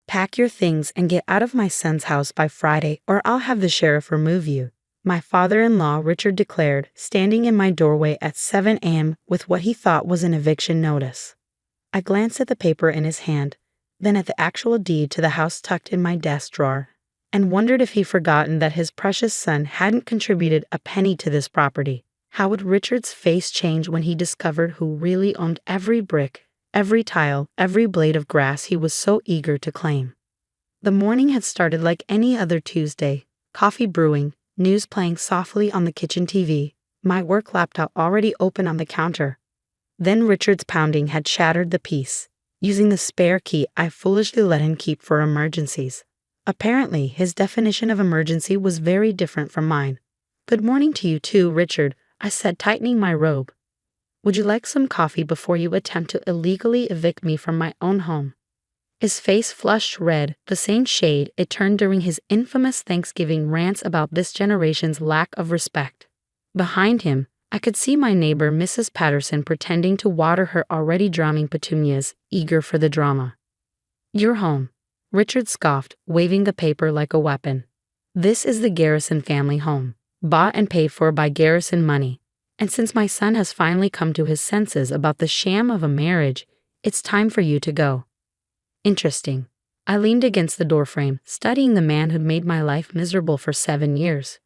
Pack your things and get out of my son's house by Friday, or I'll have the sheriff remove you," my father-in-law Richard declared, standing in my doorway at 7 a.m. with what he thought was an eviction notice. I glanced at the paper in his hand, then at the actual deed to the house tucked in my desk drawer, and wondered if he'd forgotten that his precious son hadn't contributed a penny to this property. How would Richard's face change when he discovered who really owned every brick, every tile, every blade of grass he was so eager to claim? The morning had started like any other Tuesday, coffee brewing, news playing softly on the kitchen TV, my work laptop already open on the counter. Then Richard's pounding had shattered the peace, using the spare key I foolishly let him keep for emergencies. Apparently, his definition of emergency was very different from mine. "Good morning to you too, Richard," I said, tightening my robe. "Would you like some coffee before you attempt to illegally evict me from my own home?" His face flushed red, the same shade it turned during his infamous Thanksgiving rants about this generation's lack of respect. Behind him, I could see my neighbor Mrs. Patterson pretending to water her already drowning petunias, eager for the drama. "You're home," Richard scoffed, waving the paper like a weapon. "This is the Garrison family home, bought and paid for by Garrison money. And since my son has finally come to his senses about the sham of a marriage, it's time for you to go." Interesting. I leaned against the doorframe, studying the man who'd made my life miserable for 7 years.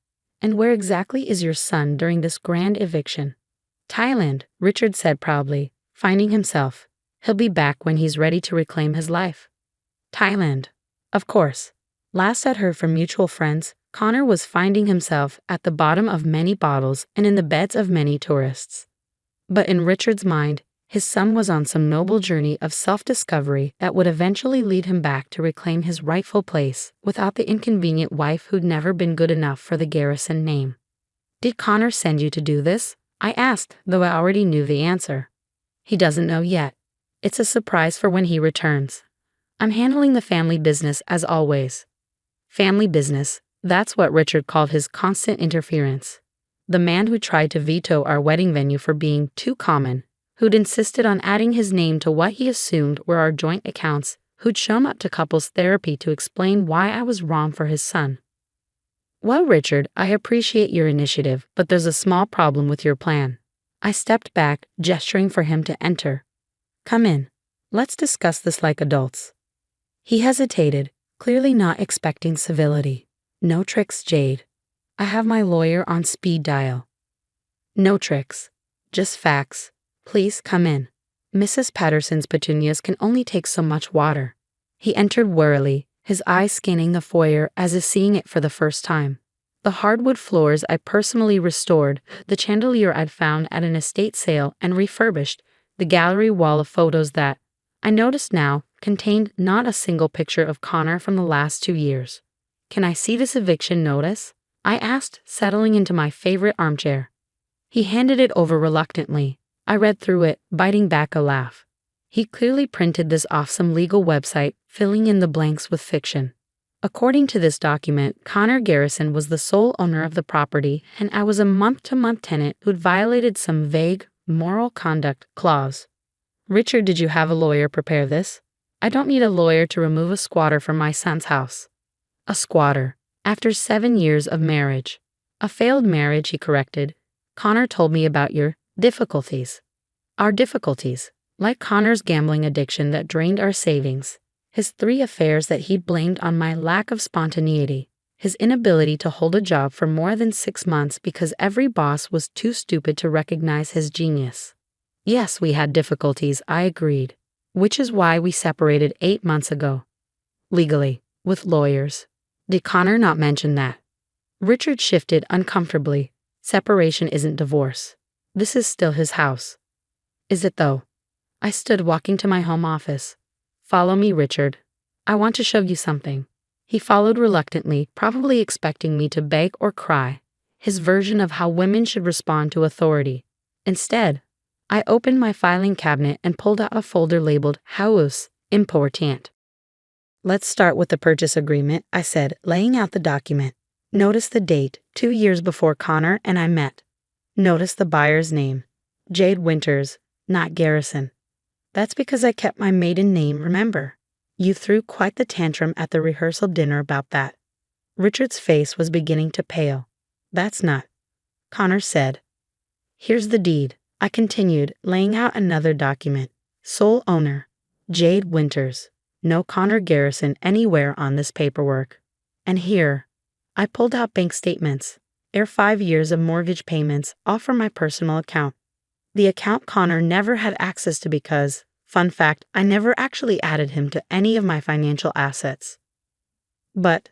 "And where exactly is your son during this grand eviction?" "Thailand," Richard said proudly, finding himself. "He'll be back when he's ready to reclaim his life." Thailand. Of course. Last I'd heard from mutual friends, Connor was finding himself at the bottom of many bottles and in the beds of many tourists. But in Richard's mind, his son was on some noble journey of self-discovery that would eventually lead him back to reclaim his rightful place without the inconvenient wife who'd never been good enough for the Garrison name. "Did Connor send you to do this?" I asked, though I already knew the answer. "He doesn't know yet. It's a surprise for when he returns. I'm handling the family business as always." Family business, that's what Richard called his constant interference. The man who tried to veto our wedding venue for being too common, who'd insisted on adding his name to what he assumed were our joint accounts, who'd shown up to couples therapy to explain why I was wrong for his son. "Well, Richard, I appreciate your initiative, but there's a small problem with your plan." I stepped back, gesturing for him to enter. "Come in. Let's discuss this like adults." He hesitated, clearly not expecting civility. "No tricks, Jade. I have my lawyer on speed dial." "No tricks. Just facts. Please come in. Mrs. Patterson's petunias can only take so much water." He entered warily, his eyes scanning the foyer as if seeing it for the first time. The hardwood floors I personally restored, the chandelier I'd found at an estate sale and refurbished, the gallery wall of photos that, I noticed now, contained not a single picture of Connor from the last 2 years. "Can I see this eviction notice?" I asked, settling into my favorite armchair. He handed it over reluctantly. I read through it, biting back a laugh. He clearly printed this off some legal website, filling in the blanks with fiction. According to this document, Connor Garrison was the sole owner of the property, and I was a month-to-month tenant who'd violated some vague, moral conduct clause. "Richard, did you have a lawyer prepare this?" "I don't need a lawyer to remove a squatter from my son's house." "A squatter. After 7 years of marriage." "A failed marriage," he corrected. "Connor told me about your difficulties." "Our difficulties. Like Connor's gambling addiction that drained our savings. His 3 affairs that he'd blamed on my lack of spontaneity. His inability to hold a job for more than 6 months because every boss was too stupid to recognize his genius." "Yes, we had difficulties," I agreed. "Which is why we separated 8 months ago." "Legally, with lawyers." "Did Connor not mention that?" Richard shifted uncomfortably. "Separation isn't divorce. This is still his house." "Is it though?" I stood, walking to my home office. "Follow me, Richard. I want to show you something." He followed reluctantly, probably expecting me to beg or cry, his version of how women should respond to authority. Instead, I opened my filing cabinet and pulled out a folder labeled Haus Important. "Let's start with the purchase agreement," I said, laying out the document. "Notice the date, 2 years before Connor and I met. Notice the buyer's name, Jade Winters, not Garrison. That's because I kept my maiden name, remember? You threw quite the tantrum at the rehearsal dinner about that. Richard's face was beginning to pale. That's not, Connor said. Here's the deed, I continued, laying out another document. Sole owner, Jade Winters. No Connor Garrison anywhere on this paperwork. And here, I pulled out bank statements. 5 years of mortgage payments, all from my personal account. The account Connor never had access to because, fun fact, I never actually added him to any of my financial assets. But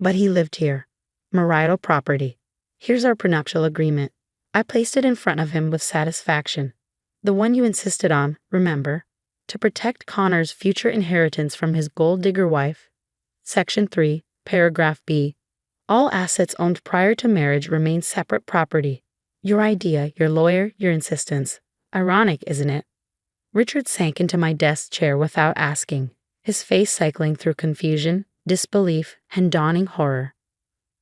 he lived here. Marital property. Here's our prenuptial agreement. I placed it in front of him with satisfaction. The one you insisted on, remember, to protect Connor's future inheritance from his gold digger wife. Section 3, paragraph B. All assets owned prior to marriage remain separate property. Your idea, your lawyer, your insistence. Ironic, isn't it? Richard sank into my desk chair without asking, his face cycling through confusion, disbelief, and dawning horror.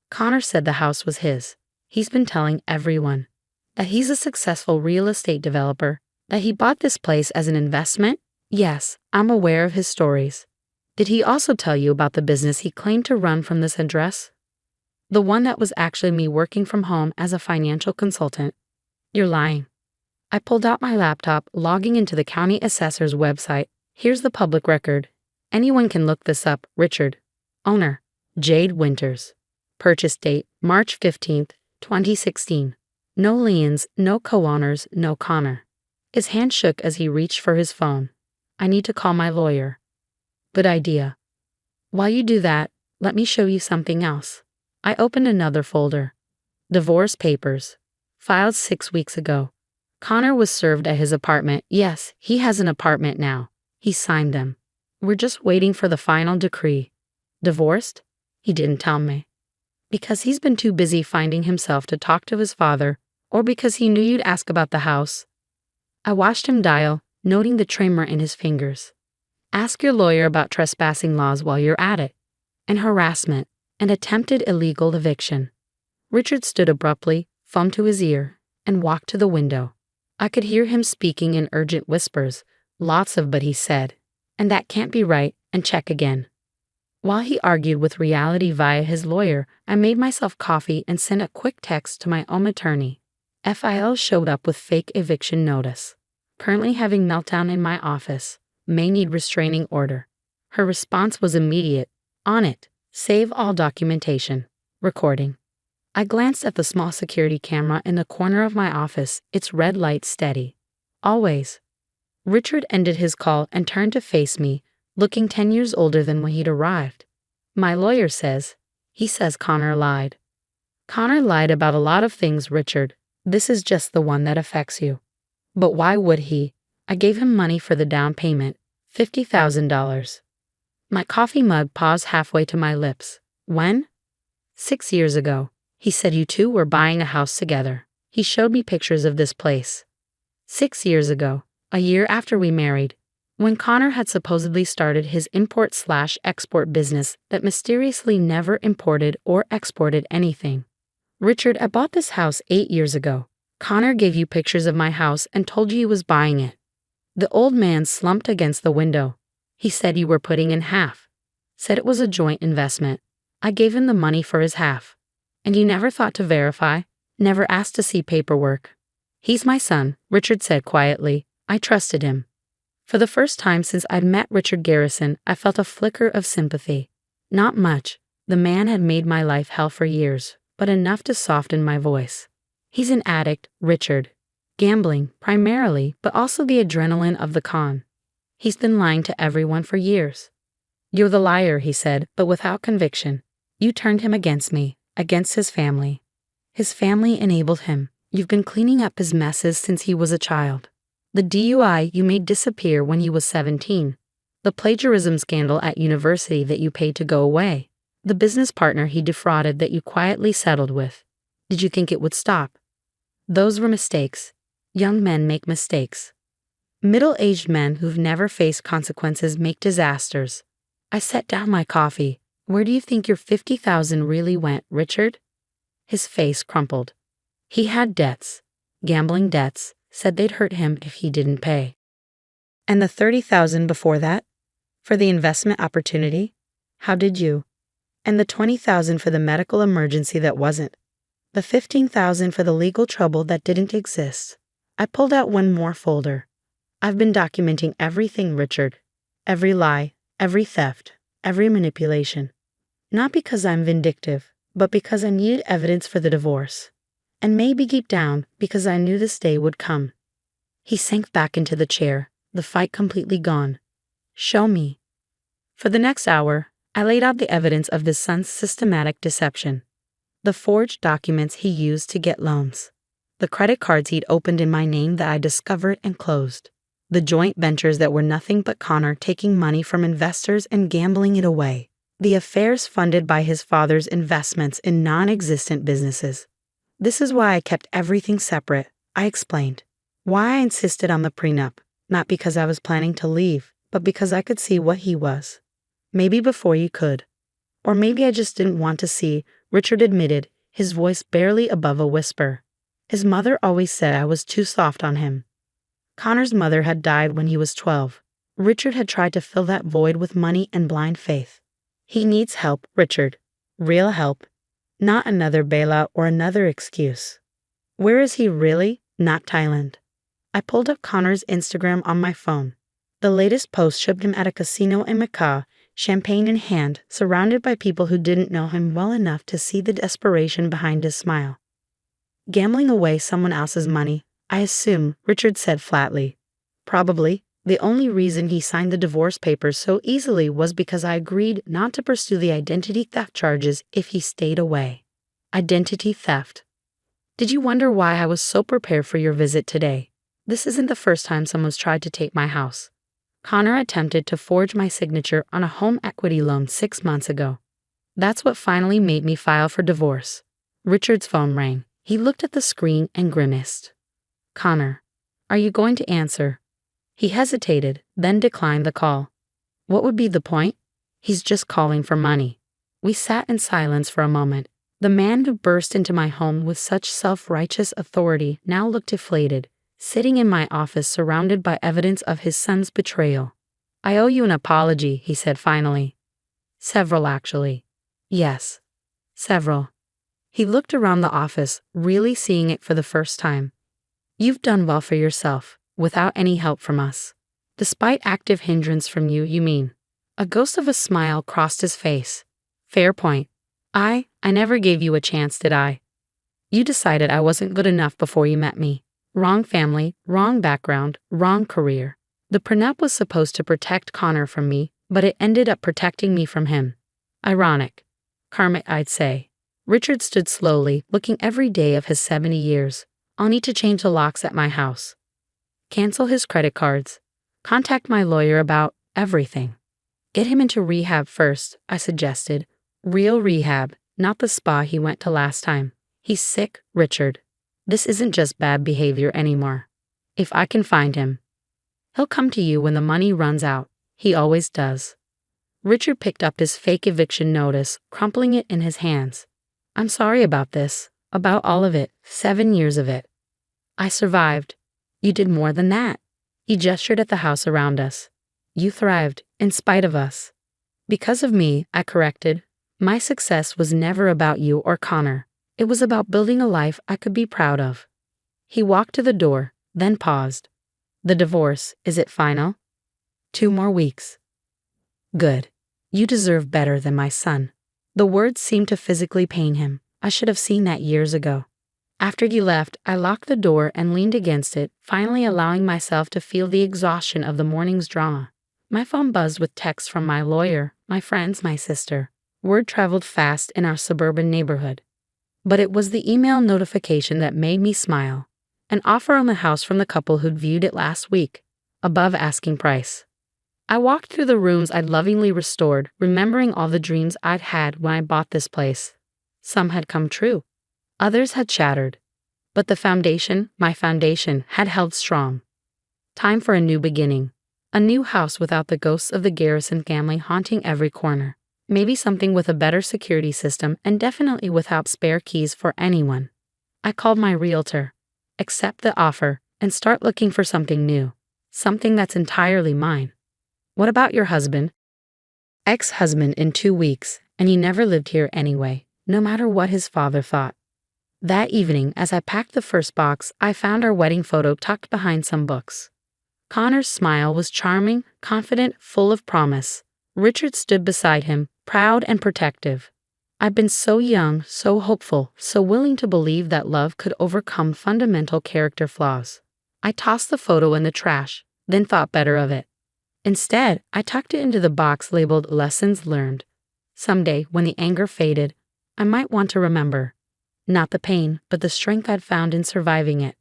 Connor said the house was his. He's been telling everyone that he's a successful real estate developer, that he bought this place as an investment. Yes, I'm aware of his stories. Did he also tell you about the business he claimed to run from this address? The one that was actually me working from home as a financial consultant. You're lying. I pulled out my laptop, logging into the county assessor's website. Here's the public record. Anyone can look this up. Richard. Owner, Jade Winters. Purchase date, March 15th, 2016. No liens, no co-owners, no Connor. His hand shook as he reached for his phone. I need to call my lawyer. Good idea. While you do that, let me show you something else. I opened another folder. Divorce papers. Filed 6 weeks ago. Connor was served at his apartment. Yes, he has an apartment now. He signed them. We're just waiting for the final decree. Divorced? He didn't tell me. Because he's been too busy finding himself to talk to his father, or because he knew you'd ask about the house. I watched him dial, noting the tremor in his fingers. Ask your lawyer about trespassing laws while you're at it, and harassment, and attempted illegal eviction. Richard stood abruptly, phone to his ear, and walked to the window. I could hear him speaking in urgent whispers, lots of but he said, and that can't be right, and check again. While he argued with reality via his lawyer, I made myself coffee and sent a quick text to my own attorney. FIL showed up with fake eviction notice. Currently having meltdown in my office. May need restraining order. Her response was immediate. On it. Save all documentation. Recording. I glanced at the small security camera in the corner of my office, its red light steady. Always. Richard ended his call and turned to face me, looking 10 years older than when he'd arrived. My lawyer says. He says Connor lied. Connor lied about a lot of things, Richard. This is just the one that affects you. But why would he? I gave him money for the down payment, $50,000. My coffee mug paused halfway to my lips. When? 6 years ago. He said you two were buying a house together. He showed me pictures of this place. 6 years ago, a year after we married, when Connor had supposedly started his import/export business that mysteriously never imported or exported anything. Richard, I bought this house 8 years ago. Connor gave you pictures of my house and told you he was buying it. The old man slumped against the window. He said you were putting in half. Said it was a joint investment. I gave him the money for his half. And you never thought to verify, never asked to see paperwork. He's my son, Richard said quietly. I trusted him. For the first time since I'd met Richard Garrison, I felt a flicker of sympathy. Not much. The man had made my life hell for years, but enough to soften my voice. He's an addict, Richard. Gambling, primarily, but also the adrenaline of the con. He's been lying to everyone for years. You're the liar, he said, but without conviction. You turned him against me, against his family. His family enabled him. You've been cleaning up his messes since he was a child. The DUI you made disappear when he was 17. The plagiarism scandal at university that you paid to go away. The business partner he defrauded that you quietly settled with. Did you think it would stop? Those were mistakes. Young men make mistakes. Middle-aged men who've never faced consequences make disasters. I set down my coffee. Where do you think your $50,000 really went, Richard? His face crumpled. He had debts. Gambling debts. Said they'd hurt him if he didn't pay. And the $30,000 before that? For the investment opportunity? How did you? And the $20,000 for the medical emergency that wasn't. The $15,000 for the legal trouble that didn't exist. I pulled out one more folder. I've been documenting everything, Richard. Every lie, every theft, every manipulation. Not because I'm vindictive, but because I needed evidence for the divorce. And maybe deep down, because I knew this day would come. He sank back into the chair, the fight completely gone. Show me. For the next hour, I laid out the evidence of his son's systematic deception. The forged documents he used to get loans. The credit cards he'd opened in my name that I discovered and closed. The joint ventures that were nothing but Connor taking money from investors and gambling it away. The affairs funded by his father's investments in non-existent businesses. This is why I kept everything separate, I explained. Why I insisted on the prenup, not because I was planning to leave, but because I could see what he was. Maybe before you could. Or maybe I just didn't want to see, Richard admitted, his voice barely above a whisper. His mother always said I was too soft on him. Connor's mother had died when he was 12. Richard had tried to fill that void with money and blind faith. He needs help, Richard. Real help. Not another bailout or another excuse. Where is he really? Not Thailand. I pulled up Connor's Instagram on my phone. The latest post showed him at a casino in Macau, champagne in hand, surrounded by people who didn't know him well enough to see the desperation behind his smile. Gambling away someone else's money, I assume, Richard said flatly. Probably. The only reason he signed the divorce papers so easily was because I agreed not to pursue the identity theft charges if he stayed away. Identity theft. Did you wonder why I was so prepared for your visit today? This isn't the first time someone's tried to take my house. Connor attempted to forge my signature on a home equity loan 6 months ago. That's what finally made me file for divorce. Richard's phone rang. He looked at the screen and grimaced. Connor, are you going to answer? He hesitated, then declined the call. What would be the point? He's just calling for money. We sat in silence for a moment. The man who burst into my home with such self-righteous authority now looked deflated, sitting in my office surrounded by evidence of his son's betrayal. I owe you an apology, he said finally. Several, actually. Yes. Several. He looked around the office, really seeing it for the first time. You've done well for yourself. Without any help from us. Despite active hindrance from you, you mean. A ghost of a smile crossed his face. Fair point. I never gave you a chance, did I? You decided I wasn't good enough before you met me. Wrong family, wrong background, wrong career. The prenup was supposed to protect Connor from me, but it ended up protecting me from him. Ironic. Karmic, I'd say. Richard stood slowly, looking every day of his 70 years. I'll need to change the locks at my house. Cancel his credit cards. Contact my lawyer about everything. Get him into rehab first, I suggested. Real rehab, not the spa he went to last time. He's sick, Richard. This isn't just bad behavior anymore. If I can find him. He'll come to you when the money runs out. He always does. Richard picked up his fake eviction notice, crumpling it in his hands. I'm sorry about this. About all of it. 7 years of it. I survived. You did more than that. He gestured at the house around us. You thrived, in spite of us. Because of me, I corrected. My success was never about you or Connor. It was about building a life I could be proud of. He walked to the door, then paused. The divorce, is it final? 2 more weeks. Good. You deserve better than my son. The words seemed to physically pain him. I should have seen that years ago. After you left, I locked the door and leaned against it, finally allowing myself to feel the exhaustion of the morning's drama. My phone buzzed with texts from my lawyer, my friends, my sister. Word traveled fast in our suburban neighborhood. But it was the email notification that made me smile. An offer on the house from the couple who'd viewed it last week, above asking price. I walked through the rooms I'd lovingly restored, remembering all the dreams I'd had when I bought this place. Some had come true. Others had shattered. But the foundation, my foundation, had held strong. Time for a new beginning. A new house without the ghosts of the Garrison family haunting every corner. Maybe something with a better security system and definitely without spare keys for anyone. I called my realtor. Accept the offer and start looking for something new. Something that's entirely mine. What about your husband? ex-husband in 2 weeks, and he never lived here anyway, no matter what his father thought. That evening, as I packed the first box, I found our wedding photo tucked behind some books. Connor's smile was charming, confident, full of promise. Richard stood beside him, proud and protective. I'd been so young, so hopeful, so willing to believe that love could overcome fundamental character flaws. I tossed the photo in the trash, then thought better of it. Instead, I tucked it into the box labeled Lessons Learned. Someday, when the anger faded, I might want to remember. Not the pain, but the strength I'd found in surviving it.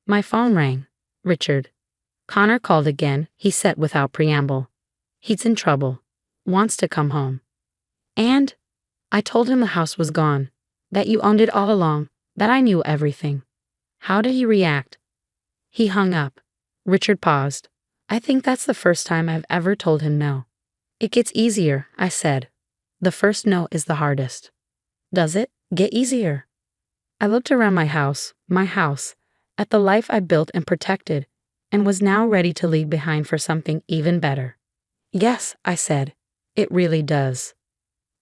My phone rang. Richard. Connor called again, he said without preamble. He's in trouble. Wants to come home. And I told him the house was gone, that you owned it all along, that I knew everything. How did he react? He hung up. Richard paused. I think that's the first time I've ever told him no. It gets easier, I said. The first no is the hardest. Does it get easier? I looked around my house, at the life I built and protected, and was now ready to leave behind for something even better. Yes, I said. It really does.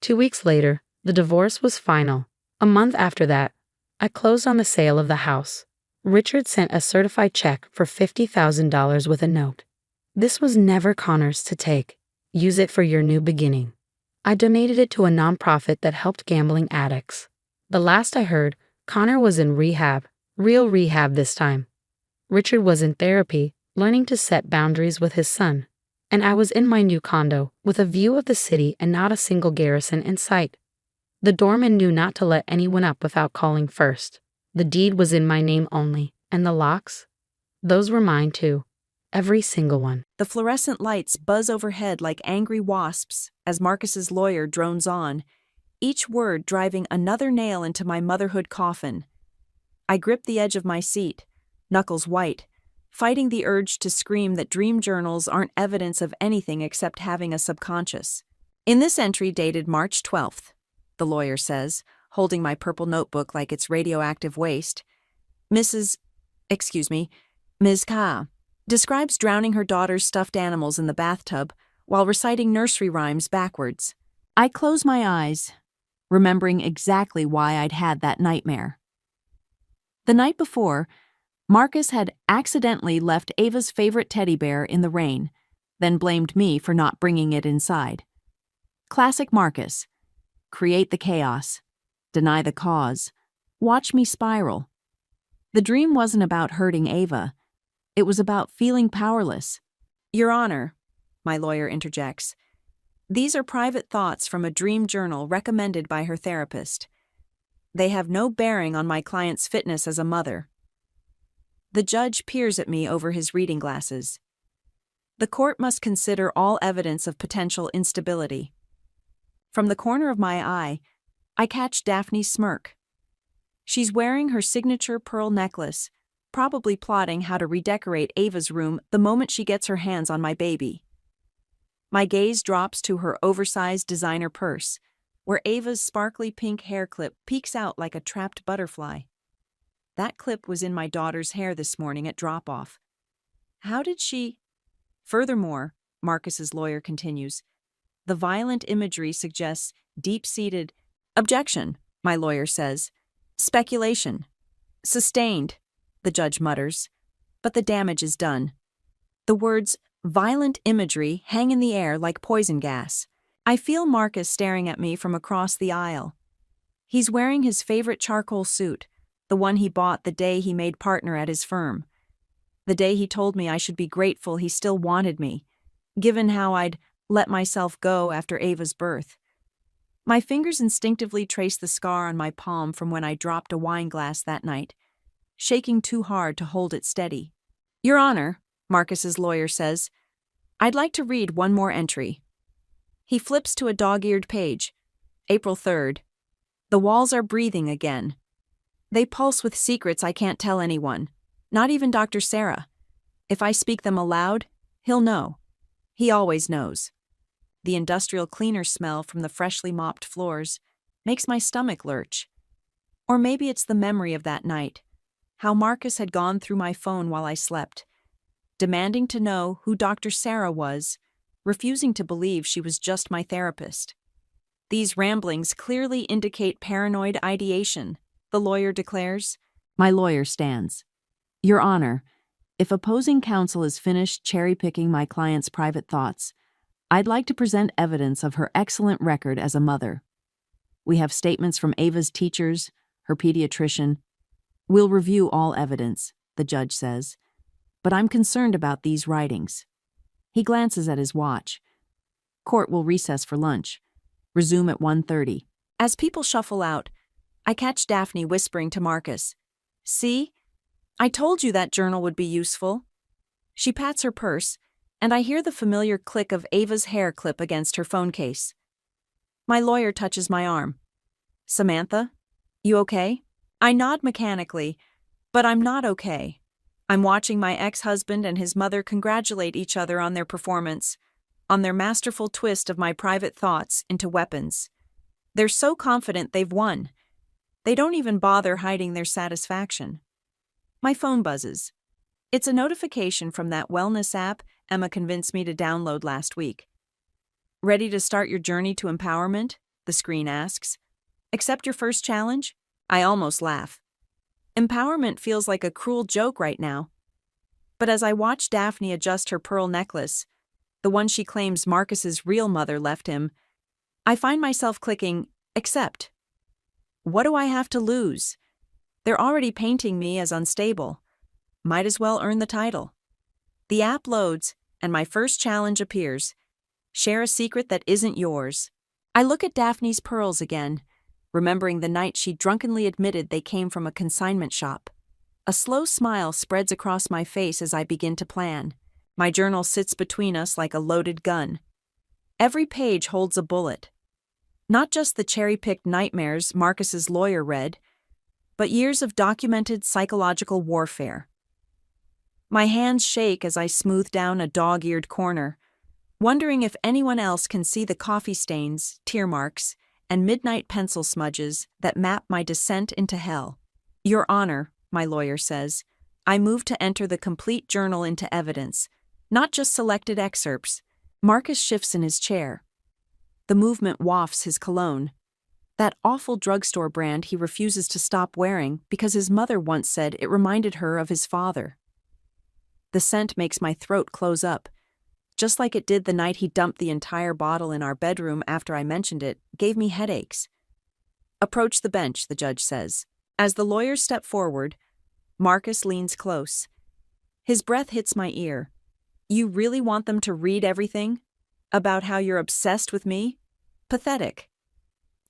2 weeks later, the divorce was final. A month after that, I closed on the sale of the house. Richard sent a certified check for $50,000 with a note. This was never Connor's to take. Use it for your new beginning. I donated it to a nonprofit that helped gambling addicts. The last I heard, Connor was in rehab, real rehab this time. Richard was in therapy, learning to set boundaries with his son. And I was in my new condo, with a view of the city and not a single garrison in sight. The doorman knew not to let anyone up without calling first. The deed was in my name only, and the locks? Those were mine too. Every single one. The fluorescent lights buzz overhead like angry wasps as Marcus's lawyer drones on, each word driving another nail into my motherhood coffin. I grip the edge of my seat, knuckles white, fighting the urge to scream that dream journals aren't evidence of anything except having a subconscious. In this entry dated March 12th, the lawyer says, holding my purple notebook like it's radioactive waste, Ms. K. describes drowning her daughter's stuffed animals in the bathtub while reciting nursery rhymes backwards. I close my eyes, remembering exactly why I'd had that nightmare. The night before, Marcus had accidentally left Ava's favorite teddy bear in the rain, then blamed me for not bringing it inside. Classic Marcus. Create the chaos. Deny the cause. Watch me spiral. The dream wasn't about hurting Ava. It was about feeling powerless. Your Honor, my lawyer interjects, these are private thoughts from a dream journal recommended by her therapist. They have no bearing on my client's fitness as a mother. The judge peers at me over his reading glasses. The court must consider all evidence of potential instability. From the corner of my eye, I catch Daphne's smirk. She's wearing her signature pearl necklace, probably plotting how to redecorate Ava's room the moment she gets her hands on my baby. My gaze drops to her oversized designer purse, where Ava's sparkly pink hair clip peeks out like a trapped butterfly. That clip was in my daughter's hair this morning at drop-off. How did she... Furthermore, Marcus's lawyer continues, the violent imagery suggests deep-seated... Objection, my lawyer says. Speculation. Sustained, the judge mutters. But the damage is done. The words violent imagery hang in the air like poison gas. I feel Marcus staring at me from across the aisle. He's wearing his favorite charcoal suit, the one he bought the day he made partner at his firm. The day he told me I should be grateful he still wanted me, given how I'd let myself go after Ava's birth. My fingers instinctively trace the scar on my palm from when I dropped a wine glass that night, shaking too hard to hold it steady. Your Honor, Marcus's lawyer says, I'd like to read one more entry. He flips to a dog-eared page. April 3rd. The walls are breathing again. They pulse with secrets I can't tell anyone, not even Dr. Sarah. If I speak them aloud, he'll know. He always knows. The industrial cleaner smell from the freshly mopped floors makes my stomach lurch. Or maybe it's the memory of that night, how Marcus had gone through my phone while I slept, demanding to know who Dr. Sarah was, refusing to believe she was just my therapist. These ramblings clearly indicate paranoid ideation, the lawyer declares. My lawyer stands. Your Honor, if opposing counsel is finished cherry-picking my client's private thoughts, I'd like to present evidence of her excellent record as a mother. We have statements from Ava's teachers, her pediatrician. We'll review all evidence, the judge says, but I'm concerned about these writings. He glances at his watch. Court will recess for lunch. Resume at 1:30. As people shuffle out, I catch Daphne whispering to Marcus, "See? I told you that journal would be useful." She pats her purse, and I hear the familiar click of Ava's hair clip against her phone case. My lawyer touches my arm. "Samantha, you okay?" I nod mechanically, but I'm not okay. I'm watching my ex-husband and his mother congratulate each other on their performance, on their masterful twist of my private thoughts into weapons. They're so confident they've won. They don't even bother hiding their satisfaction. My phone buzzes. It's a notification from that wellness app Emma convinced me to download last week. "Ready to start your journey to empowerment?" the screen asks. "Accept your first challenge?" I almost laugh. Empowerment feels like a cruel joke right now. But as I watch Daphne adjust her pearl necklace, the one she claims Marcus's real mother left him, I find myself clicking, accept. What do I have to lose? They're already painting me as unstable. Might as well earn the title. The app loads, and my first challenge appears. Share a secret that isn't yours. I look at Daphne's pearls again, remembering the night she drunkenly admitted they came from a consignment shop. A slow smile spreads across my face as I begin to plan. My journal sits between us like a loaded gun. Every page holds a bullet. Not just the cherry-picked nightmares Marcus's lawyer read, but years of documented psychological warfare. My hands shake as I smooth down a dog-eared corner, wondering if anyone else can see the coffee stains, tear marks, and midnight pencil smudges that map my descent into hell. Your Honor, my lawyer says, I move to enter the complete journal into evidence, not just selected excerpts. Marcus shifts in his chair. The movement wafts his cologne. That awful drugstore brand he refuses to stop wearing because his mother once said it reminded her of his father. The scent makes my throat close up, just like it did the night he dumped the entire bottle in our bedroom after I mentioned it, gave me headaches. Approach the bench, the judge says. As the lawyers step forward, Marcus leans close. His breath hits my ear. You really want them to read everything? About how you're obsessed with me? Pathetic.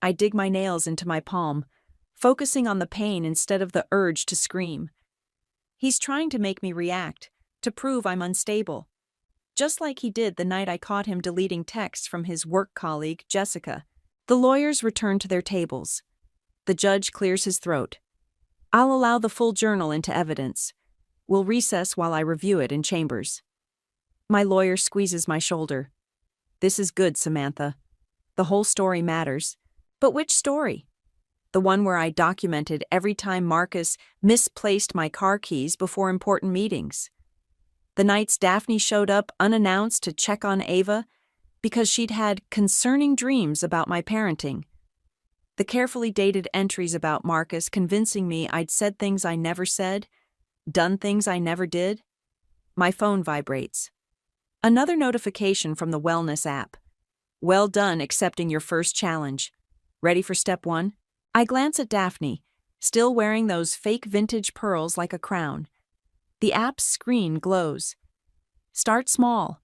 I dig my nails into my palm, focusing on the pain instead of the urge to scream. He's trying to make me react, to prove I'm unstable. Just like he did the night I caught him deleting texts from his work colleague, Jessica. The lawyers return to their tables. The judge clears his throat. I'll allow the full journal into evidence. We'll recess while I review it in chambers. My lawyer squeezes my shoulder. This is good, Samantha. The whole story matters. But which story? The one where I documented every time Marcus misplaced my car keys before important meetings. The nights Daphne showed up unannounced to check on Ava because she'd had concerning dreams about my parenting. The carefully dated entries about Marcus convincing me I'd said things I never said, done things I never did. My phone vibrates. Another notification from the wellness app. Well done accepting your first challenge. Ready for step 1? I glance at Daphne, still wearing those fake vintage pearls like a crown. The app's screen glows. Start small.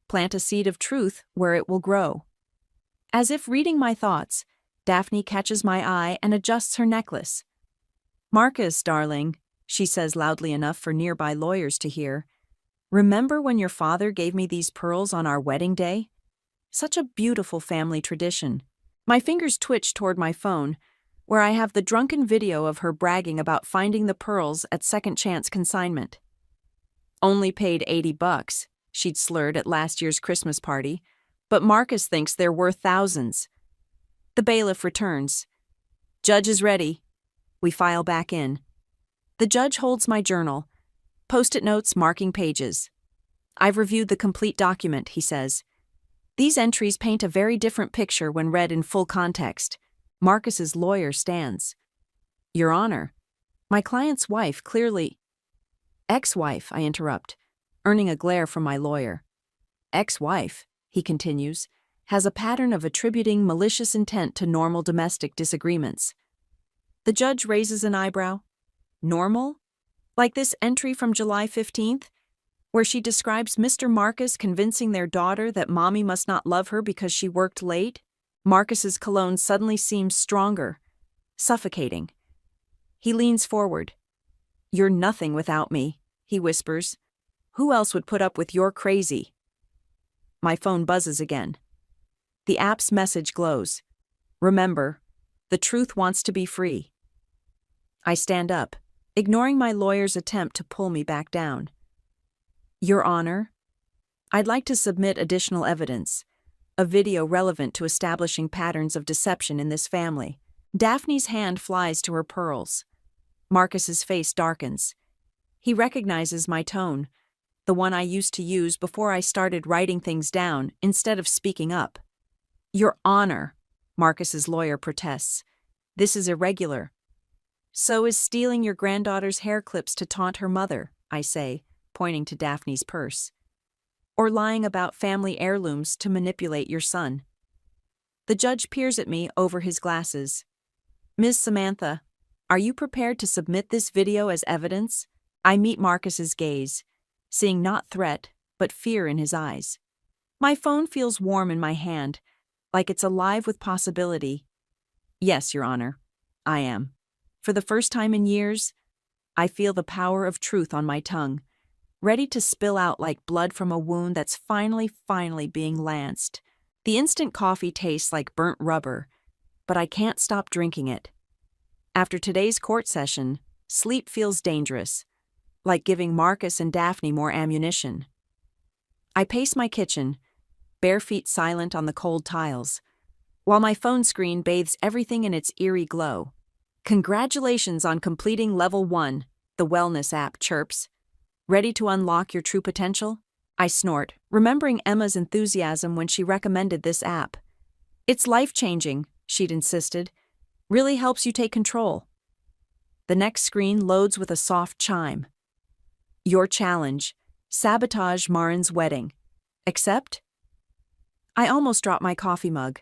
Plant a seed of truth where it will grow. As if reading my thoughts, Daphne catches my eye and adjusts her necklace. Marcus, darling, she says loudly enough for nearby lawyers to hear. Remember when your father gave me these pearls on our wedding day? Such a beautiful family tradition. My fingers twitch toward my phone, where I have the drunken video of her bragging about finding the pearls at Second Chance Consignment. Only paid $80, she'd slurred at last year's Christmas party, but Marcus thinks they're worth thousands. The bailiff returns. Judge is ready. We file back in. The judge holds my journal, post-it notes marking pages. I've reviewed the complete document, he says. These entries paint a very different picture when read in full context. Marcus's lawyer stands. Your Honor, my client's wife clearly— Ex-wife, I interrupt, earning a glare from my lawyer. Ex-wife, he continues, has a pattern of attributing malicious intent to normal domestic disagreements. The judge raises an eyebrow. Normal? Like this entry from July 15th, where she describes Mr. Marcus convincing their daughter that mommy must not love her because she worked late? Marcus's cologne suddenly seems stronger, suffocating. He leans forward. You're nothing without me, he whispers. Who else would put up with your crazy? My phone buzzes again. The app's message glows. Remember, the truth wants to be free. I stand up, ignoring my lawyer's attempt to pull me back down. Your Honor, I'd like to submit additional evidence, a video relevant to establishing patterns of deception in this family. Daphne's hand flies to her pearls. Marcus's face darkens. He recognizes my tone, the one I used to use before I started writing things down instead of speaking up. Your Honor, Marcus's lawyer protests. This is irregular. So is stealing your granddaughter's hair clips to taunt her mother, I say, pointing to Daphne's purse. Or lying about family heirlooms to manipulate your son. The judge peers at me over his glasses. Ms. Samantha, are you prepared to submit this video as evidence? I meet Marcus's gaze, seeing not threat, but fear in his eyes. My phone feels warm in my hand, like it's alive with possibility. Yes, Your Honor, I am. For the first time in years, I feel the power of truth on my tongue, ready to spill out like blood from a wound that's finally being lanced. The instant coffee tastes like burnt rubber, but I can't stop drinking it. After today's court session, sleep feels dangerous, like giving Marcus and Daphne more ammunition. I pace my kitchen, bare feet silent on the cold tiles, while my phone screen bathes everything in its eerie glow. Congratulations on completing Level 1, the wellness app chirps. Ready to unlock your true potential? I snort, remembering Emma's enthusiasm when she recommended this app. It's life-changing, she'd insisted. Really helps you take control. The next screen loads with a soft chime. Your challenge: sabotage Marin's wedding. Accept? I almost drop my coffee mug.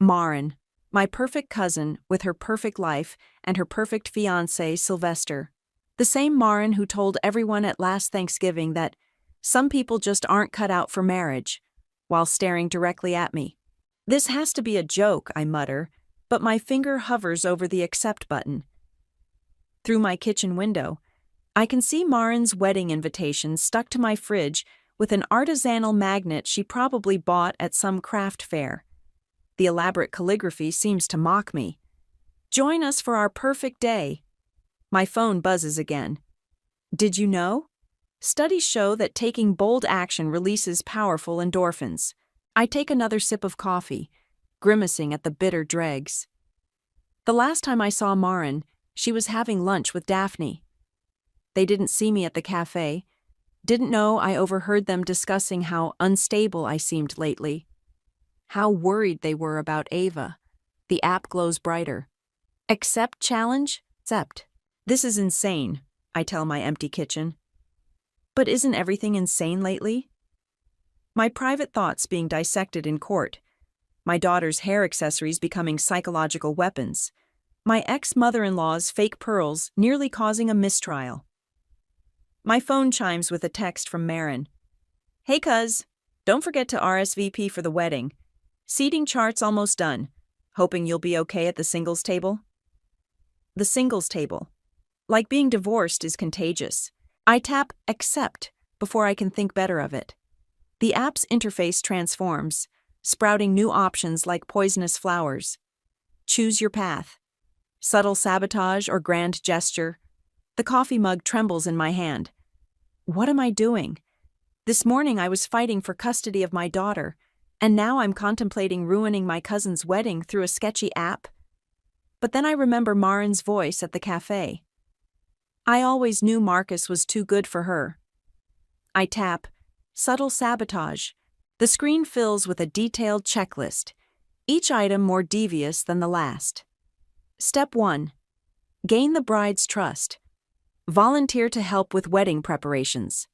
Marin, my perfect cousin with her perfect life and her perfect fiancé, Sylvester. The same Marin who told everyone at last Thanksgiving that some people just aren't cut out for marriage, while staring directly at me. This has to be a joke, I mutter, but my finger hovers over the accept button. Through my kitchen window, I can see Marin's wedding invitation stuck to my fridge with an artisanal magnet she probably bought at some craft fair. The elaborate calligraphy seems to mock me. Join us for our perfect day. My phone buzzes again. Did you know? Studies show that taking bold action releases powerful endorphins. I take another sip of coffee, grimacing at the bitter dregs. The last time I saw Marin, she was having lunch with Daphne. They didn't see me at the cafe, didn't know I overheard them discussing how unstable I seemed lately. How worried they were about Ava. The app glows brighter. Accept challenge? Accept. This is insane, I tell my empty kitchen. But isn't everything insane lately? My private thoughts being dissected in court. My daughter's hair accessories becoming psychological weapons. My ex-mother-in-law's fake pearls nearly causing a mistrial. My phone chimes with a text from Marin. Hey cuz, don't forget to RSVP for the wedding. Seating chart's almost done. Hoping you'll be okay at the singles table? The singles table. Like being divorced is contagious. I tap accept before I can think better of it. The app's interface transforms, sprouting new options like poisonous flowers. Choose your path. Subtle sabotage or grand gesture. The coffee mug trembles in my hand. What am I doing? This morning I was fighting for custody of my daughter, and now I'm contemplating ruining my cousin's wedding through a sketchy app. But then I remember Marin's voice at the cafe. I always knew Marcus was too good for her. I tap subtle sabotage The screen fills with a detailed checklist, each item more devious than the last. Step 1. Gain the bride's trust. Volunteer to help with wedding preparations.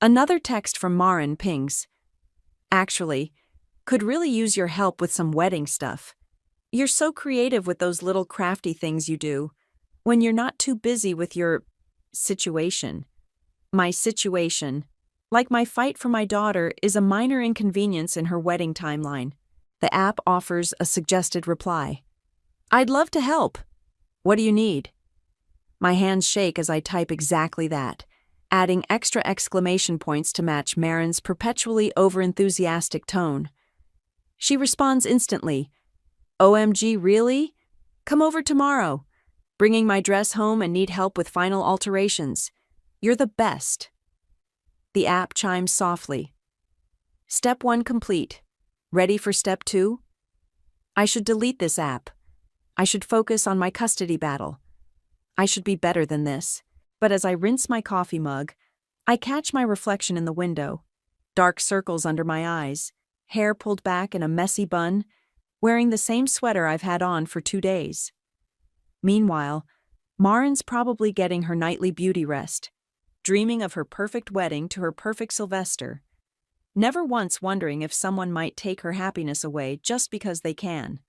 Another text from Marin pings. Actually, could really use your help with some wedding stuff. You're so creative with those little crafty things you do, when you're not too busy with your situation. My situation, like my fight for my daughter, is a minor inconvenience in her wedding timeline. The app offers a suggested reply. I'd love to help. What do you need? My hands shake as I type exactly that, adding extra exclamation points to match Marin's perpetually overenthusiastic tone. She responds instantly. OMG, really? Come over tomorrow. Bringing my dress home and need help with final alterations. You're the best. The app chimes softly. Step 1 complete. Ready for step 2? I should delete this app. I should focus on my custody battle. I should be better than this. But as I rinse my coffee mug, I catch my reflection in the window. Dark circles under my eyes, hair pulled back in a messy bun, wearing the same sweater I've had on for 2 days. Meanwhile, Marin's probably getting her nightly beauty rest, dreaming of her perfect wedding to her perfect Sylvester, never once wondering if someone might take her happiness away just because they can.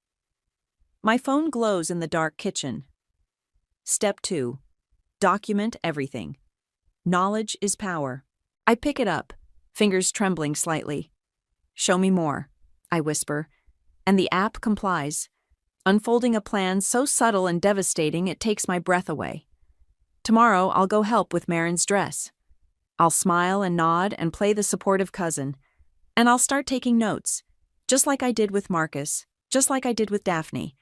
My phone glows in the dark kitchen. Step 2. Document everything. Knowledge is power. I pick it up, fingers trembling slightly. Show me more, I whisper, and the app complies, unfolding a plan so subtle and devastating it takes my breath away. Tomorrow I'll go help with Marin's dress. I'll smile and nod and play the supportive cousin, and I'll start taking notes, just like I did with Marcus, just like I did with Daphne.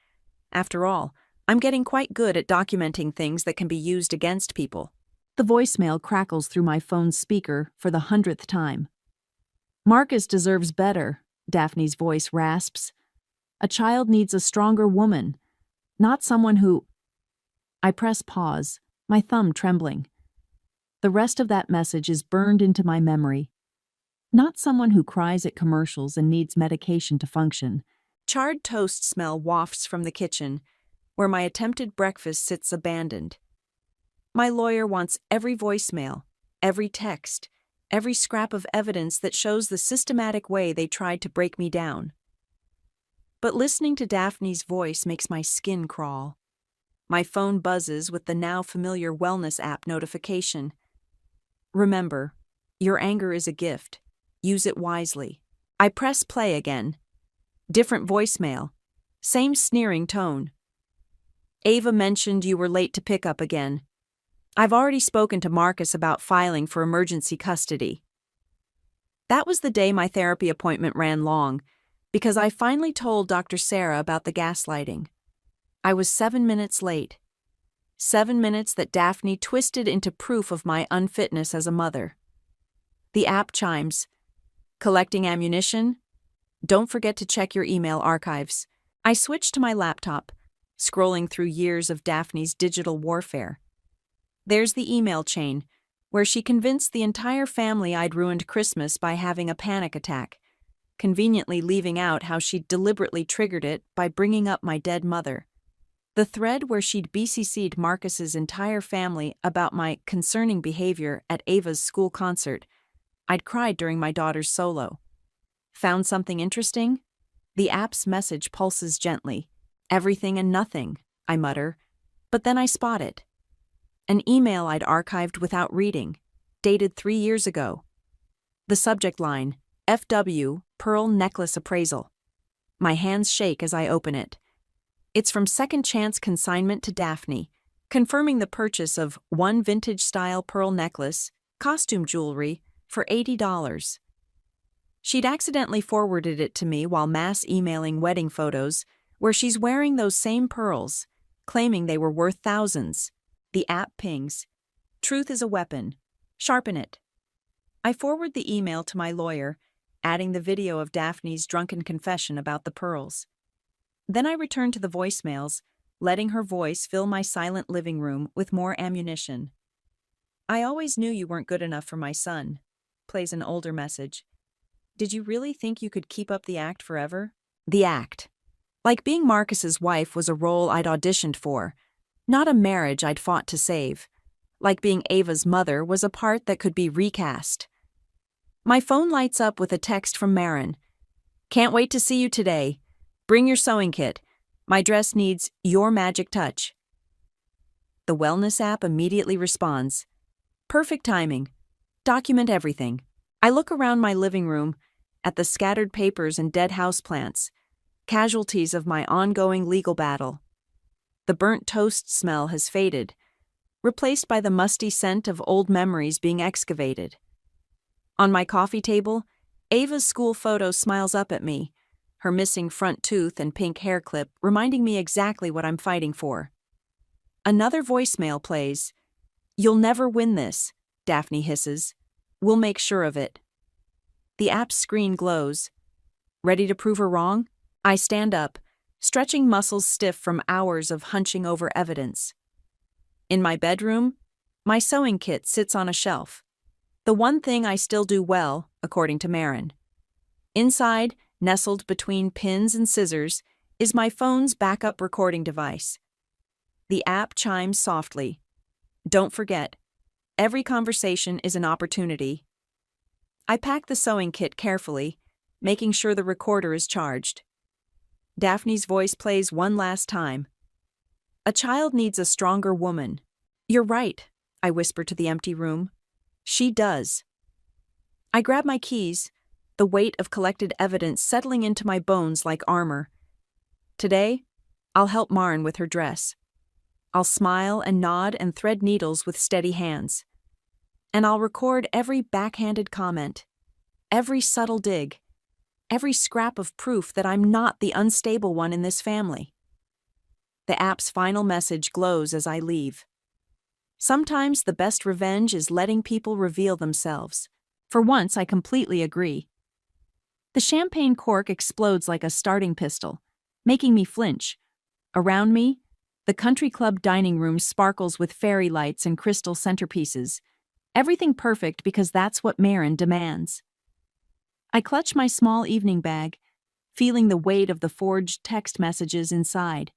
After all, I'm getting quite good at documenting things that can be used against people. The voicemail crackles through my phone's speaker for the 100th time. Marcus deserves better, Daphne's voice rasps. A child needs a stronger woman, not someone who... I press pause, my thumb trembling. The rest of that message is burned into my memory. Not someone who cries at commercials and needs medication to function. Charred toast smell wafts from the kitchen, where my attempted breakfast sits abandoned. My lawyer wants every voicemail, every text, every scrap of evidence that shows the systematic way they tried to break me down. But listening to Daphne's voice makes my skin crawl. My phone buzzes with the now familiar wellness app notification. Remember, your anger is a gift. Use it wisely. I press play again. Different voicemail. Same sneering tone. Ava mentioned you were late to pick up again. I've already spoken to Marcus about filing for emergency custody. That was the day my therapy appointment ran long, because I finally told Dr. Sarah about the gaslighting. I was 7 minutes late. 7 minutes that Daphne twisted into proof of my unfitness as a mother. The app chimes. Collecting ammunition? Don't forget to check your email archives. I switch to my laptop, scrolling through years of Daphne's digital warfare. There's the email chain, where she convinced the entire family I'd ruined Christmas by having a panic attack, conveniently leaving out how she'd deliberately triggered it by bringing up my dead mother. The thread where she'd BCC'd Marcus's entire family about my concerning behavior at Ava's school concert. I'd cried during my daughter's solo. Found something interesting? The app's message pulses gently. Everything and nothing, I mutter, but then I spot it. An email I'd archived without reading, dated 3 years ago. The subject line, FW, Pearl Necklace Appraisal. My hands shake as I open it. It's from Second Chance Consignment to Daphne, confirming the purchase of one vintage-style pearl necklace, costume jewelry, for $80. She'd accidentally forwarded it to me while mass emailing wedding photos, where she's wearing those same pearls, claiming they were worth thousands. The app pings. Truth is a weapon. Sharpen it. I forward the email to my lawyer, adding the video of Daphne's drunken confession about the pearls. Then I return to the voicemails, letting her voice fill my silent living room with more ammunition. I always knew you weren't good enough for my son, plays an older message. Did you really think you could keep up the act forever? The act. Like being Marcus's wife was a role I'd auditioned for, not a marriage I'd fought to save. Like being Ava's mother was a part that could be recast. My phone lights up with a text from Marin. Can't wait to see you today. Bring your sewing kit. My dress needs your magic touch. The wellness app immediately responds. Perfect timing. Document everything. I look around my living room at the scattered papers and dead houseplants, casualties of my ongoing legal battle. The burnt toast smell has faded, replaced by the musty scent of old memories being excavated. On my coffee table, Ava's school photo smiles up at me, her missing front tooth and pink hair clip reminding me exactly what I'm fighting for. Another voicemail plays. You'll never win this, Daphne hisses. We'll make sure of it. The app's screen glows. Ready to prove her wrong? I stand up, stretching muscles stiff from hours of hunching over evidence. In my bedroom, my sewing kit sits on a shelf. The one thing I still do well, according to Marin. Inside, nestled between pins and scissors, is my phone's backup recording device. The app chimes softly. Don't forget, every conversation is an opportunity. I pack the sewing kit carefully, making sure the recorder is charged. Daphne's voice plays one last time. A child needs a stronger woman. You're right, I whisper to the empty room. She does. I grab my keys, the weight of collected evidence settling into my bones like armor. Today, I'll help Marin with her dress. I'll smile and nod and thread needles with steady hands. And I'll record every backhanded comment, every subtle dig, every scrap of proof that I'm not the unstable one in this family. The app's final message glows as I leave. Sometimes the best revenge is letting people reveal themselves. For once, I completely agree. The champagne cork explodes like a starting pistol, making me flinch. Around me, the country club dining room sparkles with fairy lights and crystal centerpieces. Everything perfect because that's what Marin demands. I clutch my small evening bag, feeling the weight of the forged text messages inside.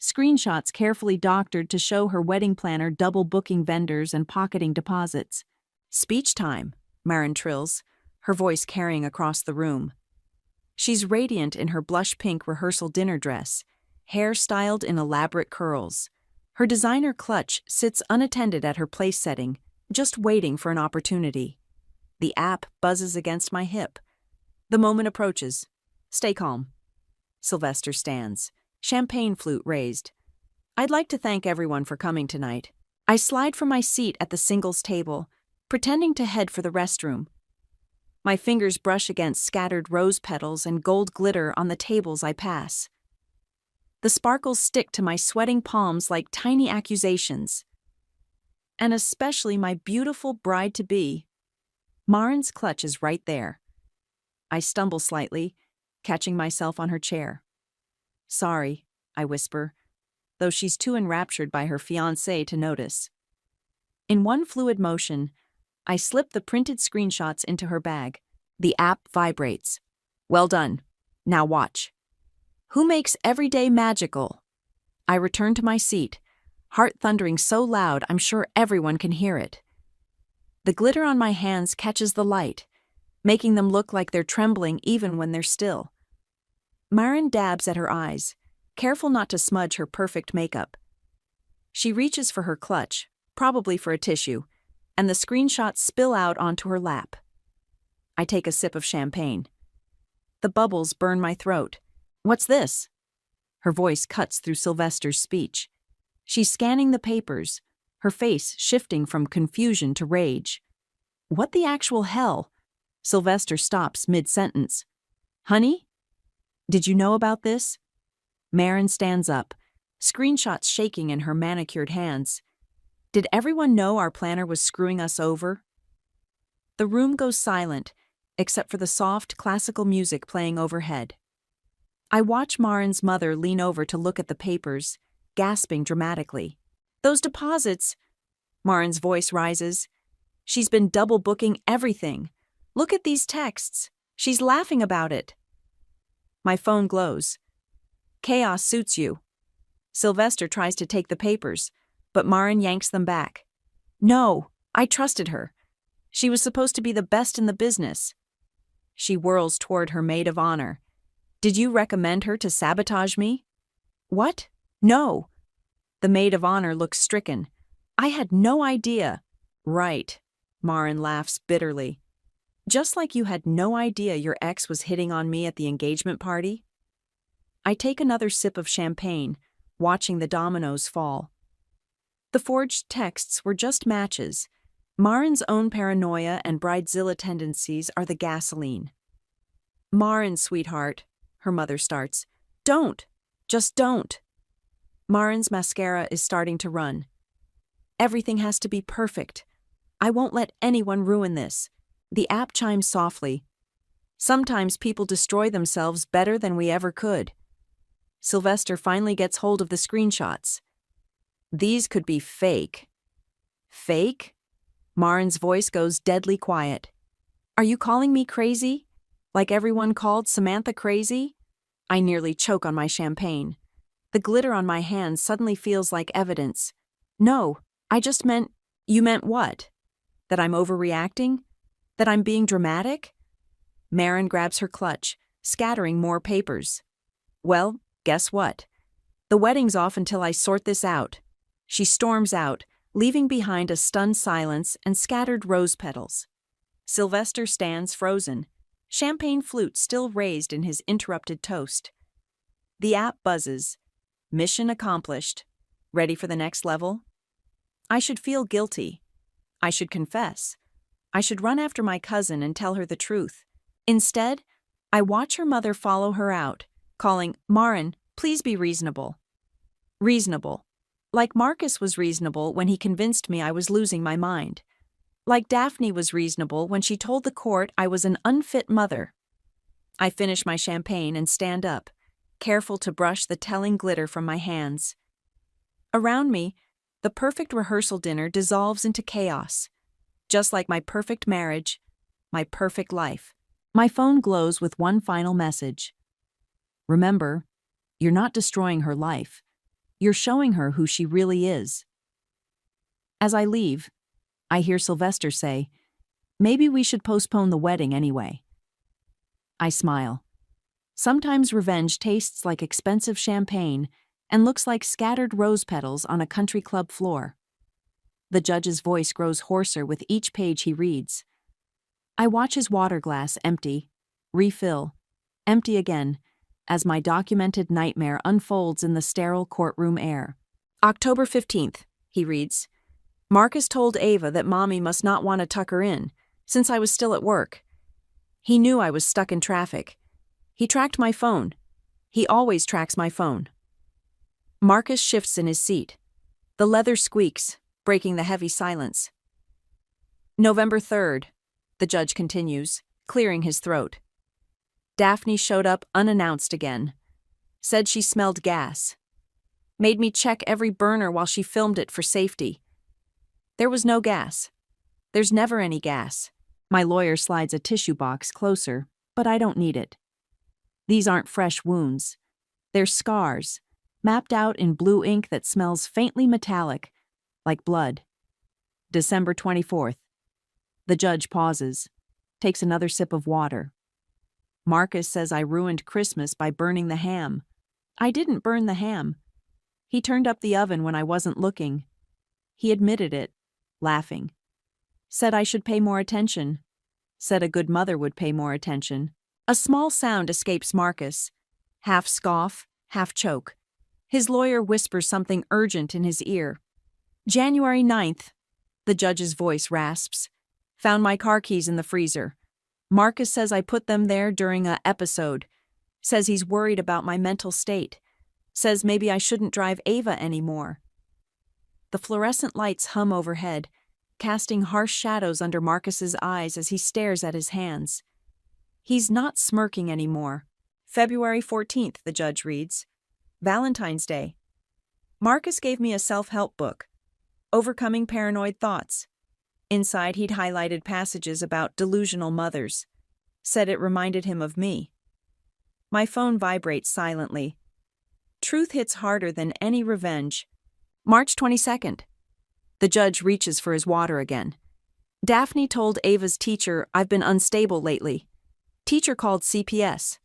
Screenshots carefully doctored to show her wedding planner double booking vendors and pocketing deposits. Speech time, Marin trills, her voice carrying across the room. She's radiant in her blush pink rehearsal dinner dress, hair styled in elaborate curls. Her designer clutch sits unattended at her place setting, just waiting for an opportunity. The app buzzes against my hip. The moment approaches. Stay calm. Sylvester stands, champagne flute raised. I'd like to thank everyone for coming tonight. I slide from my seat at the singles table, pretending to head for the restroom. My fingers brush against scattered rose petals and gold glitter on the tables I pass. The sparkles stick to my sweating palms like tiny accusations. And especially my beautiful bride-to-be. Marin's clutch is right there. I stumble slightly, catching myself on her chair. Sorry, I whisper, though she's too enraptured by her fiancé to notice. In one fluid motion, I slip the printed screenshots into her bag. The app vibrates. Well done. Now watch. Who makes every day magical? I return to my seat, heart thundering so loud I'm sure everyone can hear it. The glitter on my hands catches the light, making them look like they're trembling even when they're still. Marin dabs at her eyes, careful not to smudge her perfect makeup. She reaches for her clutch, probably for a tissue, and the screenshots spill out onto her lap. I take a sip of champagne. The bubbles burn my throat. What's this? Her voice cuts through Sylvester's speech. She's scanning the papers, her face shifting from confusion to rage. What the actual hell? Sylvester stops mid-sentence. Honey? Did you know about this? Marin stands up, screenshots shaking in her manicured hands. Did everyone know our planner was screwing us over? The room goes silent, except for the soft classical music playing overhead. I watch Marin's mother lean over to look at the papers, gasping dramatically. Those deposits! Marin's voice rises. She's been double booking everything. Look at these texts. She's laughing about it. My phone glows. Chaos suits you. Sylvester tries to take the papers, but Maren yanks them back. No, I trusted her. She was supposed to be the best in the business. She whirls toward her maid of honor. Did you recommend her to sabotage me? What? No. The maid of honor looks stricken. I had no idea. Right. Maren laughs bitterly. Just like you had no idea your ex was hitting on me at the engagement party? I take another sip of champagne, watching the dominoes fall. The forged texts were just matches. Maren's own paranoia and bridezilla tendencies are the gasoline. Maren, sweetheart, her mother starts. Don't. Just don't. Maren's mascara is starting to run. Everything has to be perfect. I won't let anyone ruin this. The app chimes softly. Sometimes people destroy themselves better than we ever could. Sylvester finally gets hold of the screenshots. These could be fake. Fake? Maren's voice goes deadly quiet. Are you calling me crazy? Like everyone called Samantha crazy? I nearly choke on my champagne. The glitter on my hands suddenly feels like evidence. No, I just meant... You meant what? That I'm overreacting? That I'm being dramatic? Maren grabs her clutch, scattering more papers. Well, guess what? The wedding's off until I sort this out. She storms out, leaving behind a stunned silence and scattered rose petals. Sylvester stands frozen, champagne flute still raised in his interrupted toast. The app buzzes. Mission accomplished. Ready for the next level? I should feel guilty. I should confess. I should run after my cousin and tell her the truth. Instead, I watch her mother follow her out, calling, Maren, please be reasonable. Reasonable. Like Marcus was reasonable when he convinced me I was losing my mind. Like Daphne was reasonable when she told the court I was an unfit mother. I finish my champagne and stand up, careful to brush the telling glitter from my hands. Around me, the perfect rehearsal dinner dissolves into chaos. Just like my perfect marriage, my perfect life. My phone glows with one final message. Remember, you're not destroying her life. You're showing her who she really is. As I leave, I hear Sylvester say, maybe we should postpone the wedding anyway. I smile. Sometimes revenge tastes like expensive champagne and looks like scattered rose petals on a country club floor. The judge's voice grows hoarser with each page he reads. I watch his water glass empty, refill, empty again, as my documented nightmare unfolds in the sterile courtroom air. October 15th, he reads. Marcus told Ava that Mommy must not want to tuck her in, since I was still at work. He knew I was stuck in traffic. He tracked my phone. He always tracks my phone. Marcus shifts in his seat. The leather squeaks, breaking the heavy silence. November 3rd, the judge continues, clearing his throat. Daphne showed up unannounced again. Said she smelled gas. Made me check every burner while she filmed it for safety. There was no gas. There's never any gas. My lawyer slides a tissue box closer, but I don't need it. These aren't fresh wounds. They're scars, mapped out in blue ink that smells faintly metallic, like blood. December 24th. The judge pauses, takes another sip of water. Marcus says I ruined Christmas by burning the ham. I didn't burn the ham. He turned up the oven when I wasn't looking. He admitted it, laughing. Said I should pay more attention. Said a good mother would pay more attention. A small sound escapes Marcus. Half scoff, half choke. His lawyer whispers something urgent in his ear. January 9th. The judge's voice rasps. Found my car keys in the freezer. Marcus says I put them there during a episode. Says he's worried about my mental state. Says maybe I shouldn't drive Ava anymore. The fluorescent lights hum overhead, casting harsh shadows under Marcus's eyes as he stares at his hands. He's not smirking anymore. February 14th, the judge reads. Valentine's Day. Marcus gave me a self-help book, Overcoming Paranoid Thoughts. Inside, he'd highlighted passages about delusional mothers. Said it reminded him of me. My phone vibrates silently. Truth hits harder than any revenge. March 22nd. The judge reaches for his water again. Daphne told Ava's teacher, "I've been unstable lately." Teacher called CPS.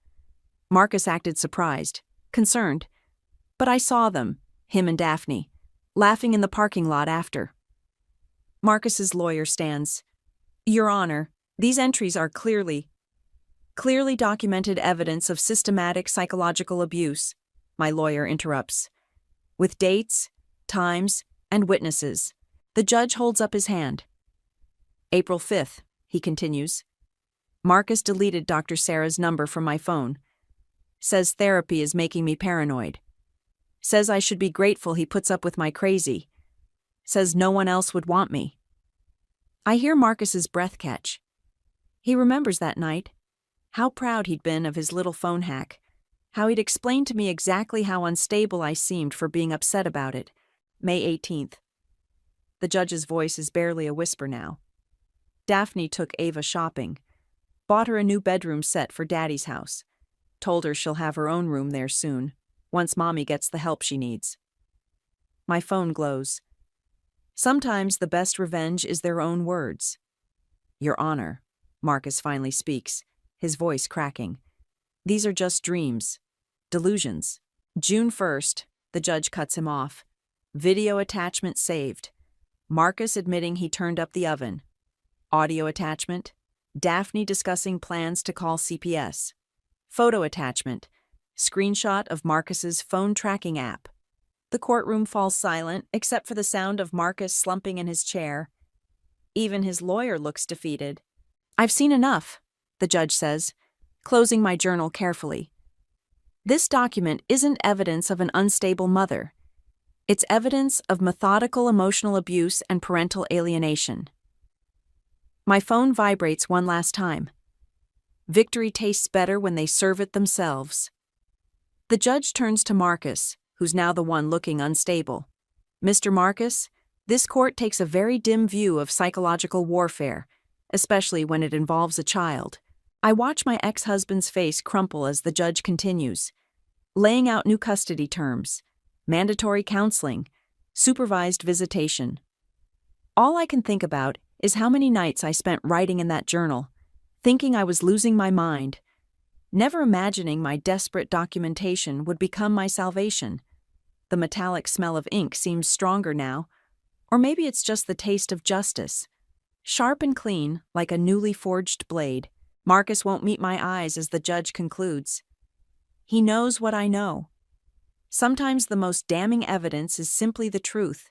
Marcus acted surprised, concerned. But I saw them, him and Daphne, laughing in the parking lot after. Marcus's lawyer stands. "Your Honor, these entries are clearly documented evidence of systematic psychological abuse," my lawyer interrupts. "With dates, times, and witnesses." The judge holds up his hand. April 5th, he continues. Marcus deleted Dr. Sarah's number from my phone. Says therapy is making me paranoid. Says I should be grateful he puts up with my crazy. Says no one else would want me. I hear Marcus's breath catch. He remembers that night. How proud he'd been of his little phone hack. How he'd explained to me exactly how unstable I seemed for being upset about it. May 18th. The judge's voice is barely a whisper now. Daphne took Ava shopping. Bought her a new bedroom set for Daddy's house. Told her she'll have her own room there soon, once Mommy gets the help she needs. My phone glows. Sometimes the best revenge is their own words. "Your Honor," Marcus finally speaks, his voice cracking. "These are just dreams. Delusions." June 1st, the judge cuts him off. Video attachment saved. Marcus admitting he turned up the oven. Audio attachment. Daphne discussing plans to call CPS. Photo attachment. Screenshot of Marcus's phone tracking app. The courtroom falls silent, except for the sound of Marcus slumping in his chair. Even his lawyer looks defeated. "I've seen enough," the judge says, closing my journal carefully. This document isn't evidence of an unstable mother. It's evidence of methodical emotional abuse and parental alienation. My phone vibrates one last time. Victory tastes better when they serve it themselves. The judge turns to Marcus, who's now the one looking unstable. "Mr. Marcus, this court takes a very dim view of psychological warfare, especially when it involves a child." I watch my ex-husband's face crumple as the judge continues, laying out new custody terms, mandatory counseling, supervised visitation. All I can think about is how many nights I spent writing in that journal, thinking I was losing my mind, never imagining my desperate documentation would become my salvation. The metallic smell of ink seems stronger now, or maybe it's just the taste of justice. Sharp and clean, like a newly forged blade. Marcus won't meet my eyes as the judge concludes. He knows what I know. Sometimes the most damning evidence is simply the truth,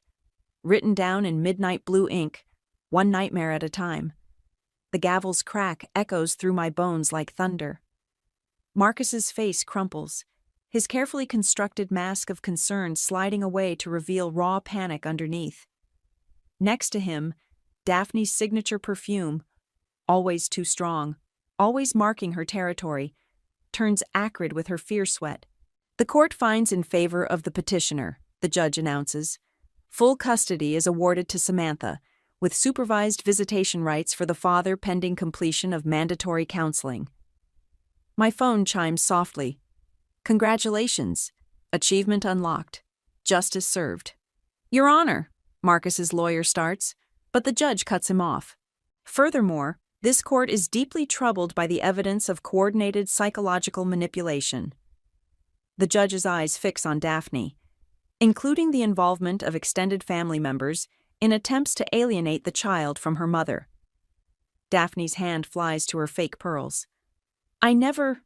written down in midnight blue ink, one nightmare at a time. The gavel's crack echoes through my bones like thunder. Marcus's face crumples, his carefully constructed mask of concern sliding away to reveal raw panic underneath. Next to him, Daphne's signature perfume, always too strong, always marking her territory, turns acrid with her fear sweat. The court finds in favor of the petitioner, the judge announces. Full custody is awarded to Samantha, with supervised visitation rights for the father pending completion of mandatory counseling. My phone chimes softly. Congratulations. Achievement unlocked. Justice served. Your Honor, Marcus's lawyer starts, but the judge cuts him off. Furthermore, this court is deeply troubled by the evidence of coordinated psychological manipulation. The judge's eyes fix on Daphne, including the involvement of extended family members in attempts to alienate the child from her mother. Daphne's hand flies to her fake pearls. The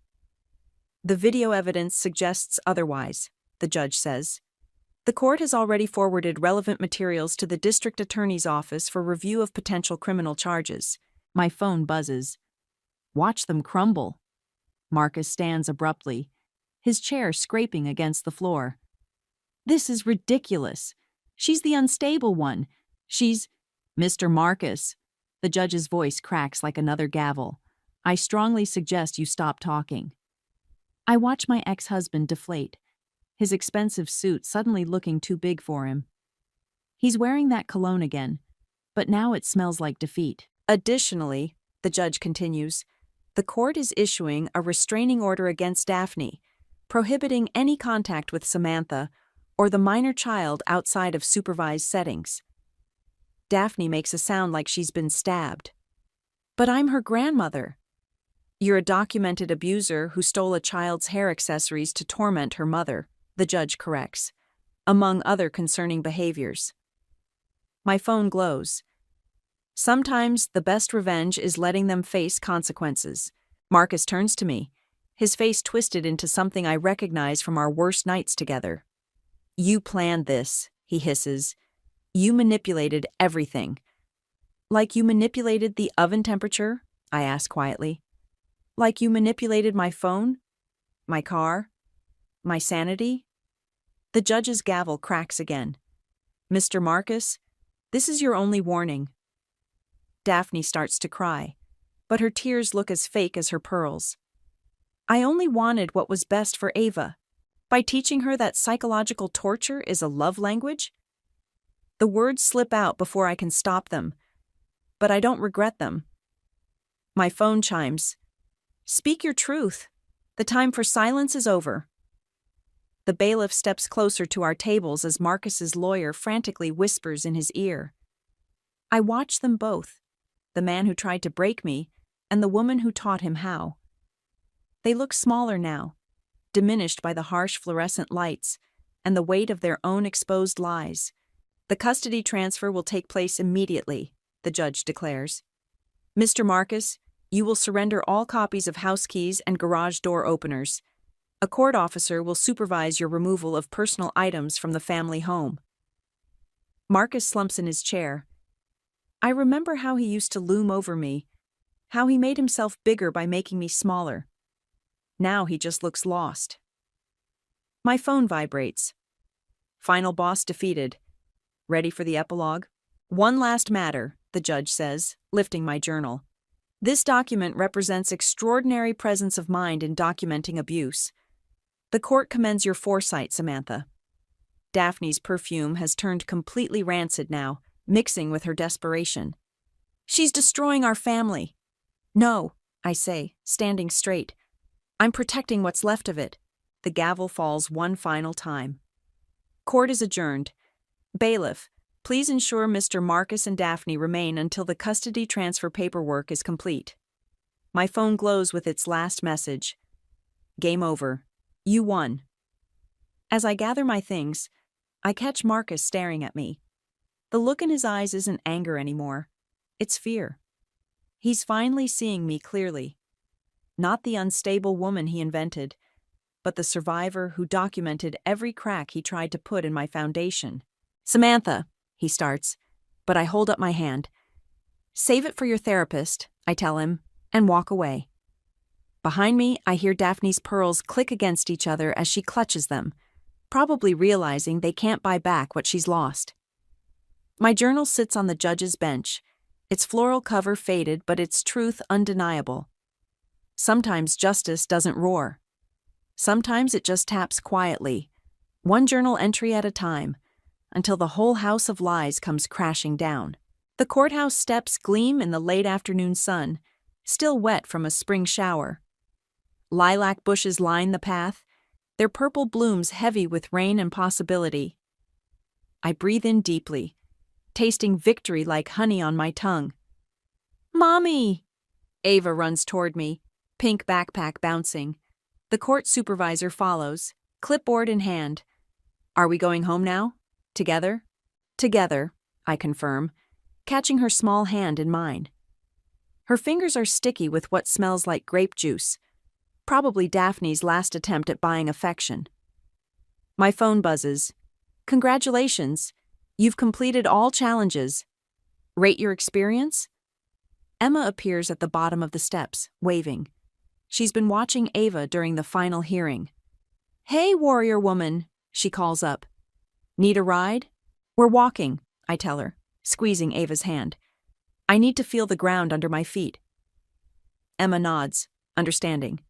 video evidence suggests otherwise, the judge says. The court has already forwarded relevant materials to the district attorney's office for review of potential criminal charges. My phone buzzes. Watch them crumble. Marcus stands abruptly, his chair scraping against the floor. This is ridiculous. She's the unstable one. She's... Mr. Marcus. The judge's voice cracks like another gavel. I strongly suggest you stop talking. I watch my ex-husband deflate, his expensive suit suddenly looking too big for him. He's wearing that cologne again, but now it smells like defeat. Additionally, the judge continues, The court is issuing a restraining order against Daphne, prohibiting any contact with Samantha or the minor child outside of supervised settings. Daphne makes a sound like she's been stabbed. But I'm her grandmother. You're a documented abuser who stole a child's hair accessories to torment her mother, the judge corrects, among other concerning behaviors. My phone glows. Sometimes the best revenge is letting them face consequences. Marcus turns to me, his face twisted into something I recognize from our worst nights together. You planned this, he hisses. You manipulated everything. Like you manipulated the oven temperature? I ask quietly. Like you manipulated my phone? My car? My sanity? The judge's gavel cracks again. Mr. Marcus, this is your only warning. Daphne starts to cry, but her tears look as fake as her pearls. I only wanted what was best for Ava. By teaching her that psychological torture is a love language? The words slip out before I can stop them, but I don't regret them. My phone chimes. Speak your truth. The time for silence is over. The bailiff steps closer to our tables as Marcus's lawyer frantically whispers in his ear. I watch them both, the man who tried to break me and the woman who taught him how. They look smaller now, diminished by the harsh fluorescent lights and the weight of their own exposed lies. The custody transfer will take place immediately, the judge declares. Mr. Marcus, you will surrender all copies of house keys and garage door openers. A court officer will supervise your removal of personal items from the family home. Marcus slumps in his chair. I remember how he used to loom over me, how he made himself bigger by making me smaller. Now he just looks lost. My phone vibrates. Final boss defeated. Ready for the epilogue? One last matter, the judge says, lifting my journal. This document represents extraordinary presence of mind in documenting abuse. The court commends your foresight, Samantha. Daphne's perfume has turned completely rancid now, mixing with her desperation. She's destroying our family. No, I say, standing straight. I'm protecting what's left of it. The gavel falls one final time. Court is adjourned. Bailiff, please ensure Mr. Marcus and Daphne remain until the custody transfer paperwork is complete. My phone glows with its last message. Game over. You won. As I gather my things, I catch Marcus staring at me. The look in his eyes isn't anger anymore. It's fear. He's finally seeing me clearly. Not the unstable woman he invented, but the survivor who documented every crack he tried to put in my foundation. Samantha, he starts, but I hold up my hand. Save it for your therapist, I tell him, and walk away. Behind me, I hear Daphne's pearls click against each other as she clutches them, probably realizing they can't buy back what she's lost. My journal sits on the judge's bench, its floral cover faded but its truth undeniable. Sometimes justice doesn't roar. Sometimes it just taps quietly, one journal entry at a time, until the whole house of lies comes crashing down. The courthouse steps gleam in the late afternoon sun, still wet from a spring shower. Lilac bushes line the path, their purple blooms heavy with rain and possibility. I breathe in deeply, tasting victory like honey on my tongue. Mommy! Ava runs toward me, pink backpack bouncing. The court supervisor follows, clipboard in hand. Are we going home now? Together? Together, I confirm, catching her small hand in mine. Her fingers are sticky with what smells like grape juice, probably Daphne's last attempt at buying affection. My phone buzzes. Congratulations, you've completed all challenges. Rate your experience? Emma appears at the bottom of the steps, waving. She's been watching Ava during the final hearing. Hey, warrior woman, she calls up. Need a ride? We're walking, I tell her, squeezing Ava's hand. I need to feel the ground under my feet. Emma nods, understanding.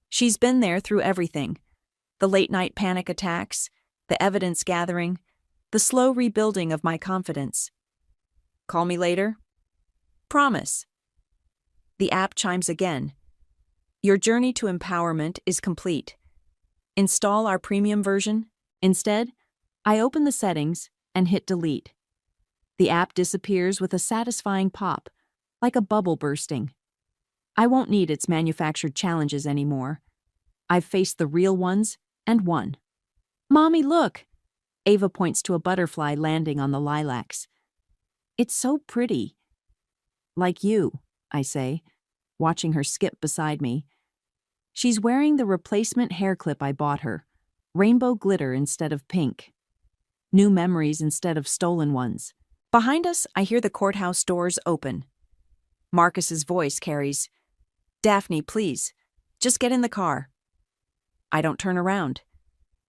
She's been there through everything. The late-night panic attacks, the evidence gathering, the slow rebuilding of my confidence. Call me later? Promise. The app chimes again, Your journey to empowerment is complete. Install our premium version. Instead, I open the settings and hit delete. The app disappears with a satisfying pop, like a bubble bursting. I won't need its manufactured challenges anymore. I've faced the real ones and won. Mommy, look! Ava points to a butterfly landing on the lilacs. It's so pretty. Like you, I say, watching her skip beside me. She's wearing the replacement hair clip I bought her, rainbow glitter instead of pink. New memories instead of stolen ones. Behind us, I hear the courthouse doors open. Marcus's voice carries, "Daphne, please, just get in the car." I don't turn around.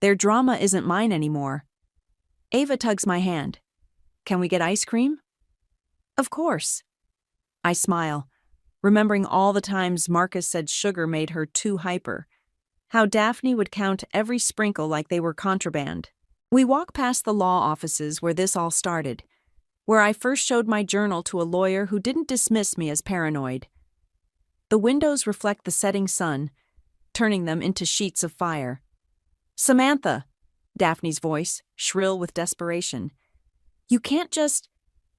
Their drama isn't mine anymore. Ava tugs my hand. "Can we get ice cream?" "Of course." I smile, remembering all the times Marcus said sugar made her too hyper. How Daphne would count every sprinkle like they were contraband. We walk past the law offices where this all started, where I first showed my journal to a lawyer who didn't dismiss me as paranoid. The windows reflect the setting sun, turning them into sheets of fire. "Samantha," Daphne's voice, shrill with desperation. "You can't just—"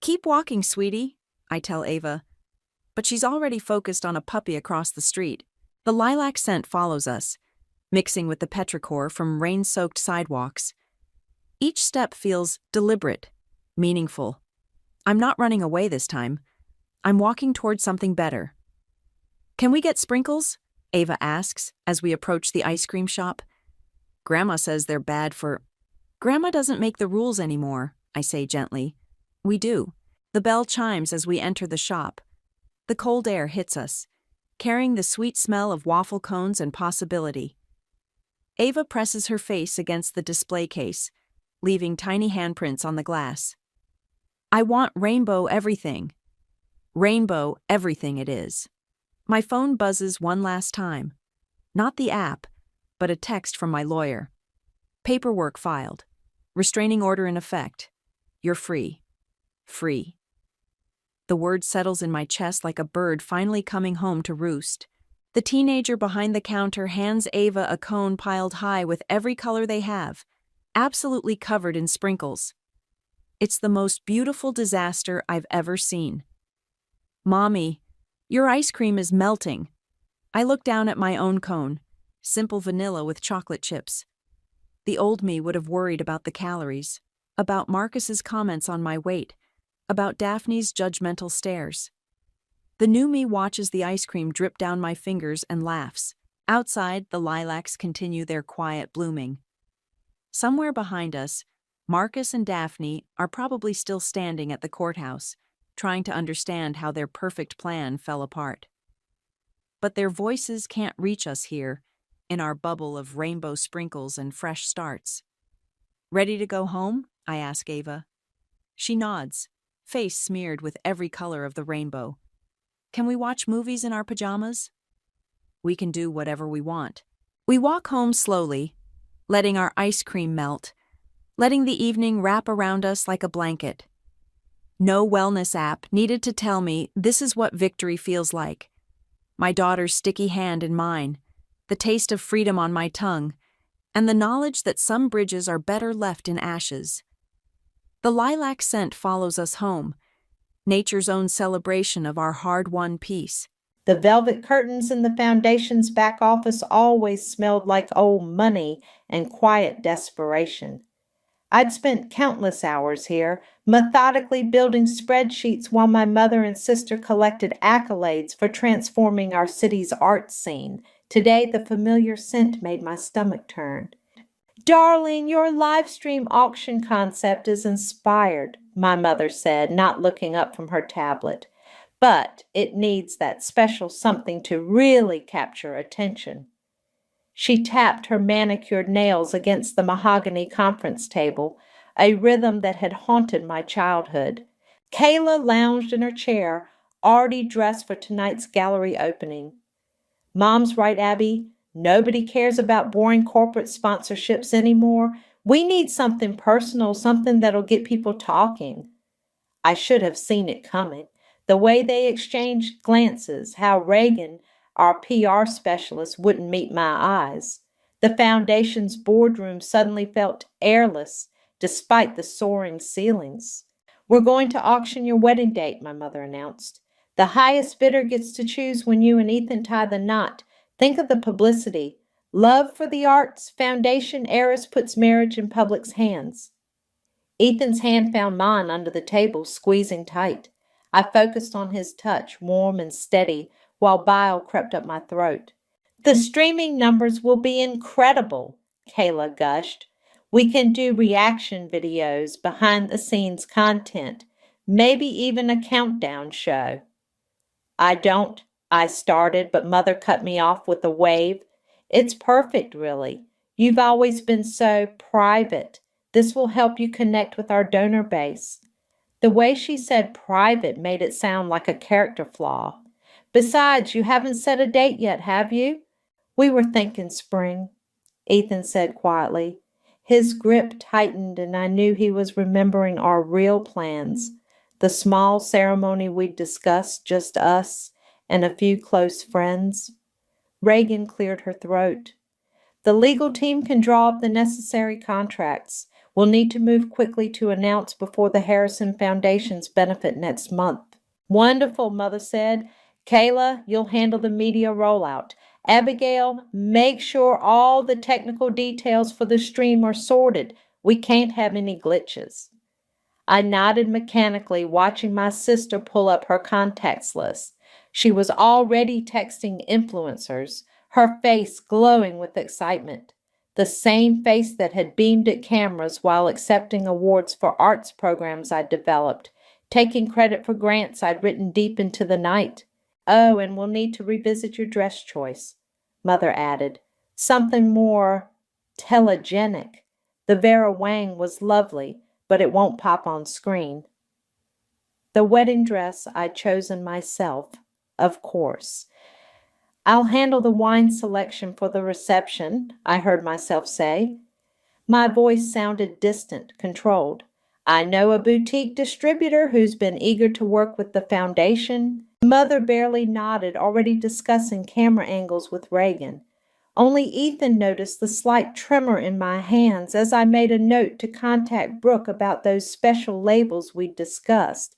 "Keep walking, sweetie," I tell Ava. But she's already focused on a puppy across the street. The lilac scent follows us, mixing with the petrichor from rain-soaked sidewalks. Each step feels deliberate, meaningful. I'm not running away this time. I'm walking toward something better. "Can we get sprinkles?" Ava asks as we approach the ice cream shop. "Grandma says they're bad for—" "Grandma doesn't make the rules anymore," I say gently. "We do." The bell chimes as we enter the shop. The cold air hits us, carrying the sweet smell of waffle cones and possibility. Ava presses her face against the display case, leaving tiny handprints on the glass. "I want rainbow everything." Rainbow everything it is. My phone buzzes one last time. Not the app, but a text from my lawyer. "Paperwork filed. Restraining order in effect. You're free. Free." The word settles in my chest like a bird finally coming home to roost. The teenager behind the counter hands Ava a cone piled high with every color they have, absolutely covered in sprinkles. It's the most beautiful disaster I've ever seen. "Mommy, your ice cream is melting." I look down at my own cone, simple vanilla with chocolate chips. The old me would have worried about the calories, about Marcus's comments on my weight, about Daphne's judgmental stares. The new me watches the ice cream drip down my fingers and laughs. Outside, the lilacs continue their quiet blooming. Somewhere behind us, Marcus and Daphne are probably still standing at the courthouse, trying to understand how their perfect plan fell apart. But their voices can't reach us here, in our bubble of rainbow sprinkles and fresh starts. "Ready to go home?" I ask Ava. She nods, face smeared with every color of the rainbow. "Can we watch movies in our pajamas?" We can do whatever we want. We walk home slowly, letting our ice cream melt, letting the evening wrap around us like a blanket. No wellness app needed to tell me this is what victory feels like. My daughter's sticky hand in mine, the taste of freedom on my tongue, and the knowledge that some bridges are better left in ashes. The lilac scent follows us home, nature's own celebration of our hard-won peace. The velvet curtains in the foundation's back office always smelled like old money and quiet desperation. I'd spent countless hours here, methodically building spreadsheets while my mother and sister collected accolades for transforming our city's art scene. Today, the familiar scent made my stomach turn. "Darling, your live stream auction concept is inspired," my mother said, not looking up from her tablet. "But it needs that special something to really capture attention." She tapped her manicured nails against the mahogany conference table, a rhythm that had haunted my childhood. Kayla lounged in her chair, already dressed for tonight's gallery opening. "Mom's right, Abby. Nobody cares about boring corporate sponsorships anymore. We need something personal, something that'll get people talking." I should have seen it coming. The way they exchanged glances, how Reagan, our PR specialist wouldn't meet my eyes. The foundation's boardroom suddenly felt airless, despite the soaring ceilings. "We're going to auction your wedding date," my mother announced. "The highest bidder gets to choose when you and Ethan tie the knot. Think of the publicity. Love for the Arts Foundation heiress puts marriage in public's hands." Ethan's hand found mine under the table, squeezing tight. I focused on his touch, warm and steady, while bile crept up my throat. "The streaming numbers will be incredible," Kayla gushed. "We can do reaction videos, behind-the-scenes content, maybe even a countdown show." I started, but Mother cut me off with a wave. "It's perfect, really. You've always been so private. This will help you connect with our donor base." The way she said private made it sound like a character flaw. "Besides, you haven't set a date yet, have you?" "We were thinking spring," Ethan said quietly. His grip tightened, and I knew he was remembering our real plans, the small ceremony we'd discussed, just us and a few close friends. Reagan cleared her throat. "The legal team can draw up the necessary contracts. We'll need to move quickly to announce before the Harrison Foundation's benefit next month." "Wonderful," Mother said. "Kayla, you'll handle the media rollout. Abigail, make sure all the technical details for the stream are sorted. We can't have any glitches." I nodded mechanically, watching my sister pull up her contacts list. She was already texting influencers, her face glowing with excitement. The same face that had beamed at cameras while accepting awards for arts programs I'd developed, taking credit for grants I'd written deep into the night. "Oh, and we'll need to revisit your dress choice," Mother added. "Something more telegenic. The Vera Wang was lovely, but it won't pop on screen." The wedding dress I'd chosen myself, of course. "I'll handle the wine selection for the reception," I heard myself say. My voice sounded distant, controlled. "I know a boutique distributor who's been eager to work with the foundation." Mother barely nodded, already discussing camera angles with Reagan. Only Ethan noticed the slight tremor in my hands as I made a note to contact Brooke about those special labels we'd discussed.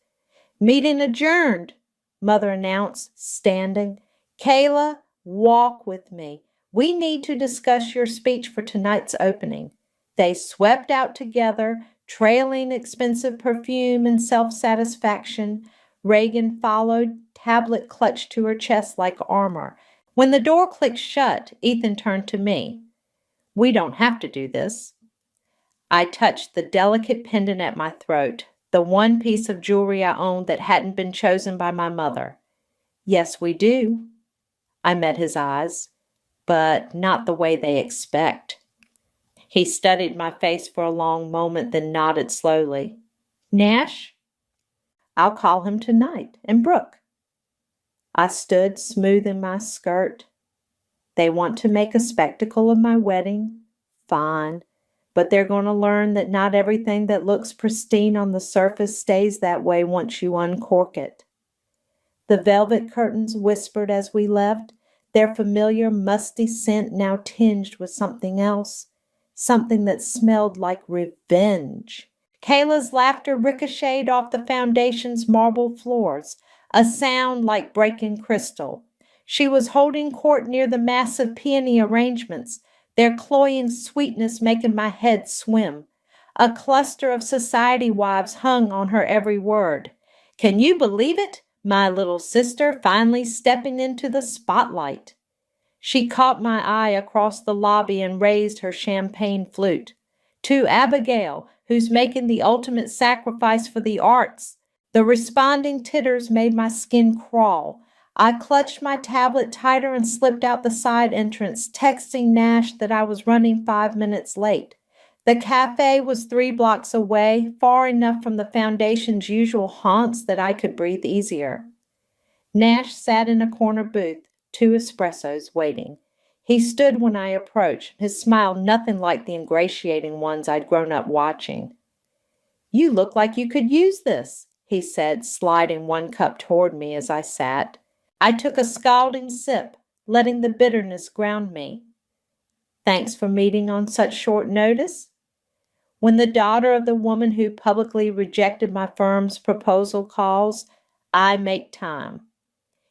"Meeting adjourned," Mother announced, standing. "Kayla, walk with me. We need to discuss your speech for tonight's opening." They swept out together, trailing expensive perfume and self-satisfaction. Reagan followed, tablet clutched to her chest like armor. When the door clicked shut, Ethan turned to me. "We don't have to do this." I touched the delicate pendant at my throat, the one piece of jewelry I owned that hadn't been chosen by my mother. "Yes, we do." I met his eyes, but not the way they expect. He studied my face for a long moment, then nodded slowly. "Nash?" "I'll call him tonight. And Brooke?" I stood, smoothing my skirt. "They want to make a spectacle of my wedding? Fine. But they're going to learn that not everything that looks pristine on the surface stays that way once you uncork it." The velvet curtains whispered as we left, their familiar musty scent now tinged with something else, something that smelled like revenge. Kayla's laughter ricocheted off the foundation's marble floors, a sound like breaking crystal. She was holding court near the massive peony arrangements, their cloying sweetness making my head swim. A cluster of society wives hung on her every word. "Can you believe it? My little sister finally stepping into the spotlight." She caught my eye across the lobby and raised her champagne flute. "To Abigail, who's making the ultimate sacrifice for the arts." The responding titters made my skin crawl. I clutched my tablet tighter and slipped out the side entrance, texting Nash that I was running 5 minutes late. The cafe was 3 blocks away, far enough from the foundation's usual haunts that I could breathe easier. Nash sat in a corner booth, 2 espressos, waiting. He stood when I approached, his smile nothing like the ingratiating ones I'd grown up watching. "You look like you could use this," he said, sliding 1 cup toward me as I sat. I took a scalding sip, letting the bitterness ground me. Thanks for meeting on such short notice. When the daughter of the woman who publicly rejected my firm's proposal calls, I make time.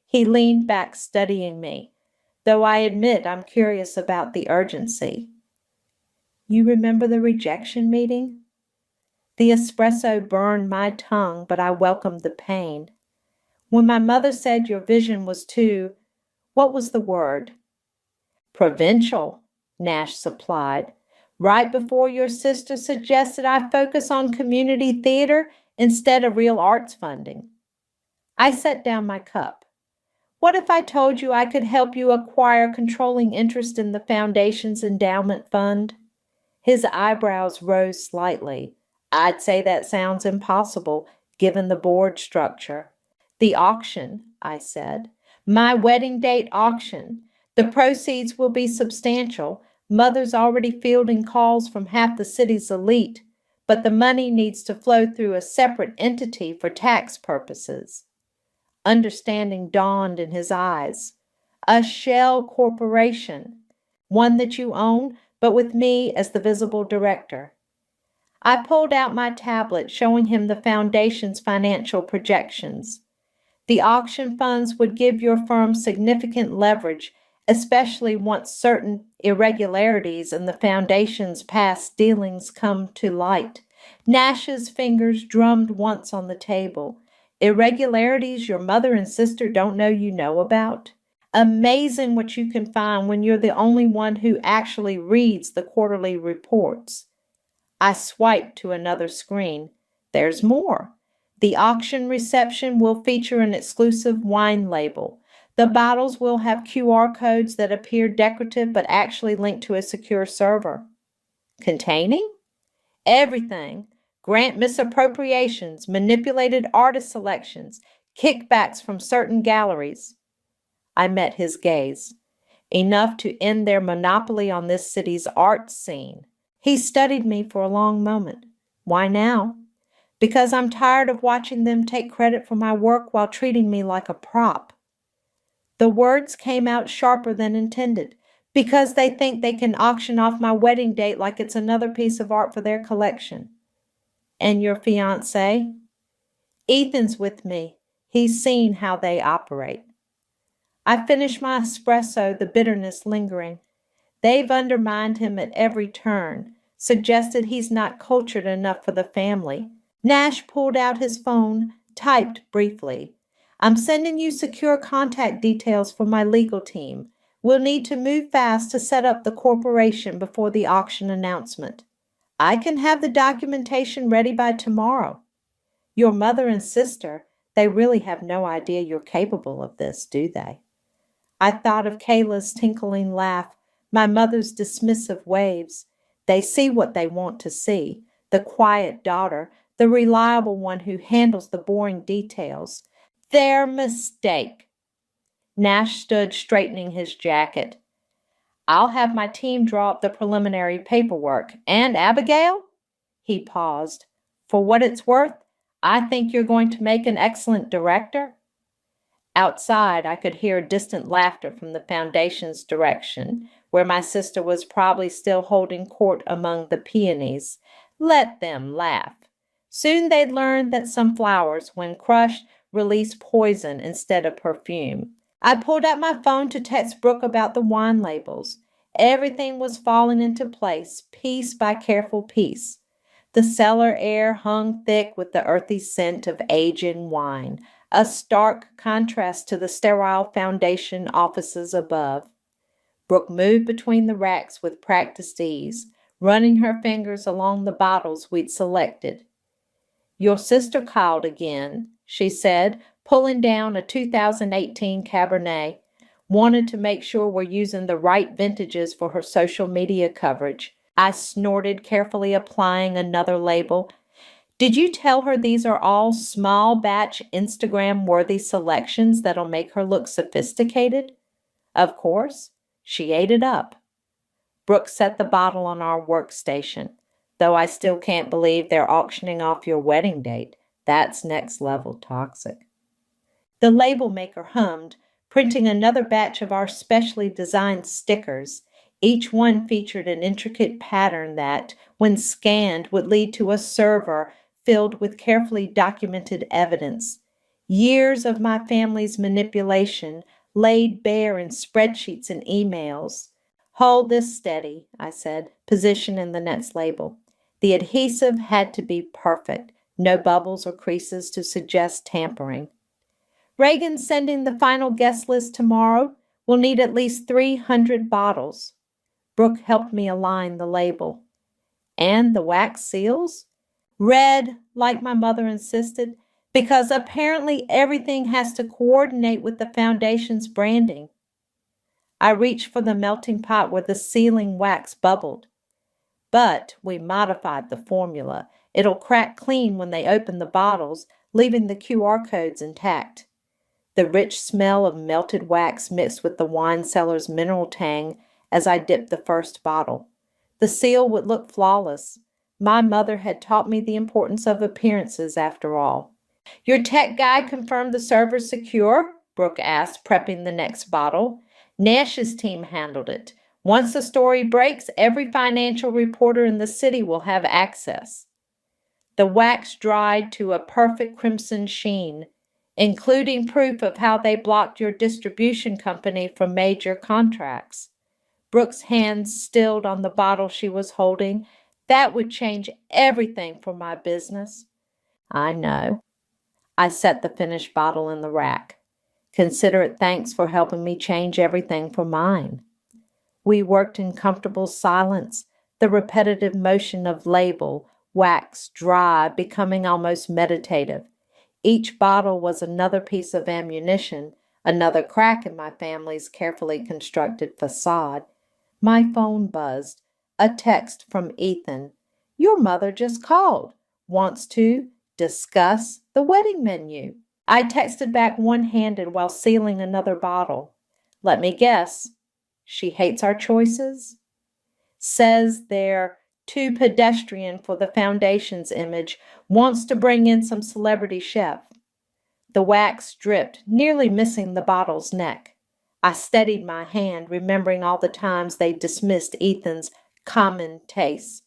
He leaned back, studying me, though I admit I'm curious about the urgency. You remember the rejection meeting? The espresso burned my tongue, but I welcomed the pain. When my mother said your vision was too, what was the word? Provincial, Nash supplied, right before your sister suggested I focus on community theater instead of real arts funding. I set down my cup. What if I told you I could help you acquire controlling interest in the foundation's endowment fund? His eyebrows rose slightly. I'd say that sounds impossible, given the board structure. The auction, I said. My wedding date auction. The proceeds will be substantial. Mother's already fielding calls from half the city's elite, but the money needs to flow through a separate entity for tax purposes. Understanding dawned in his eyes. A shell corporation, one that you own, but with me as the visible director. I pulled out my tablet, showing him the foundation's financial projections. The auction funds would give your firm significant leverage, especially once certain irregularities in the foundation's past dealings come to light. Nash's fingers drummed once on the table. Irregularities your mother and sister don't know you know about? Amazing what you can find when you're the only one who actually reads the quarterly reports. I swiped to another screen. There's more. The auction reception will feature an exclusive wine label. The bottles will have QR codes that appear decorative but actually link to a secure server. Containing? Everything. Grant misappropriations, manipulated artist selections, kickbacks from certain galleries. I met his gaze. Enough to end their monopoly on this city's art scene. He studied me for a long moment. Why now? Because I'm tired of watching them take credit for my work while treating me like a prop. The words came out sharper than intended. Because they think they can auction off my wedding date like it's another piece of art for their collection. And your fiancé? Ethan's with me. He's seen how they operate. I finished my espresso, the bitterness lingering. They've undermined him at every turn, suggested he's not cultured enough for the family. Nash pulled out his phone, typed briefly. I'm sending you secure contact details for my legal team. We'll need to move fast to set up the corporation before the auction announcement. I can have the documentation ready by tomorrow. Your mother and sister, they really have no idea you're capable of this, do they? I thought of Kayla's tinkling laugh, my mother's dismissive waves. They see what they want to see, the quiet daughter, the reliable one who handles the boring details. Their mistake. Nash stood straightening his jacket. I'll have my team draw up the preliminary paperwork. And Abigail? He paused. For what it's worth, I think you're going to make an excellent director. Outside, I could hear distant laughter from the foundation's direction, where my sister was probably still holding court among the peonies. Let them laugh. Soon they'd learn that some flowers, when crushed, release poison instead of perfume. I pulled out my phone to text Brooke about the wine labels. Everything was falling into place, piece by careful piece. The cellar air hung thick with the earthy scent of aging wine, a stark contrast to the sterile foundation offices above. Brooke moved between the racks with practiced ease, running her fingers along the bottles we'd selected. Your sister called again, she said, pulling down a 2018 Cabernet. Wanted to make sure we're using the right vintages for her social media coverage. I snorted, carefully applying another label. Did you tell her these are all small batch Instagram-worthy selections that'll make her look sophisticated? Of course. She ate it up. Brooke set the bottle on our workstation. Though I still can't believe they're auctioning off your wedding date. That's next level toxic. The label maker hummed, printing another batch of our specially designed stickers. Each one featured an intricate pattern that, when scanned, would lead to a server filled with carefully documented evidence. Years of my family's manipulation laid bare in spreadsheets and emails. Hold this steady, I said, positioning the next label. The adhesive had to be perfect, no bubbles or creases to suggest tampering. Reagan's sending the final guest list tomorrow. We'll need at least 300 bottles. Brooke helped me align the label. And the wax seals? Red, like my mother insisted, because apparently everything has to coordinate with the foundation's branding. I reached for the melting pot where the sealing wax bubbled. But we modified the formula. It'll crack clean when they open the bottles, leaving the QR codes intact. The rich smell of melted wax mixed with the wine cellar's mineral tang as I dipped the first bottle. The seal would look flawless. My mother had taught me the importance of appearances after all. Your tech guy confirmed the server's secure? Brooke asked, prepping the next bottle. Nash's team handled it. Once the story breaks, every financial reporter in the city will have access. The wax dried to a perfect crimson sheen, including proof of how they blocked your distribution company from major contracts. Brooke's hands stilled on the bottle she was holding. That would change everything for my business. I know. I set the finished bottle in the rack. Consider it thanks for helping me change everything for mine. We worked in comfortable silence, the repetitive motion of label, wax, dry, becoming almost meditative. Each bottle was another piece of ammunition, another crack in my family's carefully constructed facade. My phone buzzed. A text from Ethan. Your mother just called. Wants to discuss the wedding menu. I texted back one-handed while sealing another bottle. Let me guess. She hates our choices? Says they're too pedestrian for the foundation's image. Wants to bring in some celebrity chef. The wax dripped, nearly missing the bottle's neck. I steadied my hand, remembering all the times they dismissed Ethan's common tastes.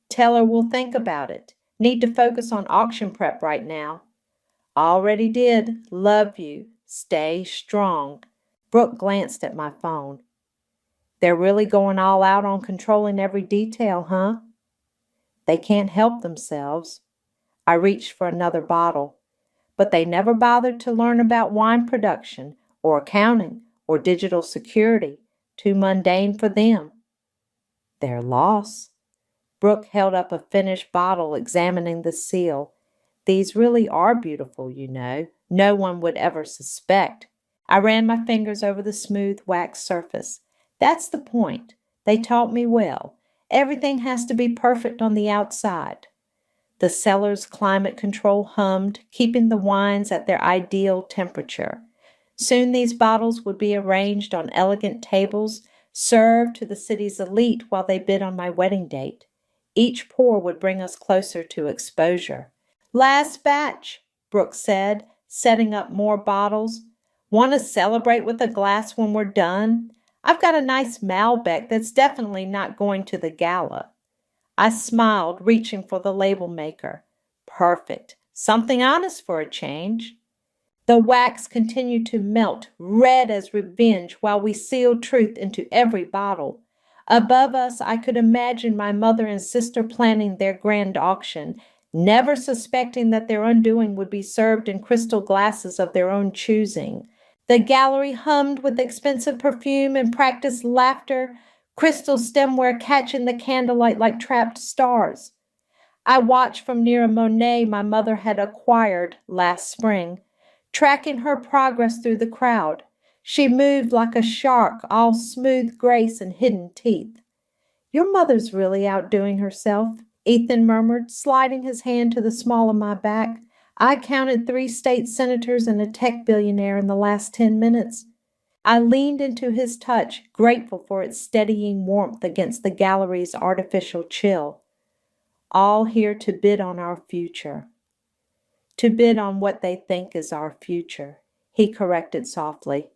Tell her we'll think about it. Need to focus on auction prep right now. Already did. Love you. Stay strong. Brooke glanced at my phone. They're really going all out on controlling every detail, huh? They can't help themselves. I reached for another bottle, but they never bothered to learn about wine production or accounting or digital security. Too mundane for them. Their loss. Brooke held up a finished bottle, examining the seal. These really are beautiful, you know. No one would ever suspect. I ran my fingers over the smooth wax surface. That's the point. They taught me well. Everything has to be perfect on the outside. The cellar's climate control hummed, keeping the wines at their ideal temperature. Soon these bottles would be arranged on elegant tables, served to the city's elite while they bid on my wedding date. Each pour would bring us closer to exposure. Last batch, Brooke said, setting up more bottles. Want to celebrate with a glass when we're done? I've got a nice Malbec that's definitely not going to the gala. I smiled, reaching for the label maker. Perfect. Something honest for a change. The wax continued to melt, red as revenge, while we sealed truth into every bottle. Above us, I could imagine my mother and sister planning their grand auction, never suspecting that their undoing would be served in crystal glasses of their own choosing. The gallery hummed with expensive perfume and practiced laughter, crystal stemware catching the candlelight like trapped stars. I watched from near a Monet my mother had acquired last spring, tracking her progress through the crowd. She moved like a shark, all smooth grace and hidden teeth. Your mother's really outdoing herself, Ethan murmured, sliding his hand to the small of my back. I counted 3 state senators and a tech billionaire in the last 10 minutes. I leaned into his touch, grateful for its steadying warmth against the gallery's artificial chill. All here to bid on our future. To bid on what they think is our future, he corrected softly.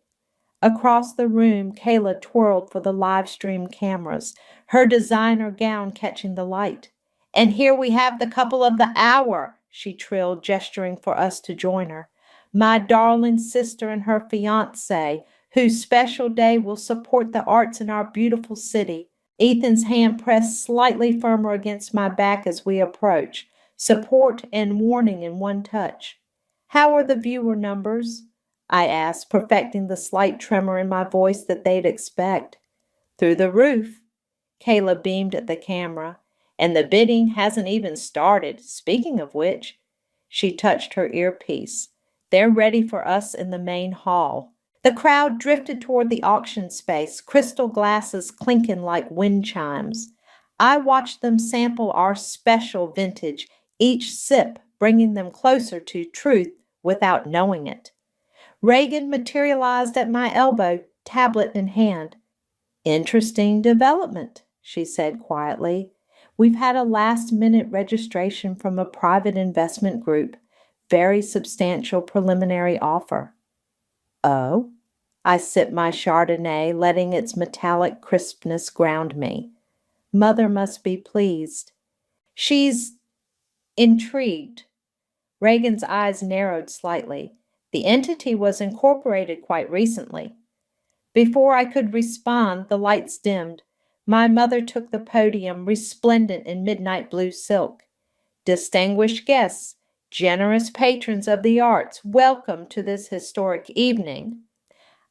Across the room, Kayla twirled for the live stream cameras, her designer gown catching the light. "And here we have the couple of the hour," she trilled, gesturing for us to join her. "My darling sister and her fiancé, whose special day will support the arts in our beautiful city." Ethan's hand pressed slightly firmer against my back as we approach, support and warning in one touch. "How are the viewer numbers?" I asked, perfecting the slight tremor in my voice that they'd expect. "Through the roof." Kayla beamed at the camera. "And the bidding hasn't even started. Speaking of which," she touched her earpiece, "they're ready for us in the main hall." The crowd drifted toward the auction space, crystal glasses clinking like wind chimes. I watched them sample our special vintage, each sip bringing them closer to truth without knowing it. Reagan materialized at my elbow, tablet in hand. "Interesting development," she said quietly. "We've had a last-minute registration from a private investment group. Very substantial preliminary offer." "Oh?" I sipped my Chardonnay, letting its metallic crispness ground me. "Mother must be pleased." "She's intrigued." Reagan's eyes narrowed slightly. "The entity was incorporated quite recently." Before I could respond, the lights dimmed. My mother took the podium, resplendent in midnight blue silk. "Distinguished guests, generous patrons of the arts, welcome to this historic evening."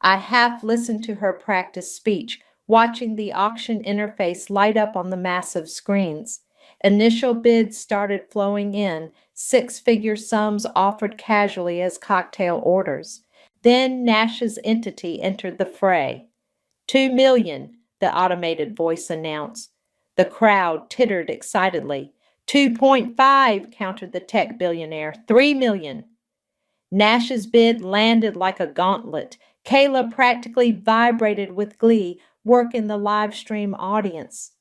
I half listened to her practice speech, watching the auction interface light up on the massive screens. Initial bids started flowing in, six-figure sums offered casually as cocktail orders. Then Nash's entity entered the fray. "2 million, the automated voice announced. The crowd tittered excitedly. 2.5, countered the tech billionaire. 3 million. Nash's bid landed like a gauntlet. Kayla practically vibrated with glee, working the live stream audience.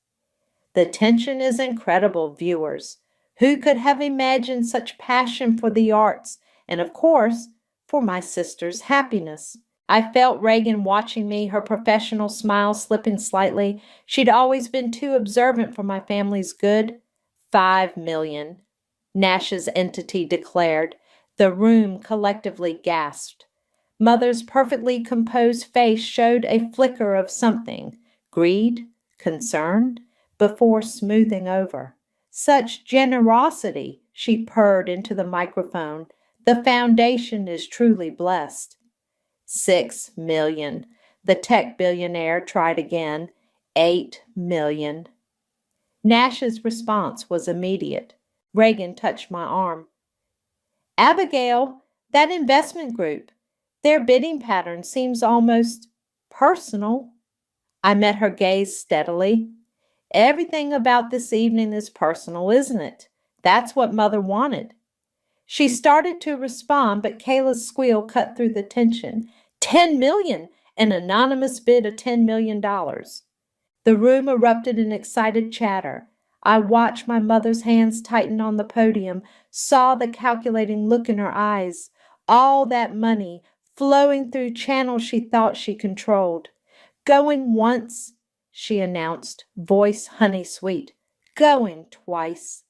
The tension is incredible, viewers. Who could have imagined such passion for the arts and, of course, for my sister's happiness? I felt Reagan watching me, her professional smile slipping slightly. She'd always been too observant for my family's good. 5 million, Nash's entity declared. The room collectively gasped. Mother's perfectly composed face showed a flicker of something, greed, concern, before smoothing over. "Such generosity," she purred into the microphone. "The foundation is truly blessed." 6 million. The tech billionaire tried again. 8 million. Nash's response was immediate. Reagan touched my arm. "Abigail, that investment group, their bidding pattern seems almost personal." I met her gaze steadily. "Everything about this evening is personal, isn't it? That's what Mother wanted." She started to respond, but Kayla's squeal cut through the tension. 10 million! An anonymous bid of $10 million. The room erupted in excited chatter. I watched my mother's hands tighten on the podium, saw the calculating look in her eyes. All that money flowing through channels she thought she controlled. "Going once," she announced, voice honey sweet. "Going twice."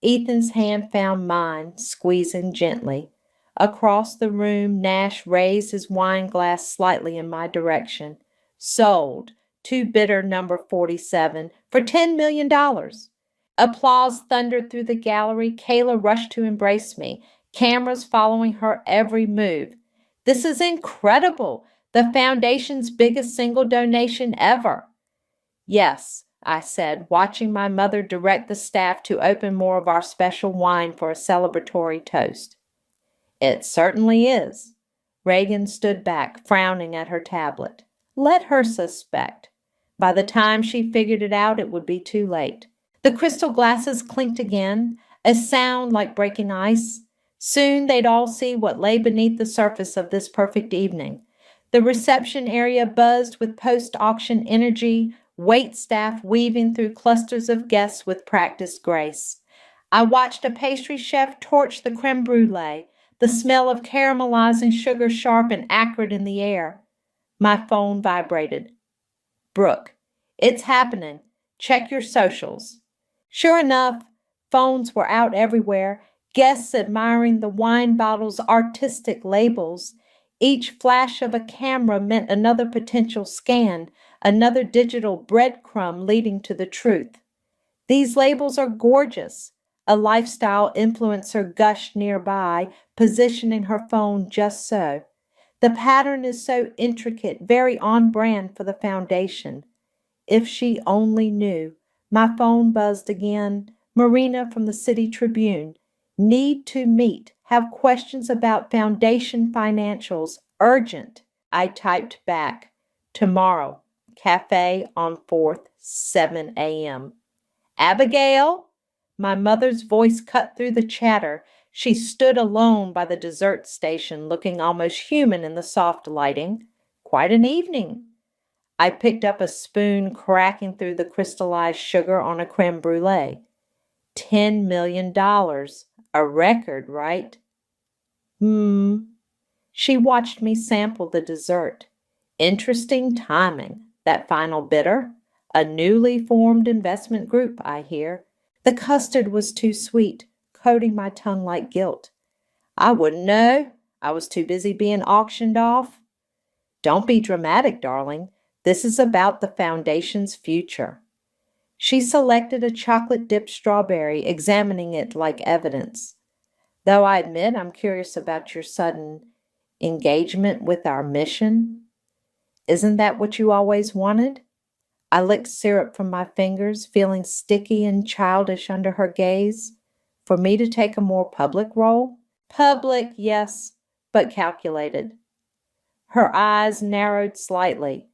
Ethan's hand found mine, squeezing gently. Across the room, Nash raised his wine glass slightly in my direction. "Sold to bidder number 47 for $10 million. Applause thundered through the gallery. Kayla rushed to embrace me, cameras following her every move. "This is incredible! The foundation's biggest single donation ever." "Yes," I said, watching my mother direct the staff to open more of our special wine for a celebratory toast. "It certainly is." Reagan stood back, frowning at her tablet. Let her suspect. By the time she figured it out, it would be too late. The crystal glasses clinked again, a sound like breaking ice. Soon they'd all see what lay beneath the surface of this perfect evening. The reception area buzzed with post-auction energy, waitstaff weaving through clusters of guests with practiced grace. I watched a pastry chef torch the creme brulee, the smell of caramelizing sugar sharp and acrid in the air. My phone vibrated. Brooke, it's happening. Check your socials. Sure enough, phones were out everywhere, guests admiring the wine bottles' artistic labels. Each flash of a camera meant another potential scan, another digital breadcrumb leading to the truth. These labels are gorgeous. A lifestyle influencer gushed nearby, positioning her phone just so. The pattern is so intricate, very on brand for the foundation. If she only knew. My phone buzzed again. Marina from the City Tribune. Need to meet. Have questions about foundation financials. Urgent. I typed back. Tomorrow. Cafe on 4th, 7 a.m. Abigail? My mother's voice cut through the chatter. She stood alone by the dessert station, looking almost human in the soft lighting. Quite an evening. I picked up a spoon, cracking through the crystallized sugar on a creme brulee. $10 million. A record, right? She watched me sample the dessert. Interesting timing. That final bidder? A newly formed investment group, I hear. The custard was too sweet, coating my tongue like guilt. I wouldn't know. I was too busy being auctioned off. Don't be dramatic, darling. This is about the foundation's future. She selected a chocolate-dipped strawberry, examining it like evidence. Though I admit I'm curious about your sudden engagement with our mission. Isn't that what you always wanted? I licked syrup from my fingers, feeling sticky and childish under her gaze. For me to take a more public role? Public, yes, but calculated. Her eyes narrowed slightly.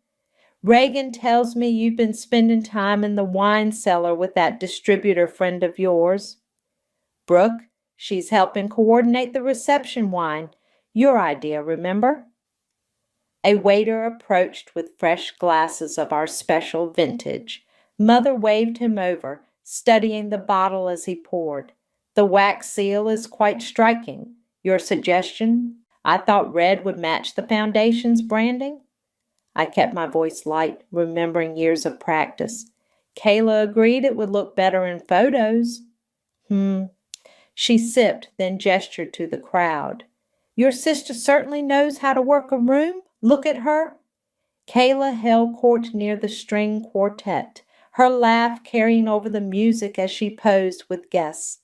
Reagan tells me you've been spending time in the wine cellar with that distributor friend of yours. Brooke, she's helping coordinate the reception wine. Your idea, remember? A waiter approached with fresh glasses of our special vintage. Mother waved him over, studying the bottle as he poured. The wax seal is quite striking. Your suggestion? I thought red would match the foundation's branding. I kept my voice light, remembering years of practice. Kayla agreed it would look better in photos. She sipped, then gestured to the crowd. Your sister certainly knows how to work a room. Look at her. Kayla held court near the string quartet, her laugh carrying over the music as she posed with guests.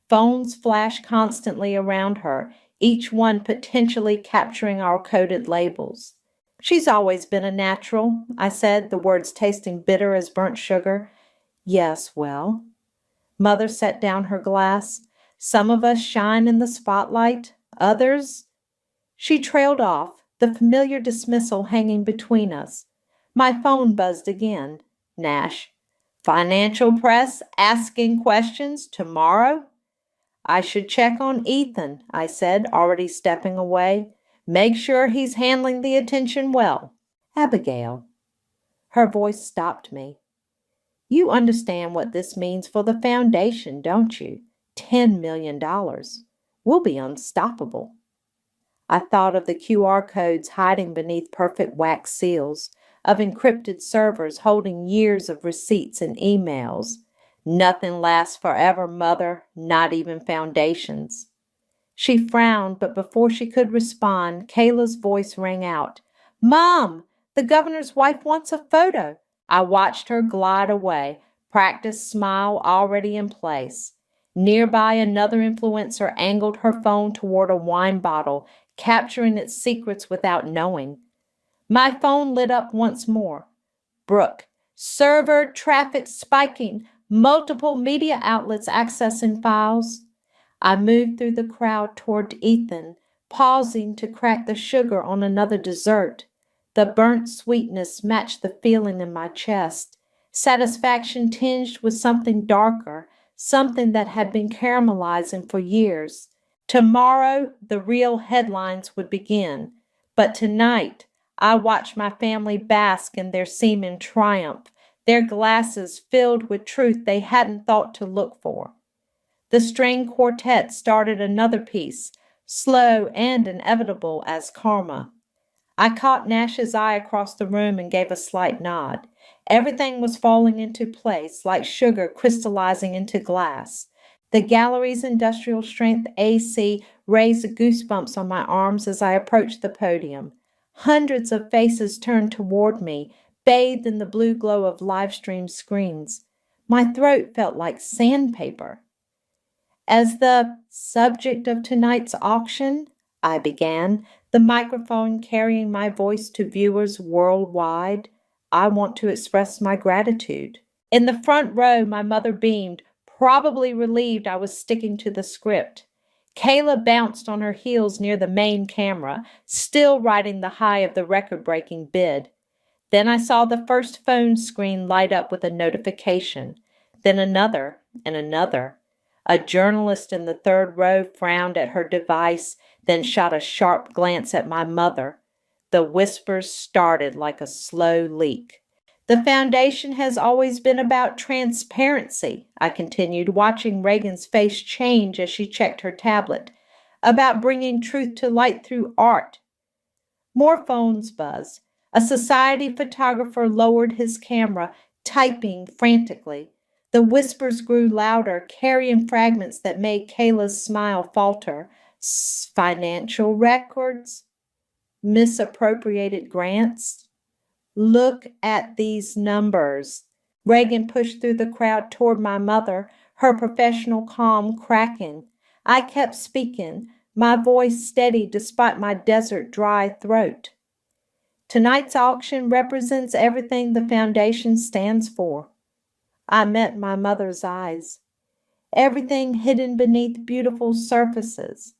Phones flashed constantly around her, each one potentially capturing our coded labels. She's always been a natural, I said, the words tasting bitter as burnt sugar. Yes, well. Mother set down her glass. Some of us shine in the spotlight, others. She trailed off, the familiar dismissal hanging between us. My phone buzzed again. Nash. Financial press asking questions tomorrow? I should check on Ethan, I said, already stepping away. Make sure he's handling the attention well. Abigail. Her voice stopped me. You understand what this means for the foundation, don't you? $10 million. We'll be unstoppable. I thought of the QR codes hiding beneath perfect wax seals, of encrypted servers holding years of receipts and emails. Nothing lasts forever, Mother, not even foundations. She frowned, but before she could respond, Kayla's voice rang out. Mom, the governor's wife wants a photo. I watched her glide away, practiced smile already in place. Nearby, another influencer angled her phone toward a wine bottle, capturing its secrets without knowing. My phone lit up once more. Brooke, server traffic spiking, multiple media outlets accessing files. I moved through the crowd toward Ethan, pausing to crack the sugar on another dessert. The burnt sweetness matched the feeling in my chest, satisfaction tinged with something darker, something that had been caramelizing for years. Tomorrow, the real headlines would begin, but tonight, I watched my family bask in their seeming triumph, their glasses filled with truth they hadn't thought to look for. The string quartet started another piece, slow and inevitable as karma. I caught Nash's eye across the room and gave a slight nod. Everything was falling into place, like sugar crystallizing into glass. The gallery's industrial strength AC raised goosebumps on my arms as I approached the podium. Hundreds of faces turned toward me, bathed in the blue glow of live stream screens. My throat felt like sandpaper. As the subject of tonight's auction, I began, the microphone carrying my voice to viewers worldwide, I want to express my gratitude. In the front row, my mother beamed, probably relieved I was sticking to the script. Kayla bounced on her heels near the main camera, still riding the high of the record-breaking bid. Then I saw the first phone screen light up with a notification, then another and another. A journalist in the third row frowned at her device, then shot a sharp glance at my mother. The whispers started like a slow leak. The foundation has always been about transparency, I continued, watching Reagan's face change as she checked her tablet. About bringing truth to light through art. More phones buzzed. A society photographer lowered his camera, typing frantically. The whispers grew louder, carrying fragments that made Kayla's smile falter. Financial records? Misappropriated grants? Look at these numbers. Reagan pushed through the crowd toward my mother, her professional calm cracking. I kept speaking, my voice steady despite my desert-dry throat. Tonight's auction represents everything the foundation stands for. I met my mother's eyes. Everything hidden beneath beautiful surfaces.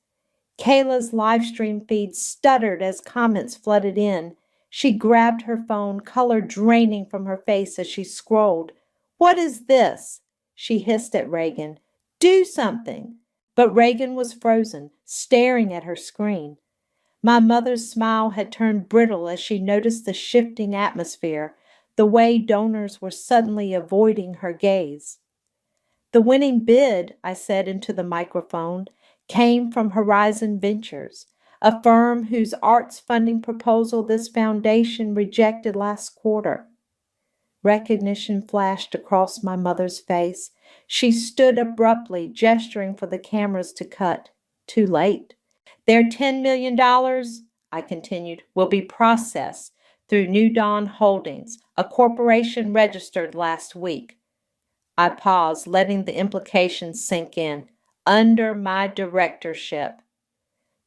Kayla's live stream feed stuttered as comments flooded in. She grabbed her phone, color draining from her face as she scrolled. "What is this?" she hissed at Reagan. "Do something." But Reagan was frozen, staring at her screen. My mother's smile had turned brittle as she noticed the shifting atmosphere, the way donors were suddenly avoiding her gaze. "The winning bid," I said into the microphone, came from Horizon Ventures, a firm whose arts funding proposal this foundation rejected last quarter. Recognition flashed across my mother's face. She stood abruptly, gesturing for the cameras to cut. Too late. Their $10 million, I continued, will be processed through New Dawn Holdings, a corporation registered last week. I paused, letting the implications sink in. Under my directorship.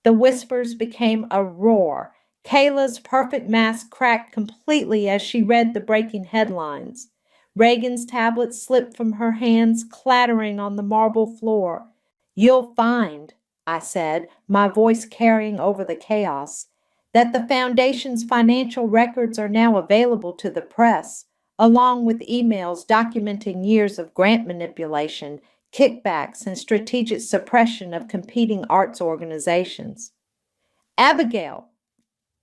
The whispers became a roar. Kayla's perfect mask cracked completely as she read the breaking headlines. Reagan's tablet slipped from her hands, clattering on the marble floor. "You'll find," I said, my voice carrying over the chaos, "that the foundation's financial records are now available to the press, along with emails documenting years of grant manipulation, kickbacks, and strategic suppression of competing arts organizations." "Abigail!"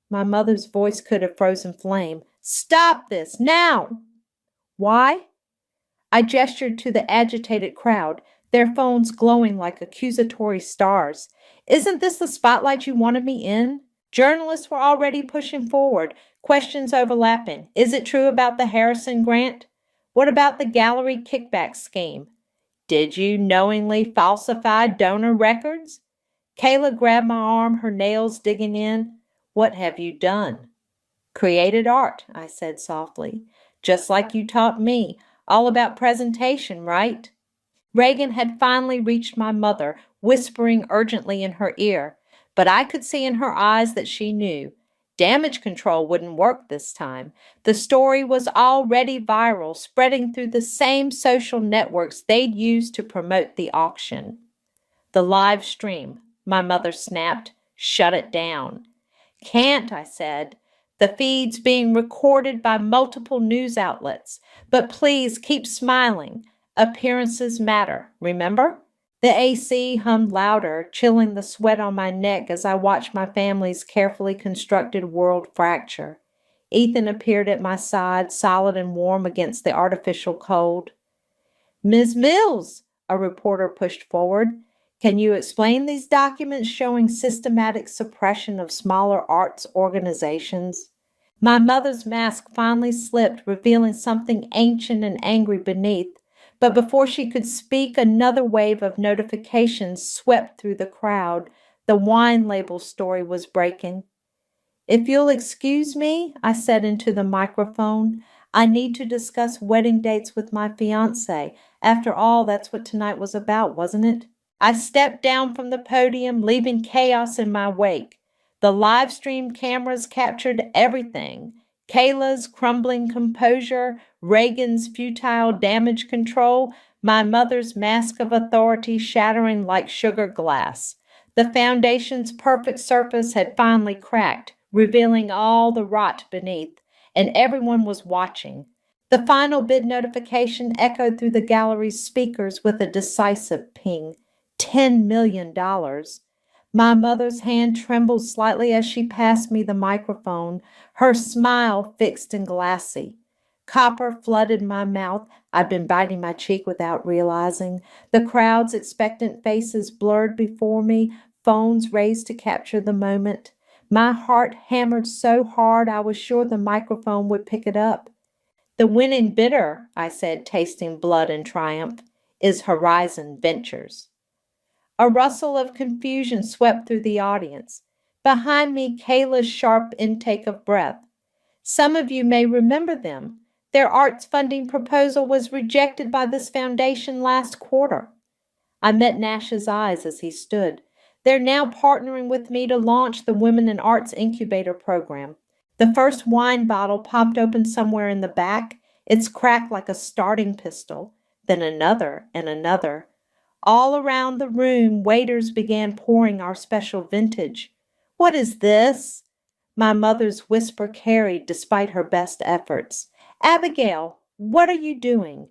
My mother's voice could have frozen flame. "Stop this, now!" "Why?" I gestured to the agitated crowd, their phones glowing like accusatory stars. "Isn't this the spotlight you wanted me in?" Journalists were already pushing forward, questions overlapping. "Is it true about the Harrison grant? What about the gallery kickback scheme? Did you knowingly falsify donor records?" Kayla grabbed my arm, her nails digging in. "What have you done?" "Created art," I said softly. "Just like you taught me. All about presentation, right?" Reagan had finally reached my mother, whispering urgently in her ear. But I could see in her eyes that she knew. Damage control wouldn't work this time. The story was already viral, spreading through the same social networks they'd used to promote the auction. "The live stream," my mother snapped. "Shut it down." "Can't," I said. "The feed's being recorded by multiple news outlets. But please keep smiling. Appearances matter, remember?" The AC hummed louder, chilling the sweat on my neck as I watched my family's carefully constructed world fracture. Ethan appeared at my side, solid and warm against the artificial cold. "Ms. Mills," a reporter pushed forward, Can you explain these documents showing systematic suppression of smaller arts organizations? My mother's mask finally slipped, revealing something ancient and angry beneath. But before she could speak, another wave of notifications swept through the crowd. The wine label story was breaking. If you'll excuse me, I said into the microphone, I need to discuss wedding dates with my fiancé. After all, that's what tonight was about, wasn't it? I stepped down from the podium, leaving chaos in my wake. The live stream cameras captured everything. Kayla's crumbling composure, Reagan's futile damage control, my mother's mask of authority shattering like sugar glass. The foundation's perfect surface had finally cracked, revealing all the rot beneath, and everyone was watching. The final bid notification echoed through the gallery's speakers with a decisive ping. $10 million. My mother's hand trembled slightly as she passed me the microphone, her smile fixed and glassy. Copper flooded my mouth. I'd been biting my cheek without realizing. The crowd's expectant faces blurred before me, phones raised to capture the moment. My heart hammered so hard I was sure the microphone would pick it up. The winning bidder, I said, tasting blood and triumph, is Horizon Ventures. A rustle of confusion swept through the audience. Behind me, Kayla's sharp intake of breath. Some of you may remember them. Their arts funding proposal was rejected by this foundation last quarter. I met Nash's eyes as he stood. They're now partnering with me to launch the Women in Arts Incubator Program. The first wine bottle popped open somewhere in the back. It's cracked like a starting pistol. Then another and another. All around the room, waiters began pouring our special vintage. What is this? My mother's whisper carried despite her best efforts. Abigail, what are you doing?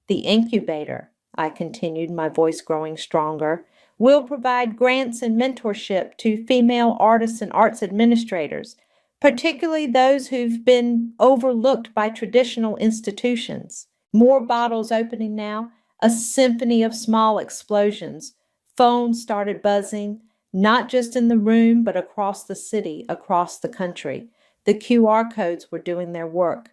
The incubator, I continued, my voice growing stronger, will provide grants and mentorship to female artists and arts administrators, particularly those who've been overlooked by traditional institutions. More bottles opening now. A symphony of small explosions. Phones started buzzing, not just in the room, but across the city, across the country. The QR codes were doing their work.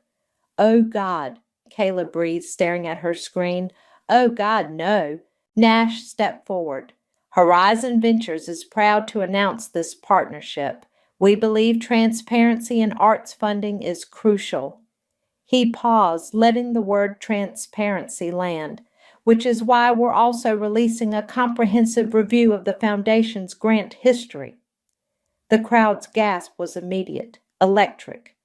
Oh, God, Kayla breathed, staring at her screen. Oh, God, no. Nash stepped forward. Horizon Ventures is proud to announce this partnership. We believe transparency in arts funding is crucial. He paused, letting the word transparency land, which is why we're also releasing a comprehensive review of the Foundation's grant history. The crowd's gasp was immediate, electric.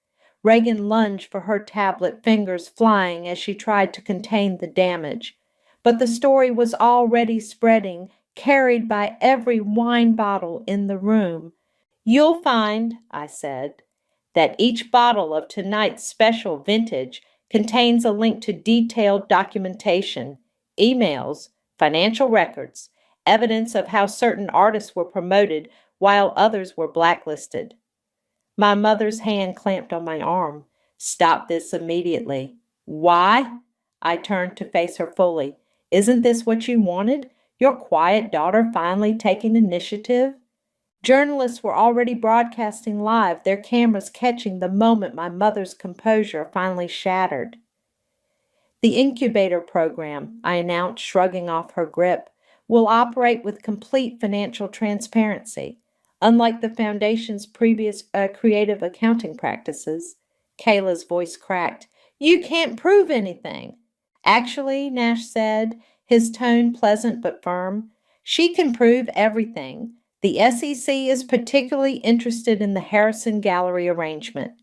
Reagan lunged for her tablet, fingers flying as she tried to contain the damage. But the story was already spreading, carried by every wine bottle in the room. You'll find, I said, that each bottle of tonight's special vintage contains a link to detailed documentation, emails, financial records, evidence of how certain artists were promoted while others were blacklisted. My mother's hand clamped on my arm. Stop this immediately. Why? I turned to face her fully. Isn't this what you wanted? Your quiet daughter finally taking initiative? Journalists were already broadcasting live, their cameras catching the moment my mother's composure finally shattered. The incubator program, I announced, shrugging off her grip, will operate with complete financial transparency. Unlike the Foundation's previous creative accounting practices, Kayla's voice cracked. You can't prove anything. Actually, Nash said, his tone pleasant but firm, she can prove everything. The SEC is particularly interested in the Harrison Gallery arrangement.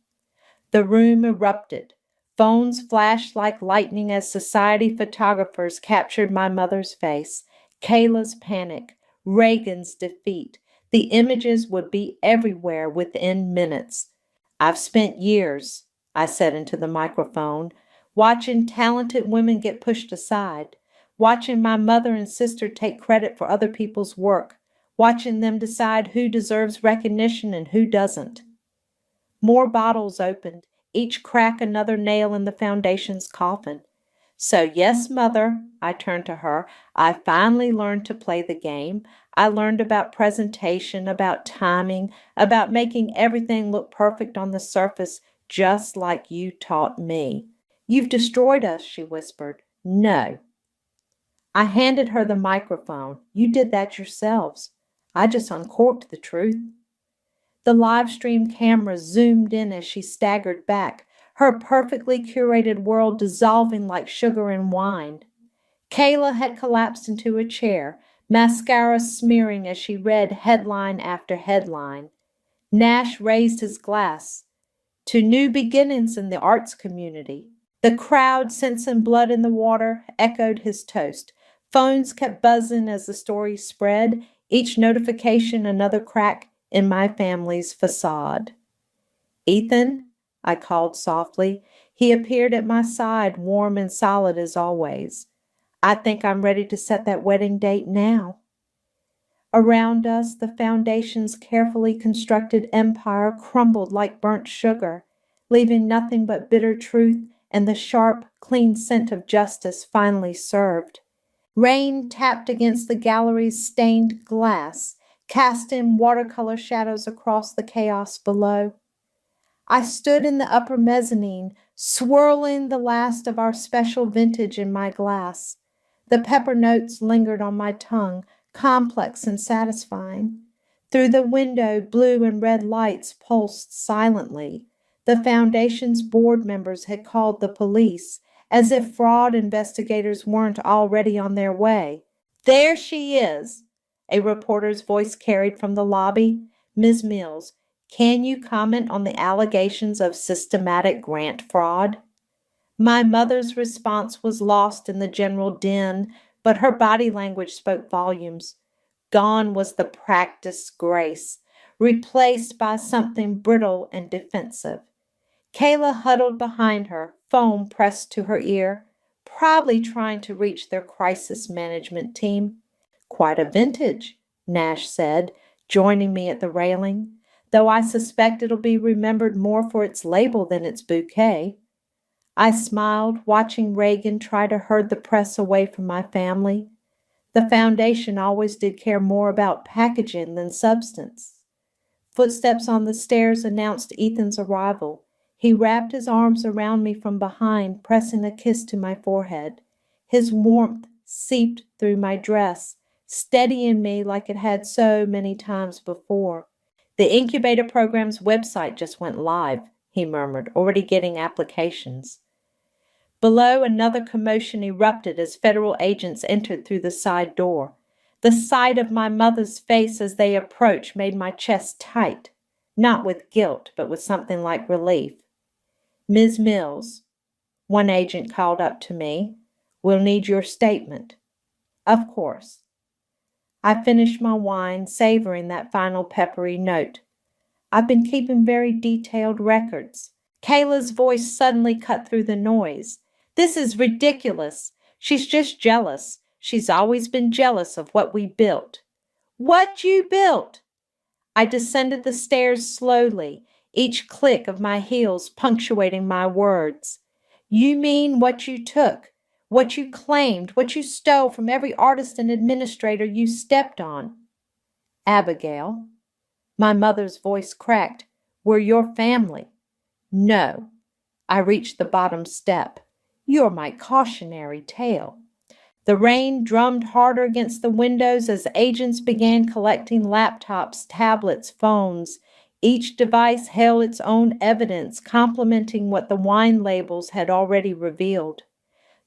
The room erupted. Phones flashed like lightning as society photographers captured my mother's face, Kayla's panic, Reagan's defeat. The images would be everywhere within minutes. I've spent years, I said into the microphone, watching talented women get pushed aside, watching my mother and sister take credit for other people's work, watching them decide who deserves recognition and who doesn't. More bottles opened, each crack another nail in the Foundation's coffin. So, yes, Mother, I turned to her. I finally learned to play the game. I learned about presentation, about timing, about making everything look perfect on the surface, just like you taught me. You've destroyed us, she whispered. No. I handed her the microphone. You did that yourselves. I just uncorked the truth. The live stream camera zoomed in as she staggered back, her perfectly curated world dissolving like sugar in wine. Kayla had collapsed into a chair, mascara smearing as she read headline after headline. Nash raised his glass. To new beginnings in the arts community. The crowd, sensing blood in the water, echoed his toast. Phones kept buzzing as the story spread, each notification another crack in my family's facade. Ethan, I called softly. He appeared at my side, warm and solid as always. I think I'm ready to set that wedding date now. Around us, the foundation's carefully constructed empire crumbled like burnt sugar, leaving nothing but bitter truth and the sharp, clean scent of justice finally served. Rain tapped against the gallery's stained glass, casting watercolor shadows across the chaos below. I stood in the upper mezzanine, swirling the last of our special vintage in my glass. The pepper notes lingered on my tongue, complex and satisfying. Through the window, blue and red lights pulsed silently. The foundation's board members had called the police, as if fraud investigators weren't already on their way. There she is, a reporter's voice carried from the lobby. Ms. Mills, can you comment on the allegations of systematic grant fraud? My mother's response was lost in the general din, but her body language spoke volumes. Gone was the practiced grace, replaced by something brittle and defensive. Kayla huddled behind her, foam pressed to her ear, probably trying to reach their crisis management team. Quite a vintage, Nash said, joining me at the railing, though I suspect it'll be remembered more for its label than its bouquet. I smiled, watching Reagan try to herd the press away from my family. The foundation always did care more about packaging than substance. Footsteps on the stairs announced Ethan's arrival. He wrapped his arms around me from behind, pressing a kiss to my forehead. His warmth seeped through my dress, steadying me like it had so many times before. The incubator program's website just went live, he murmured, already getting applications. Below, another commotion erupted as federal agents entered through the side door. The sight of my mother's face as they approached made my chest tight, not with guilt, but with something like relief. Ms. Mills, one agent called up to me, we'll need your statement. Of course. I finished my wine, savoring that final peppery note. I've been keeping very detailed records. Kayla's voice suddenly cut through the noise. This is ridiculous. She's just jealous. She's always been jealous of what we built. What you built? I descended the stairs slowly, each click of my heels punctuating my words. You mean what you took, what you claimed, what you stole from every artist and administrator you stepped on. Abigail, my mother's voice cracked, we're your family. No. I reached the bottom step. You're my cautionary tale. The rain drummed harder against the windows as agents began collecting laptops, tablets, phones. Each device held its own evidence, complementing what the wine labels had already revealed.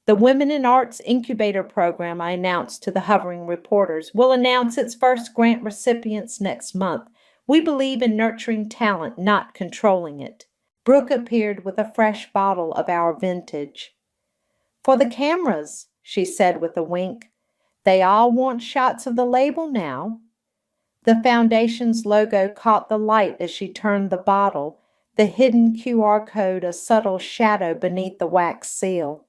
The Women in Arts Incubator Program, I announced to the hovering reporters, will announce its first grant recipients next month. We believe in nurturing talent, not controlling it. Brooke appeared with a fresh bottle of our vintage. For the cameras, she said with a wink. They all want shots of the label now. The foundation's logo caught the light as she turned the bottle, the hidden QR code a subtle shadow beneath the wax seal.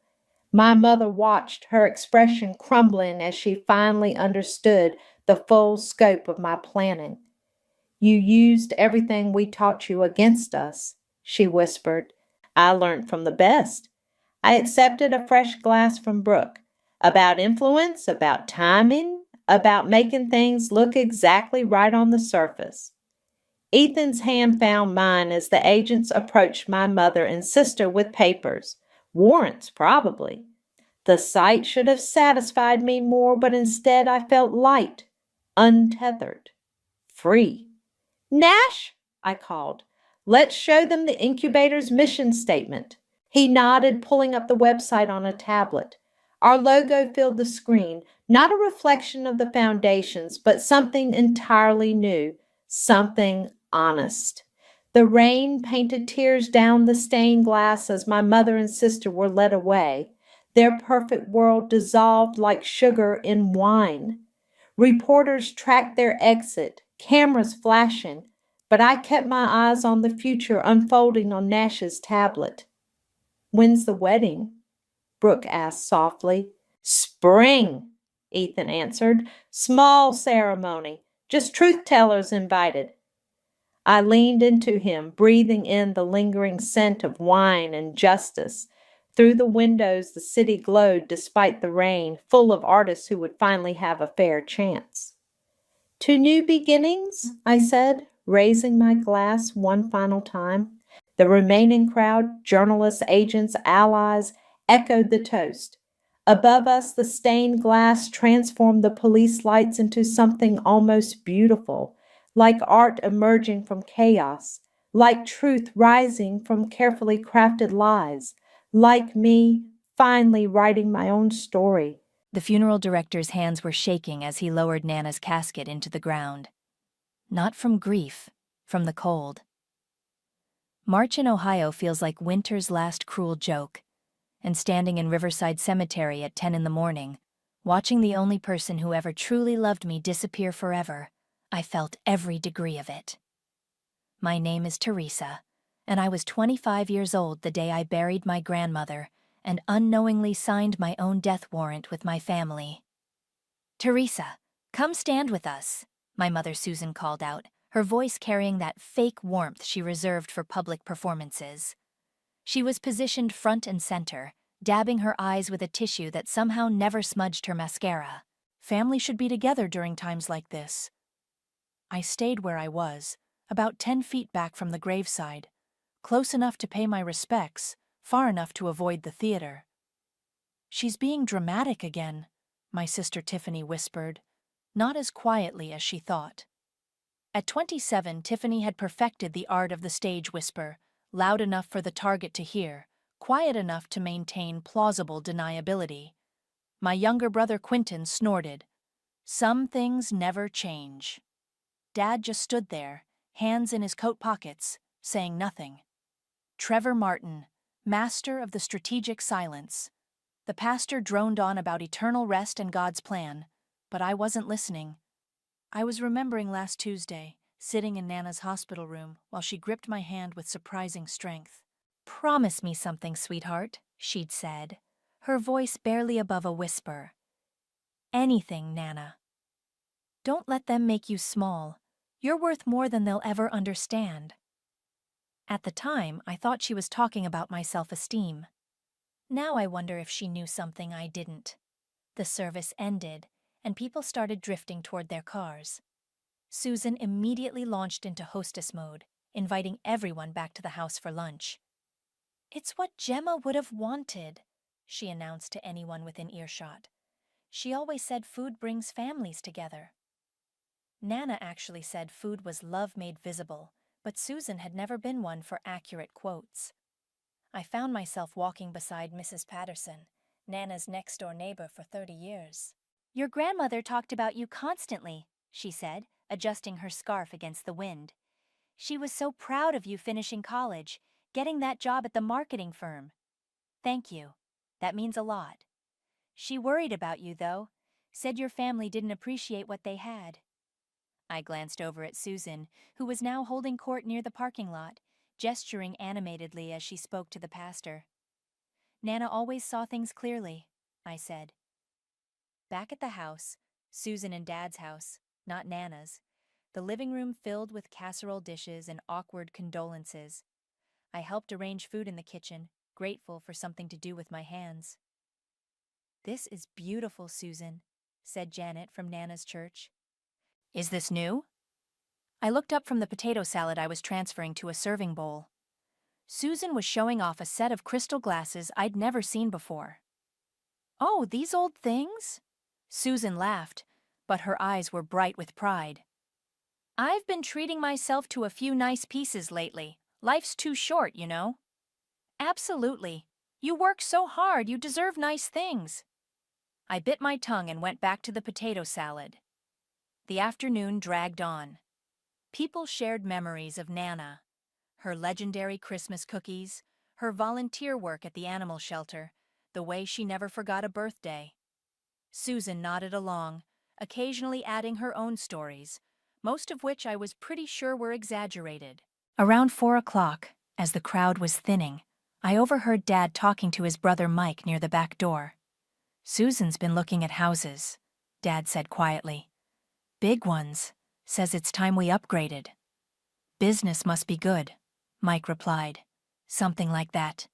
My mother watched, her expression crumbling as she finally understood the full scope of my planning. You used everything we taught you against us, she whispered. I learned from the best. I accepted a fresh glass from Brooke. About influence, about timing, about making things look exactly right on the surface. Ethan's hand found mine as the agents approached my mother and sister with papers. Warrants, probably. The sight should have satisfied me more, but instead I felt light, untethered, free. Nash, I called. Let's show them the incubator's mission statement. He nodded, pulling up the website on a tablet. Our logo filled the screen, not a reflection of the foundations, but something entirely new, something honest. The rain painted tears down the stained glass as my mother and sister were led away. Their perfect world dissolved like sugar in wine. Reporters tracked their exit, cameras flashing, but I kept my eyes on the future unfolding on Nash's tablet. When's the wedding? Brooke asked softly. Spring, Ethan answered. Small ceremony, just truth-tellers invited. I leaned into him, breathing in the lingering scent of wine and justice. Through the windows, the city glowed despite the rain, full of artists who would finally have a fair chance. To new beginnings, I said, raising my glass one final time. The remaining crowd, journalists, agents, allies, echoed the toast. Above us, the stained glass transformed the police lights into something almost beautiful, like art emerging from chaos, like truth rising from carefully crafted lies, like me finally writing my own story. The funeral director's hands were shaking as he lowered Nana's casket into the ground. Not from grief, from the cold. March in Ohio feels like winter's last cruel joke, and standing in Riverside Cemetery at 10 in the morning, watching the only person who ever truly loved me disappear forever, I felt every degree of it. My name is Teresa, and I was 25 years old the day I buried my grandmother and unknowingly signed my own death warrant with my family. Teresa, come stand with us, my mother Susan called out, her voice carrying that fake warmth she reserved for public performances. She was positioned front and center, dabbing her eyes with a tissue that somehow never smudged her mascara. Family should be together during times like this. I stayed where I was, about 10 feet back from the graveside, close enough to pay my respects, far enough to avoid the theater. She's being dramatic again, my sister Tiffany whispered, not as quietly as she thought. At 27, Tiffany had perfected the art of the stage whisper, loud enough for the target to hear, quiet enough to maintain plausible deniability. My younger brother Quentin snorted. Some things never change. Dad just stood there, hands in his coat pockets, saying nothing. Trevor Martin, master of the strategic silence. The pastor droned on about eternal rest and God's plan, but I wasn't listening. I was remembering last Tuesday, sitting in Nana's hospital room while she gripped my hand with surprising strength. Promise me something, sweetheart, she'd said, her voice barely above a whisper. Anything, Nana. Don't let them make you small. You're worth more than they'll ever understand. At the time, I thought she was talking about my self-esteem. Now I wonder if she knew something I didn't. The service ended, and people started drifting toward their cars. Susan immediately launched into hostess mode, inviting everyone back to the house for lunch. It's what Gemma would have wanted, she announced to anyone within earshot. She always said food brings families together. Nana actually said food was love made visible, but Susan had never been one for accurate quotes. I found myself walking beside Mrs. Patterson, Nana's next-door neighbor for 30 years. Your grandmother talked about you constantly, she said, adjusting her scarf against the wind. She was so proud of you finishing college, getting that job at the marketing firm. Thank you. That means a lot. She worried about you, though, said your family didn't appreciate what they had. I glanced over at Susan, who was now holding court near the parking lot, gesturing animatedly as she spoke to the pastor. Nana always saw things clearly, I said. Back at the house, Susan and Dad's house, not Nana's, the living room filled with casserole dishes and awkward condolences. I helped arrange food in the kitchen, grateful for something to do with my hands. "This is beautiful, Susan," said Janet from Nana's church. "Is this new?" I looked up from the potato salad I was transferring to a serving bowl. Susan was showing off a set of crystal glasses I'd never seen before. "Oh, these old things?" Susan laughed, but her eyes were bright with pride. "I've been treating myself to a few nice pieces lately. Life's too short, you know." "Absolutely. You work so hard, you deserve nice things." I bit my tongue and went back to the potato salad. The afternoon dragged on. People shared memories of Nana, her legendary Christmas cookies, her volunteer work at the animal shelter, the way she never forgot a birthday. Susan nodded along, occasionally adding her own stories, most of which I was pretty sure were exaggerated. Around 4 o'clock, as the crowd was thinning, I overheard Dad talking to his brother Mike near the back door. "Susan's been looking at houses," Dad said quietly. "Big ones. Says it's time we upgraded." "Business must be good," Mike replied. Something like that.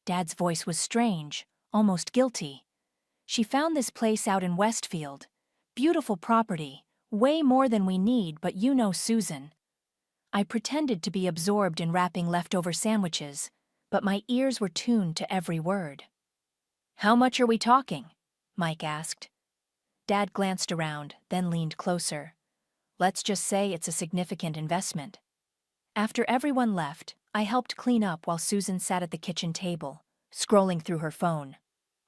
Dad's voice was strange, almost guilty. "She found this place out in Westfield. Beautiful property, way more than we need, but you know Susan." I pretended to be absorbed in wrapping leftover sandwiches, but my ears were tuned to every word. "How much are we talking?" Mike asked. Dad glanced around, then leaned closer. "Let's just say it's a significant investment." After everyone left, I helped clean up while Susan sat at the kitchen table, scrolling through her phone.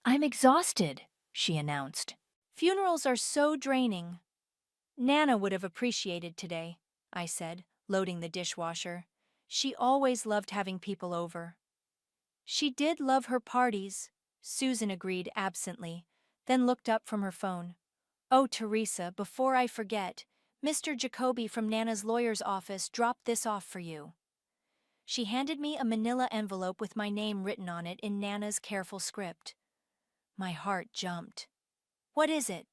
"I'm exhausted," she announced. "Funerals are so draining." "Nana would have appreciated today," I said, loading the dishwasher. "She always loved having people over." "She did love her parties," Susan agreed absently, then looked up from her phone. "Oh, Teresa, before I forget, Mr. Jacoby from Nana's lawyer's office dropped this off for you." She handed me a manila envelope with my name written on it in Nana's careful script. My heart jumped. "What is it?"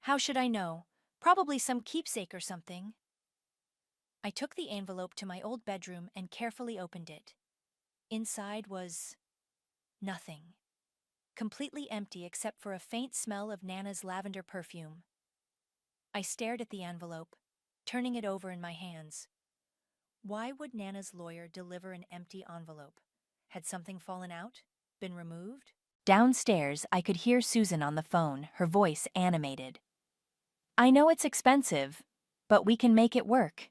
"How should I know? Probably some keepsake or something." I took the envelope to my old bedroom and carefully opened it. Inside was nothing. Completely empty except for a faint smell of Nana's lavender perfume. I stared at the envelope, turning it over in my hands. Why would Nana's lawyer deliver an empty envelope? Had something fallen out? Been removed? Downstairs, I could hear Susan on the phone, her voice animated. "I know it's expensive, but we can make it work.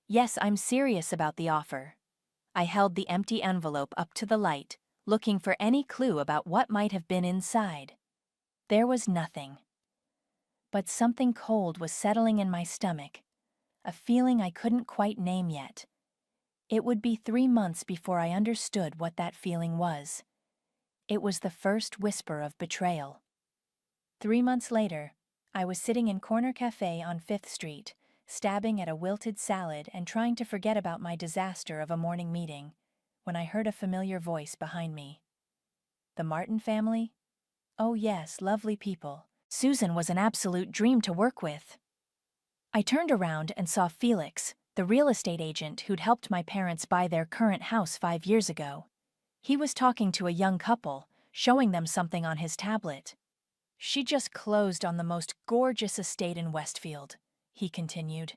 Yes, I'm serious about the offer." I held the empty envelope up to the light, looking for any clue about what might have been inside. There was nothing. But something cold was settling in my stomach, a feeling I couldn't quite name yet. It would be 3 months before I understood what that feeling was. It was the first whisper of betrayal. 3 months later, I was sitting in Corner Cafe on 5th Street, stabbing at a wilted salad and trying to forget about my disaster of a morning meeting, when I heard a familiar voice behind me. "The Martin family? Oh yes, lovely people. Susan was an absolute dream to work with." I turned around and saw Felix, the real estate agent who'd helped my parents buy their current house 5 years ago. He was talking to a young couple, showing them something on his tablet. "She just closed on the most gorgeous estate in Westfield," he continued.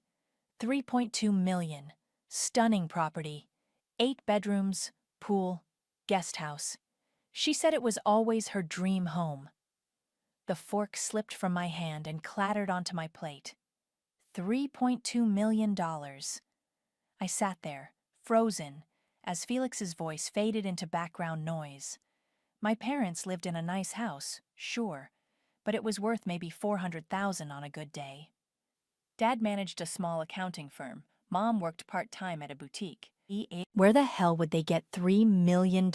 $3.2 million. Stunning property. 8 bedrooms, pool, guest house. She said it was always her dream home. The fork slipped from my hand and clattered onto my plate. $3.2 million. I sat there, frozen, as Felix's voice faded into background noise. My parents lived in a nice house, sure, but it was worth maybe $400,000 on a good day. Dad managed a small accounting firm. Mom worked part-time at a boutique. Where the hell would they get $3 million?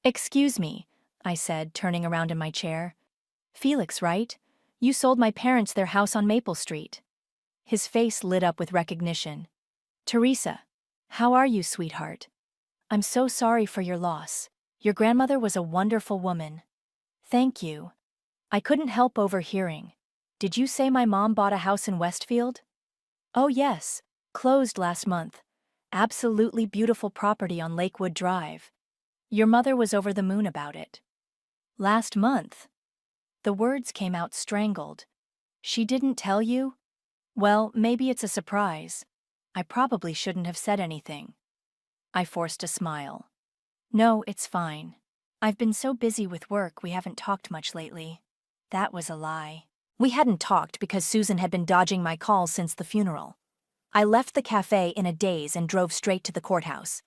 "Excuse me," I said, turning around in my chair. "Felix, right? You sold my parents their house on Maple Street." His face lit up with recognition. "Teresa, how are you, sweetheart? I'm so sorry for your loss. Your grandmother was a wonderful woman." "Thank you." I couldn't help overhearing. "Did you say my mom bought a house in Westfield?" "Oh yes, closed last month. Absolutely beautiful property on Lakewood Drive. Your mother was over the moon about it. Last month. The words came out strangled. She didn't tell you? Well, maybe it's a surprise. I probably shouldn't have said anything. I forced a smile. No, it's fine. I've been so busy with work we haven't talked much lately. That was a lie. We hadn't talked because Susan had been dodging my calls since the funeral. I left the cafe in a daze and drove straight to the courthouse.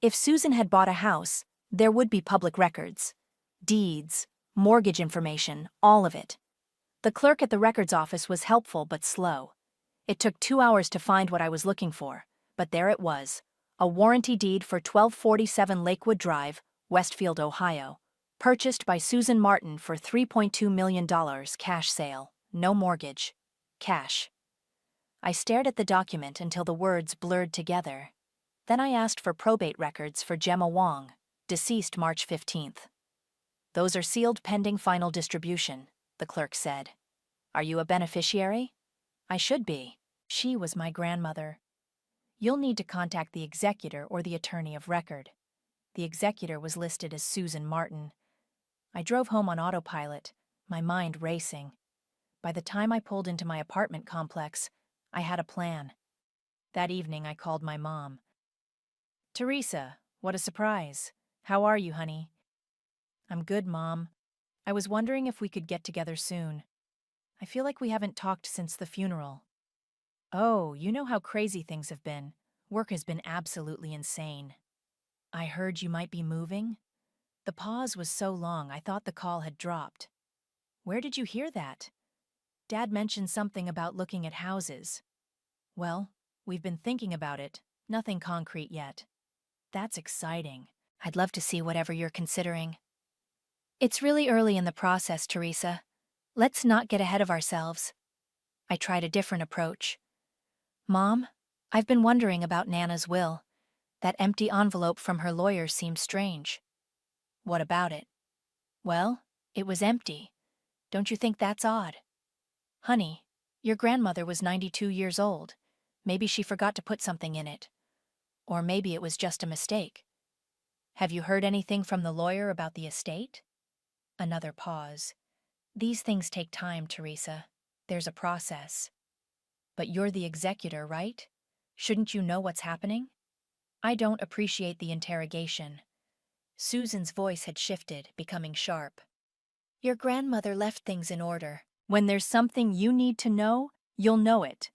If Susan had bought a house, there would be public records. Deeds, mortgage information, all of it. The clerk at the records office was helpful but slow. It took 2 hours to find what I was looking for, but there it was. A warranty deed for 1247 Lakewood Drive, Westfield, Ohio. Purchased by Susan Martin for $3.2 million, cash sale, no mortgage. Cash. I stared at the document until the words blurred together. Then I asked for probate records for Gemma Wong, deceased March 15th. Those are sealed pending final distribution, the clerk said. Are you a beneficiary? I should be. She was my grandmother. You'll need to contact the executor or the attorney of record. The executor was listed as Susan Martin. I drove home on autopilot, my mind racing. By the time I pulled into my apartment complex, I had a plan. That evening I called my mom. Teresa, what a surprise. How are you, honey? I'm good, Mom. I was wondering if we could get together soon. I feel like we haven't talked since the funeral. Oh, you know how crazy things have been. Work has been absolutely insane. I heard you might be moving. The pause was so long I thought the call had dropped. Where did you hear that? Dad mentioned something about looking at houses. Well, we've been thinking about it. Nothing concrete yet. That's exciting. I'd love to see whatever you're considering. It's really early in the process, Teresa. Let's not get ahead of ourselves. I tried a different approach. Mom, I've been wondering about Nana's will. That empty envelope from her lawyer seems strange. What about it? Well, it was empty. Don't you think that's odd? Honey, your grandmother was 92 years old. Maybe she forgot to put something in it. Or maybe it was just a mistake. Have you heard anything from the lawyer about the estate? Another pause. These things take time, Teresa. There's a process. But you're the executor, right? Shouldn't you know what's happening? I don't appreciate the interrogation. Susan's voice had shifted, becoming sharp. Your grandmother left things in order. When there's something you need to know, you'll know it.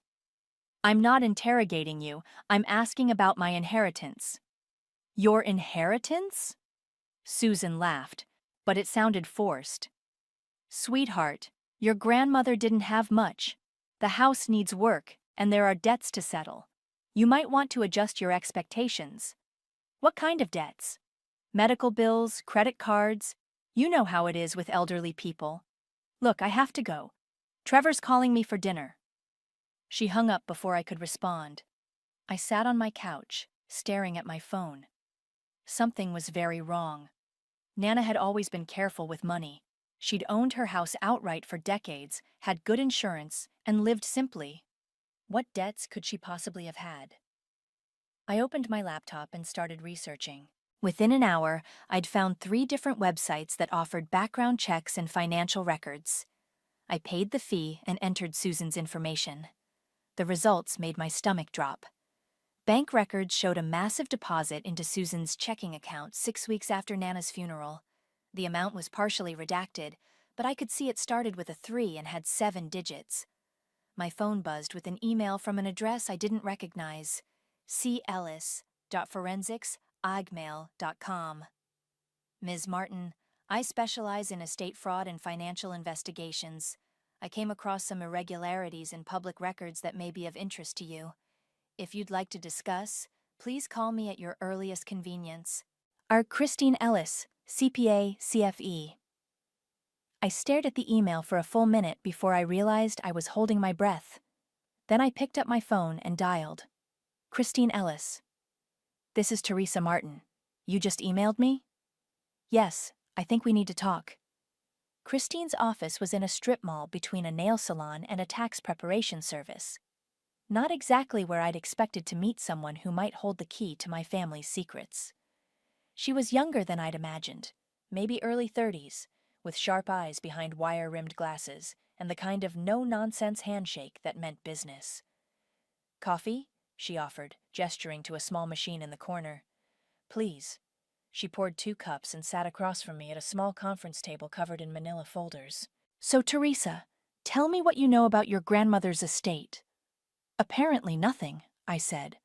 I'm not interrogating you. I'm asking about my inheritance. Your inheritance? Susan laughed, but it sounded forced. Sweetheart, your grandmother didn't have much. The house needs work, and there are debts to settle. You might want to adjust your expectations. What kind of debts? Medical bills, credit cards. You know how it is with elderly people. Look, I have to go. Trevor's calling me for dinner. She hung up before I could respond. I sat on my couch, staring at my phone. Something was very wrong. Nana had always been careful with money. She'd owned her house outright for decades, had good insurance, and lived simply. What debts could she possibly have had? I opened my laptop and started researching. Within an hour, I'd found 3 different websites that offered background checks and financial records. I paid the fee and entered Susan's information. The results made my stomach drop. Bank records showed a massive deposit into Susan's checking account 6 weeks after Nana's funeral. The amount was partially redacted, but I could see it started with a 3 and had 7 digits. My phone buzzed with an email from an address I didn't recognize. cellis.forensics@igmail.com. Ms. Martin, I specialize in estate fraud and financial investigations. I came across some irregularities in public records that may be of interest to you. If you'd like to discuss, please call me at your earliest convenience. Our Christine Ellis, CPA, CFE. I stared at the email for a full minute before I realized I was holding my breath. Then I picked up my phone and dialed. Christine Ellis. This is Teresa Martin. You just emailed me? Yes, I think we need to talk. Christine's office was in a strip mall between a nail salon and a tax preparation service. Not exactly where I'd expected to meet someone who might hold the key to my family's secrets. She was younger than I'd imagined, maybe early 30s, with sharp eyes behind wire-rimmed glasses and the kind of no-nonsense handshake that meant business. "Coffee?" she offered, gesturing to a small machine in the corner. "Please." She poured 2 cups and sat across from me at a small conference table covered in manila folders. "So, Teresa, tell me what you know about your grandmother's estate." "Apparently nothing," I said.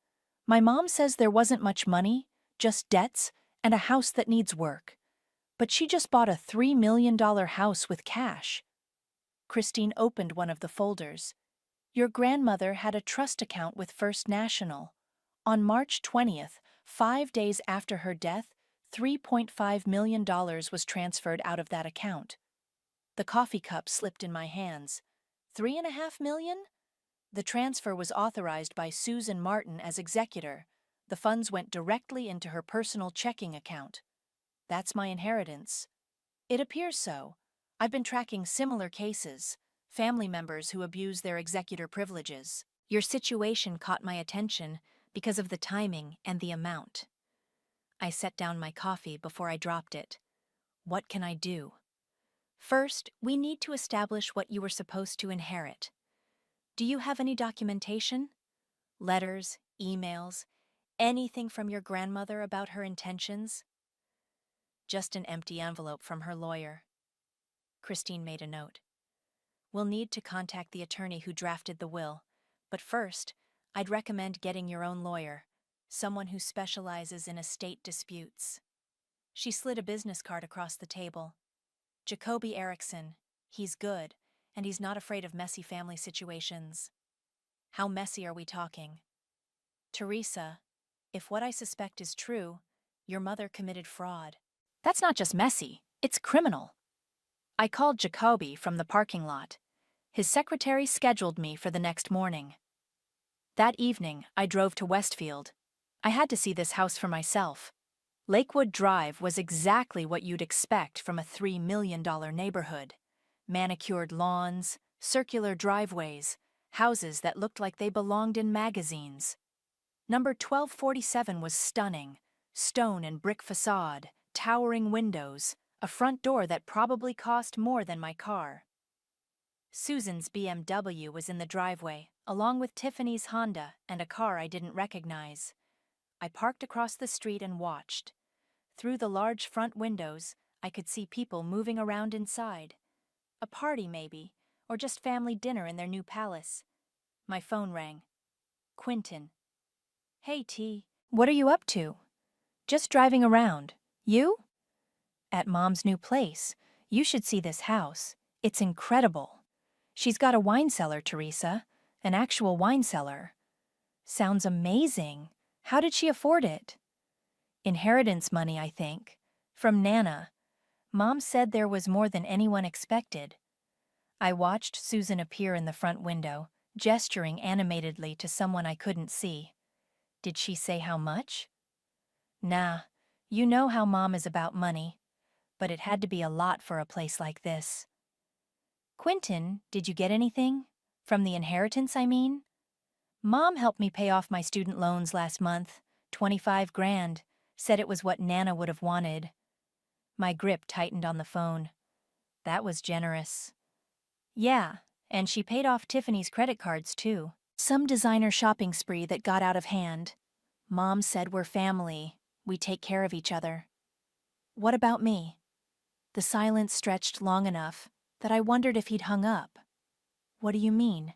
"My mom says there wasn't much money, just debts and a house that needs work. But she just bought a $3 million house with cash." Christine opened one of the folders. "Your grandmother had a trust account with First National. On March 20th, 5 days after her death, $3.5 million was transferred out of that account." The coffee cup slipped in my hands. $3.5 million? The transfer was authorized by Susan Martin as executor. The funds went directly into her personal checking account. "That's my inheritance." "It appears so. I've been tracking similar cases, family members who abuse their executor privileges. Your situation caught my attention because of the timing and the amount." I set down my coffee before I dropped it. "What can I do?" "First, we need to establish what you were supposed to inherit. Do you have any documentation? Letters, emails, anything from your grandmother about her intentions?" "Just an empty envelope from her lawyer." Christine made a note. "We'll need to contact the attorney who drafted the will, but first, I'd recommend getting your own lawyer, someone who specializes in estate disputes." She slid a business card across the table. "Jacoby Erickson. He's good, and he's not afraid of messy family situations." "How messy are we talking?" "Teresa, if what I suspect is true, your mother committed fraud." "That's not just messy, it's criminal." I called Jacoby from the parking lot. His secretary scheduled me for the next morning. That evening, I drove to Westfield. I had to see this house for myself. Lakewood Drive was exactly what you'd expect from a $3 million neighborhood. Manicured lawns, circular driveways, houses that looked like they belonged in magazines. Number 1247 was stunning. Stone and brick facade, towering windows, a front door that probably cost more than my car. Susan's BMW was in the driveway, along with Tiffany's Honda and a car I didn't recognize. I parked across the street and watched. Through the large front windows, I could see people moving around inside. A party, maybe, or just family dinner in their new palace. My phone rang. Quentin. "Hey, T. What are you up to?" "Just driving around. You?" "At Mom's new place. You should see this house. It's incredible. She's got a wine cellar, Teresa. An actual wine cellar." "Sounds amazing. How did she afford it?" "Inheritance money, I think. From Nana. Mom said there was more than anyone expected." I watched Susan appear in the front window, gesturing animatedly to someone I couldn't see. Did she say how much? "Nah, you know how Mom is about money. But it had to be a lot for a place like this." "Quentin, did you get anything? From the inheritance, I mean?" "Mom helped me pay off my student loans last month. 25 grand. Said it was what Nana would have wanted." My grip tightened on the phone. That was generous. "Yeah, and she paid off Tiffany's credit cards, too. Some designer shopping spree that got out of hand. Mom said we're family. We take care of each other." "What about me?" The silence stretched long enough that I wondered if he'd hung up. "What do you mean?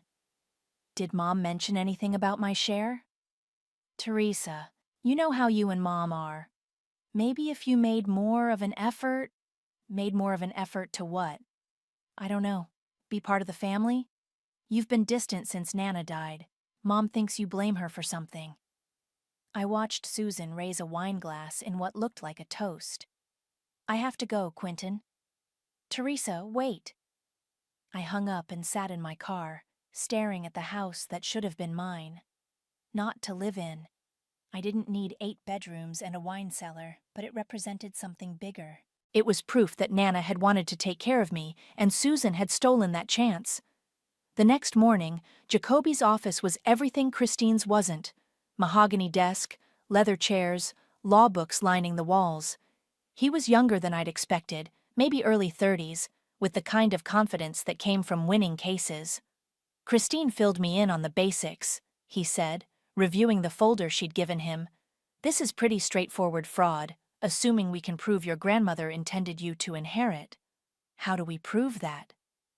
Did Mom mention anything about my share?" "Teresa, you know how you and Mom are. Maybe if you made more of an effort..." "Made more of an effort to what?" "I don't know. Be part of the family? You've been distant since Nana died. Mom thinks you blame her for something." I watched Susan raise a wine glass in what looked like a toast. "I have to go, Quentin." "Teresa, wait." I hung up and sat in my car, staring at the house that should have been mine. Not to live in. I didn't need 8 bedrooms and a wine cellar, but it represented something bigger. It was proof that Nana had wanted to take care of me, and Susan had stolen that chance. The next morning, Jacoby's office was everything Christine's wasn't. Mahogany desk, leather chairs, law books lining the walls. He was younger than I'd expected, maybe early 30s, with the kind of confidence that came from winning cases. "Christine filled me in on the basics," he said, reviewing the folder she'd given him. "This is pretty straightforward fraud, assuming we can prove your grandmother intended you to inherit." "How do we prove that?"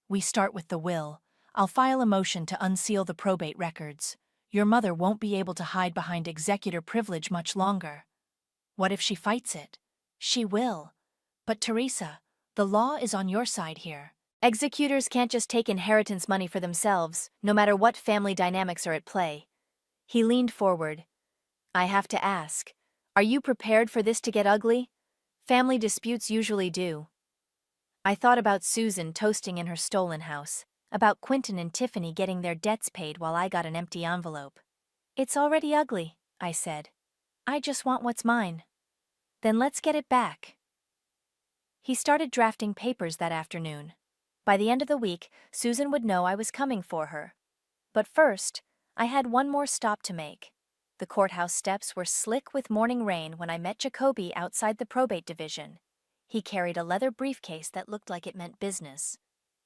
"We start with the will. I'll file a motion to unseal the probate records. Your mother won't be able to hide behind executor privilege much longer." "What if she fights it?" "She will. But Teresa, the law is on your side here. Executors can't just take inheritance money for themselves, no matter what family dynamics are at play." He leaned forward. "I have to ask, are you prepared for this to get ugly? Family disputes usually do." I thought about Susan toasting in her stolen house, about Quentin and Tiffany getting their debts paid while I got an empty envelope. "It's already ugly," I said. "I just want what's mine." "Then let's get it back." He started drafting papers that afternoon. By the end of the week, Susan would know I was coming for her. But first, I had one more stop to make. The courthouse steps were slick with morning rain when I met Jacoby outside the probate division. He carried a leather briefcase that looked like it meant business.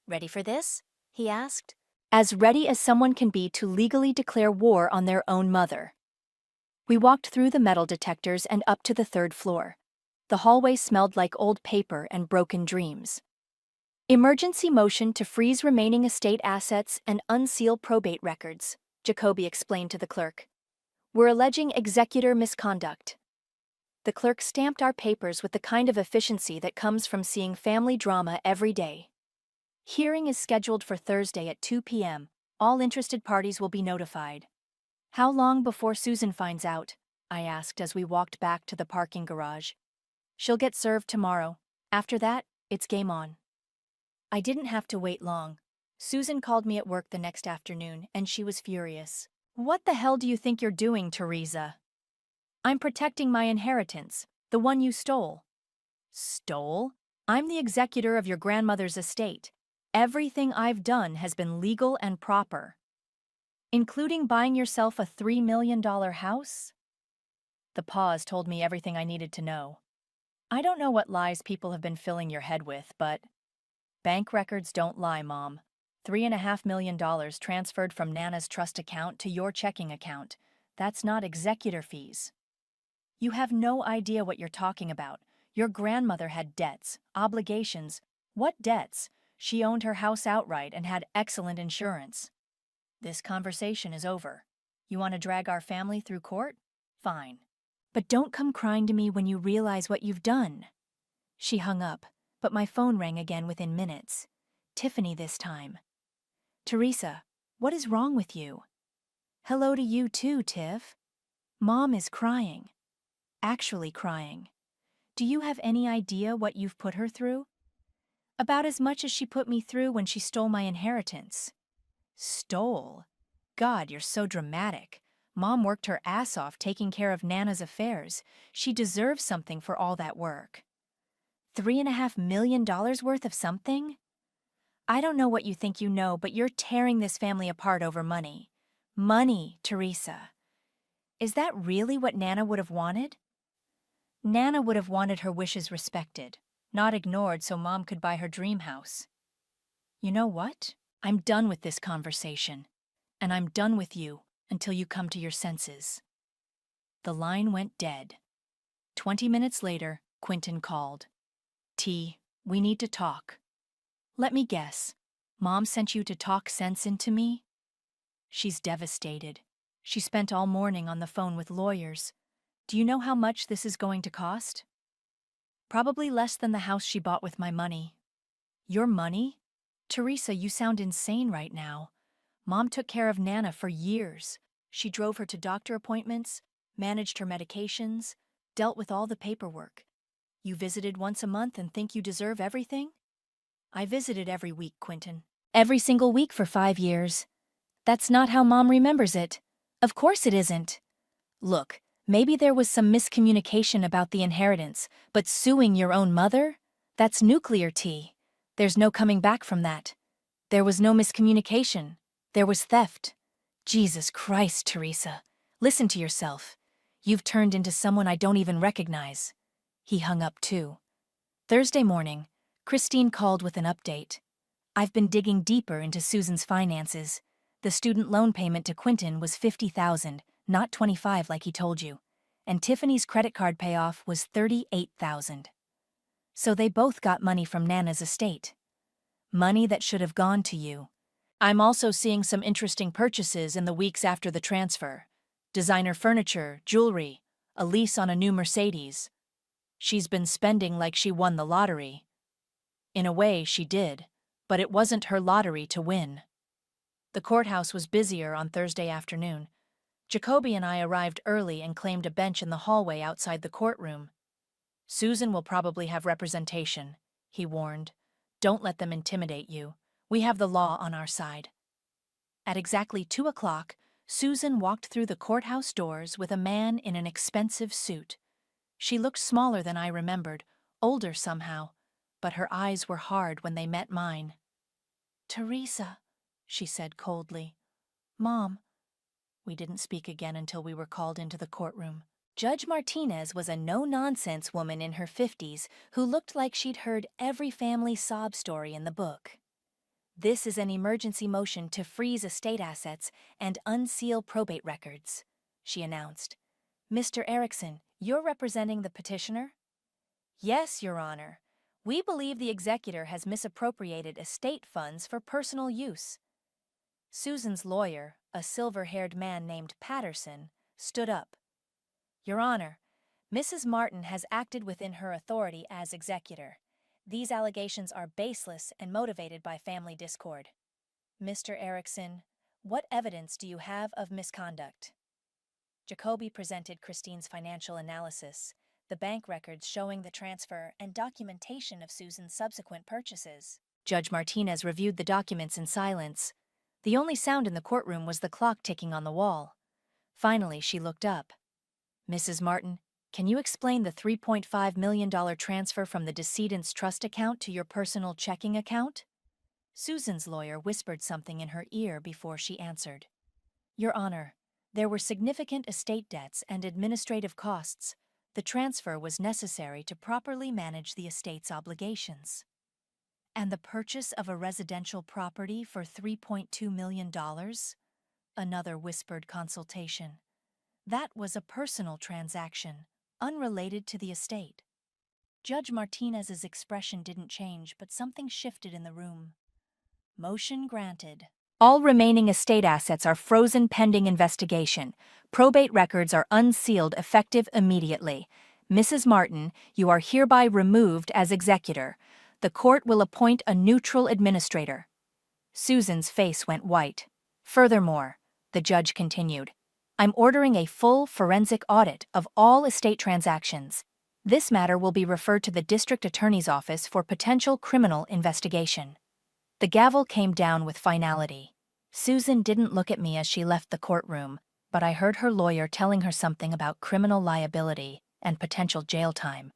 "Ready for this?" he asked. "As ready as someone can be to legally declare war on their own mother." We walked through the metal detectors and up to the 3rd floor. The hallway smelled like old paper and broken dreams. "Emergency motion to freeze remaining estate assets and unseal probate records," Jacoby explained to the clerk. "We're alleging executor misconduct." The clerk stamped our papers with the kind of efficiency that comes from seeing family drama every day. "Hearing is scheduled for Thursday at 2 p.m. All interested parties will be notified." "How long before Susan finds out?" I asked as we walked back to the parking garage. "She'll get served tomorrow. After that, it's game on." I didn't have to wait long. Susan called me at work the next afternoon, and she was furious. "What the hell do you think you're doing, Teresa?" "I'm protecting my inheritance, the one you stole." "Stole? I'm the executor of your grandmother's estate. Everything I've done has been legal and proper." "Including buying yourself a $3 million house?" The pause told me everything I needed to know. "I don't know what lies people have been filling your head with, but..." "Bank records don't lie, Mom. $3.5 million transferred from Nana's trust account to your checking account. That's not executor fees." "You have no idea what you're talking about. Your grandmother had debts, obligations." "What debts? She owned her house outright and had excellent insurance." "This conversation is over. You want to drag our family through court? Fine. But don't come crying to me when you realize what you've done." She hung up, but my phone rang again within minutes. Tiffany this time. "Teresa, what is wrong with you?" "Hello to you too, Tiff. Mom is crying. Actually crying. Do you have any idea what you've put her through?" "About as much as she put me through when she stole my inheritance." "Stole? God, you're so dramatic. Mom worked her ass off taking care of Nana's affairs. She deserves something for all that work." $3.5 million worth of something? "I don't know what you think you know, but you're tearing this family apart over money. Money, Teresa. Is that really what Nana would have wanted?" "Nana would have wanted her wishes respected, not ignored so Mom could buy her dream house." "You know what? I'm done with this conversation. And I'm done with you until you come to your senses." The line went dead. 20 minutes later, Quentin called. "T, we need to talk." "Let me guess. Mom sent you to talk sense into me?" "She's devastated. She spent all morning on the phone with lawyers. Do you know how much this is going to cost?" "Probably less than the house she bought with my money." "Your money? Teresa, you sound insane right now. Mom took care of Nana for years. She drove her to doctor appointments, managed her medications, dealt with all the paperwork. You visited once a month and think you deserve everything?" "I visited every week, Quentin. Every single week for 5 years. That's not how Mom remembers it. Of course it isn't. Look, maybe there was some miscommunication about the inheritance, but suing your own mother? That's nuclear, T. There's no coming back from that. There was no miscommunication. There was theft. Jesus Christ, Teresa. Listen to yourself. You've turned into someone I don't even recognize." He hung up too. Thursday morning, Christine called with an update. "I've been digging deeper into Susan's finances. The student loan payment to Quentin was $50,000, not $25 like he told you. And Tiffany's credit card payoff was $38,000. So they both got money from Nana's estate. Money that should have gone to you. I'm also seeing some interesting purchases in the weeks after the transfer. Designer furniture, jewelry, a lease on a new Mercedes. She's been spending like she won the lottery." In a way, she did, but it wasn't her lottery to win. The courthouse was busier on Thursday afternoon. Jacoby and I arrived early and claimed a bench in the hallway outside the courtroom. "Susan will probably have representation," he warned. "Don't let them intimidate you. We have the law on our side." At exactly 2 o'clock, Susan walked through the courthouse doors with a man in an expensive suit. She looked smaller than I remembered, older somehow, but her eyes were hard when they met mine. "Teresa," she said coldly. "Mom." We didn't speak again until we were called into the courtroom. Judge Martinez was a no-nonsense woman in her 50s who looked like she'd heard every family sob story in the book. "This is an emergency motion to freeze estate assets and unseal probate records," she announced. "Mr. Erickson, you're representing the petitioner?" "Yes, Your Honor. We believe the executor has misappropriated estate funds for personal use." Susan's lawyer, a silver-haired man named Patterson, stood up. "Your Honor, Mrs. Martin has acted within her authority as executor. These allegations are baseless and motivated by family discord. Mr. Erickson, what evidence do you have of misconduct?" Jacoby presented Christine's financial analysis, the bank records showing the transfer, and documentation of Susan's subsequent purchases. Judge Martinez reviewed the documents in silence. The only sound in the courtroom was the clock ticking on the wall. Finally, she looked up. "Mrs. Martin, can you explain the $3.5 million transfer from the decedent's trust account to your personal checking account?" Susan's lawyer whispered something in her ear before she answered. "Your Honor, there were significant estate debts and administrative costs. The transfer was necessary to properly manage the estate's obligations." "And the purchase of a residential property for $3.2 million? Another whispered consultation. "That was a personal transaction, unrelated to the estate." Judge Martinez's expression didn't change, but something shifted in the room. "Motion granted. All remaining estate assets are frozen pending investigation. Probate records are unsealed effective immediately. Mrs. Martin, you are hereby removed as executor. The court will appoint a neutral administrator." Susan's face went white. "Furthermore," the judge continued, "I'm ordering a full forensic audit of all estate transactions. This matter will be referred to the district attorney's office for potential criminal investigation." The gavel came down with finality. Susan didn't look at me as she left the courtroom, but I heard her lawyer telling her something about criminal liability and potential jail time.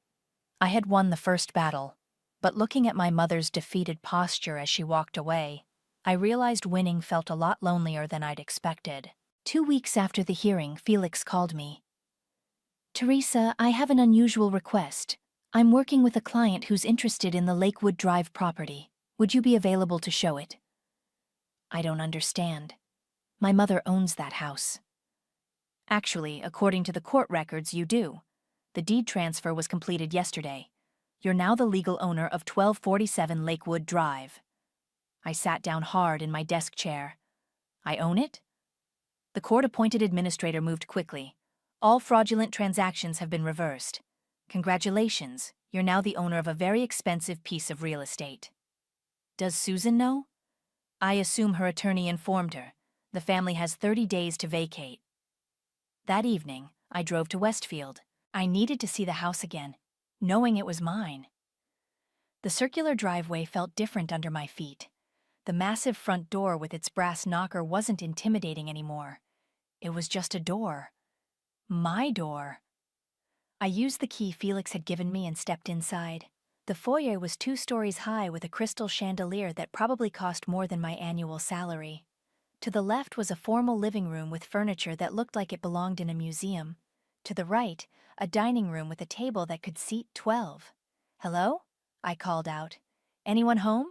I had won the first battle, but looking at my mother's defeated posture as she walked away, I realized winning felt a lot lonelier than I'd expected. 2 weeks after the hearing, Felix called me. "Teresa, I have an unusual request. I'm working with a client who's interested in the Lakewood Drive property. Would you be available to show it?" "I don't understand. My mother owns that house." "Actually, according to the court records, you do. The deed transfer was completed yesterday. You're now the legal owner of 1247 Lakewood Drive." I sat down hard in my desk chair. "I own it?" The court-appointed administrator moved quickly. "All fraudulent transactions have been reversed. Congratulations, you're now the owner of a very expensive piece of real estate." "Does Susan know?" "I assume her attorney informed her. The family has 30 days to vacate." That evening, I drove to Westfield. I needed to see the house again, knowing it was mine. The circular driveway felt different under my feet. The massive front door with its brass knocker wasn't intimidating anymore. It was just a door. My door. I used the key Felix had given me and stepped inside. The foyer was 2 stories high with a crystal chandelier that probably cost more than my annual salary. To the left was a formal living room with furniture that looked like it belonged in a museum. To the right, a dining room with a table that could seat 12. "Hello?" I called out. "Anyone home?"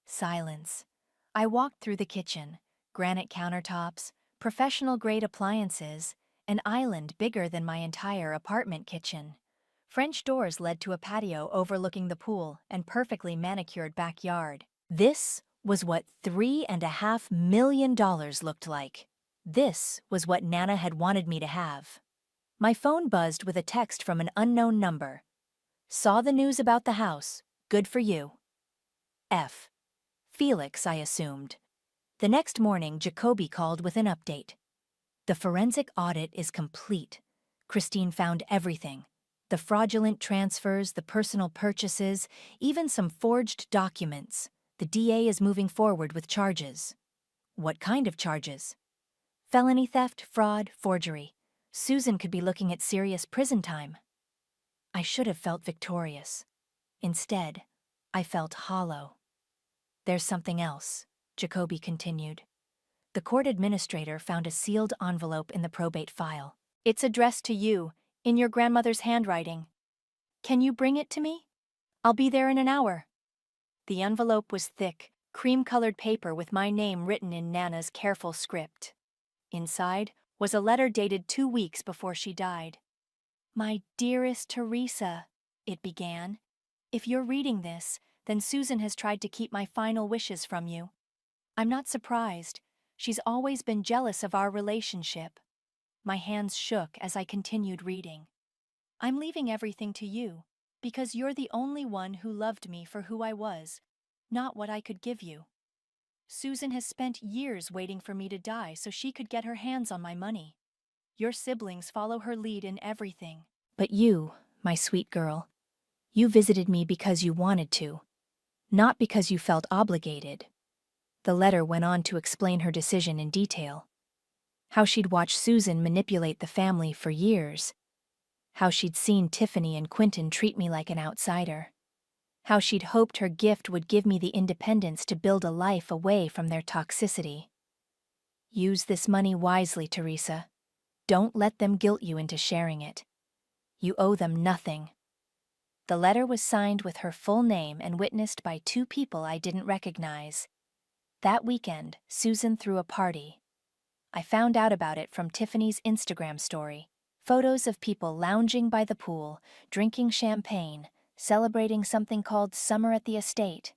Silence. I walked through the kitchen. Granite countertops, professional-grade appliances, an island bigger than my entire apartment kitchen. French doors led to a patio overlooking the pool and perfectly manicured backyard. This was what $3.5 million looked like. This was what Nana had wanted me to have. My phone buzzed with a text from an unknown number. "Saw the news about the house. Good for you." F. Felix, I assumed. The next morning, Jacoby called with an update. "The forensic audit is complete. Christine found everything. The fraudulent transfers, the personal purchases, even some forged documents. The DA is moving forward with charges." "What kind of charges?" "Felony theft, fraud, forgery. Susan could be looking at serious prison time." I should have felt victorious. Instead, I felt hollow. "There's something else," Jacoby continued. "The court administrator found a sealed envelope in the probate file. It's addressed to you, in your grandmother's handwriting. Can you bring it to me? I'll be there in an hour." The envelope was thick, cream-colored paper with my name written in Nana's careful script. Inside was a letter dated 2 weeks before she died. "My dearest Teresa," it began. "If you're reading this, then Susan has tried to keep my final wishes from you. I'm not surprised. She's always been jealous of our relationship." My hands shook as I continued reading. "I'm leaving everything to you, because you're the only one who loved me for who I was, not what I could give you. Susan has spent years waiting for me to die so she could get her hands on my money. Your siblings follow her lead in everything. But you, my sweet girl, you visited me because you wanted to, not because you felt obligated." The letter went on to explain her decision in detail. How she'd watched Susan manipulate the family for years. How she'd seen Tiffany and Quentin treat me like an outsider. How she'd hoped her gift would give me the independence to build a life away from their toxicity. "Use this money wisely, Teresa. Don't let them guilt you into sharing it. You owe them nothing." The letter was signed with her full name and witnessed by 2 people I didn't recognize. That weekend, Susan threw a party. I found out about it from Tiffany's Instagram story. Photos of people lounging by the pool, drinking champagne, celebrating something called Summer at the Estate.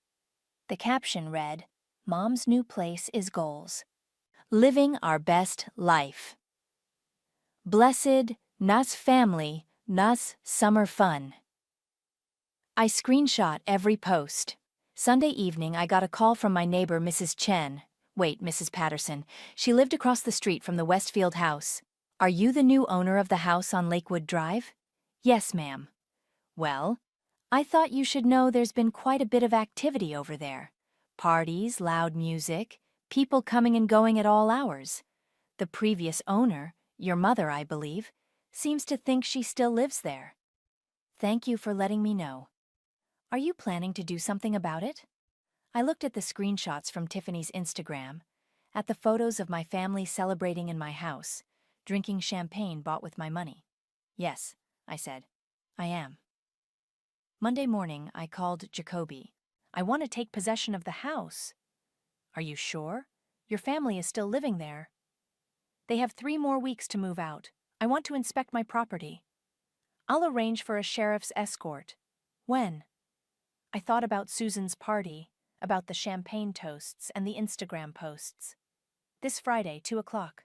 The caption read, "Mom's new place is goals. Living our best life. Blessed, nas family, nas summer fun." I screenshot every post. Sunday evening, I got a call from my neighbor, Mrs. Mrs. Patterson. She lived across the street from the Westfield house. "Are you the new owner of the house on Lakewood Drive?" "Yes, ma'am." "Well, I thought you should know there's been quite a bit of activity over there. Parties, loud music, people coming and going at all hours. The previous owner, your mother, I believe, seems to think she still lives there. Thank you for letting me know. Are you planning to do something about it?" I looked at the screenshots from Tiffany's Instagram, at the photos of my family celebrating in my house, drinking champagne bought with my money. "Yes," I said, "I am." Monday morning, I called Jacoby. "I want to take possession of the house." "Are you sure? Your family is still living there." "They have 3 more weeks to move out. I want to inspect my property." "I'll arrange for a sheriff's escort." "When?" I thought about Susan's party, about the champagne toasts and the Instagram posts. "This Friday, 2 o'clock.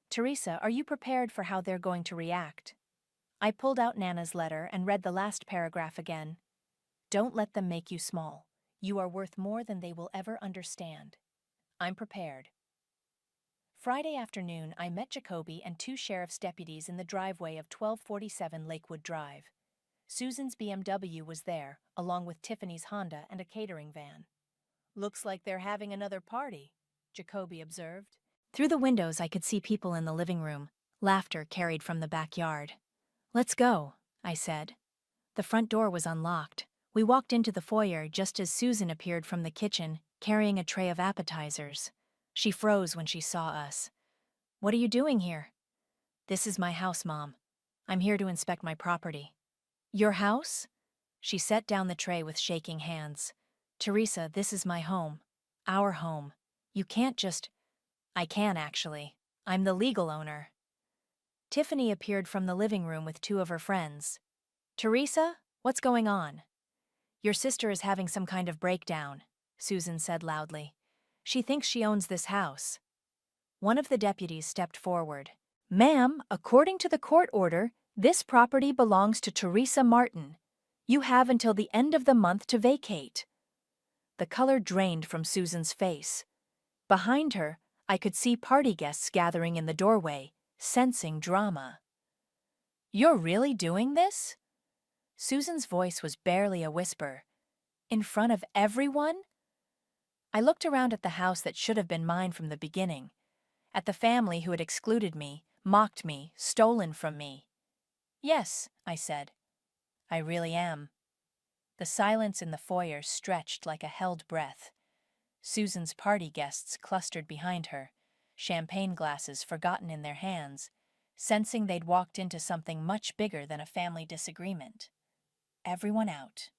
Teresa, are you prepared for how they're going to react?" I pulled out Nana's letter and read the last paragraph again. "Don't let them make you small. You are worth more than they will ever understand." I'm prepared. Friday afternoon, I met Jacoby and 2 sheriff's deputies in the driveway of 1247 Lakewood Drive. Susan's BMW was there, along with Tiffany's Honda and a catering van. "Looks like they're having another party," Jacoby observed. Through the windows, I could see people in the living room. Laughter carried from the backyard. "Let's go," I said. The front door was unlocked. We walked into the foyer just as Susan appeared from the kitchen, carrying a tray of appetizers. She froze when she saw us. "What are you doing here?" "This is my house, Mom. I'm here to inspect my property. Your house? She set down the tray with shaking hands. Teresa, this is my home. Our home. You can't just... I can, actually. I'm the legal owner. Tiffany appeared from the living room with two of her friends. Teresa, what's going on? Your sister is having some kind of breakdown, Susan said loudly. She thinks she owns this house. One of the deputies stepped forward. Ma'am, according to the court order, this property belongs to Teresa Martin. You have until the end of the month to vacate. The color drained from Susan's face. Behind her, I could see party guests gathering in the doorway, sensing drama. You're really doing this? Susan's voice was barely a whisper. In front of everyone? I looked around at the house that should have been mine from the beginning, at the family who had excluded me, mocked me, stolen from me. Yes, I said. I really am. The silence in the foyer stretched like a held breath. Susan's party guests clustered behind her, champagne glasses forgotten in their hands, sensing they'd walked into something much bigger than a family disagreement. Everyone out,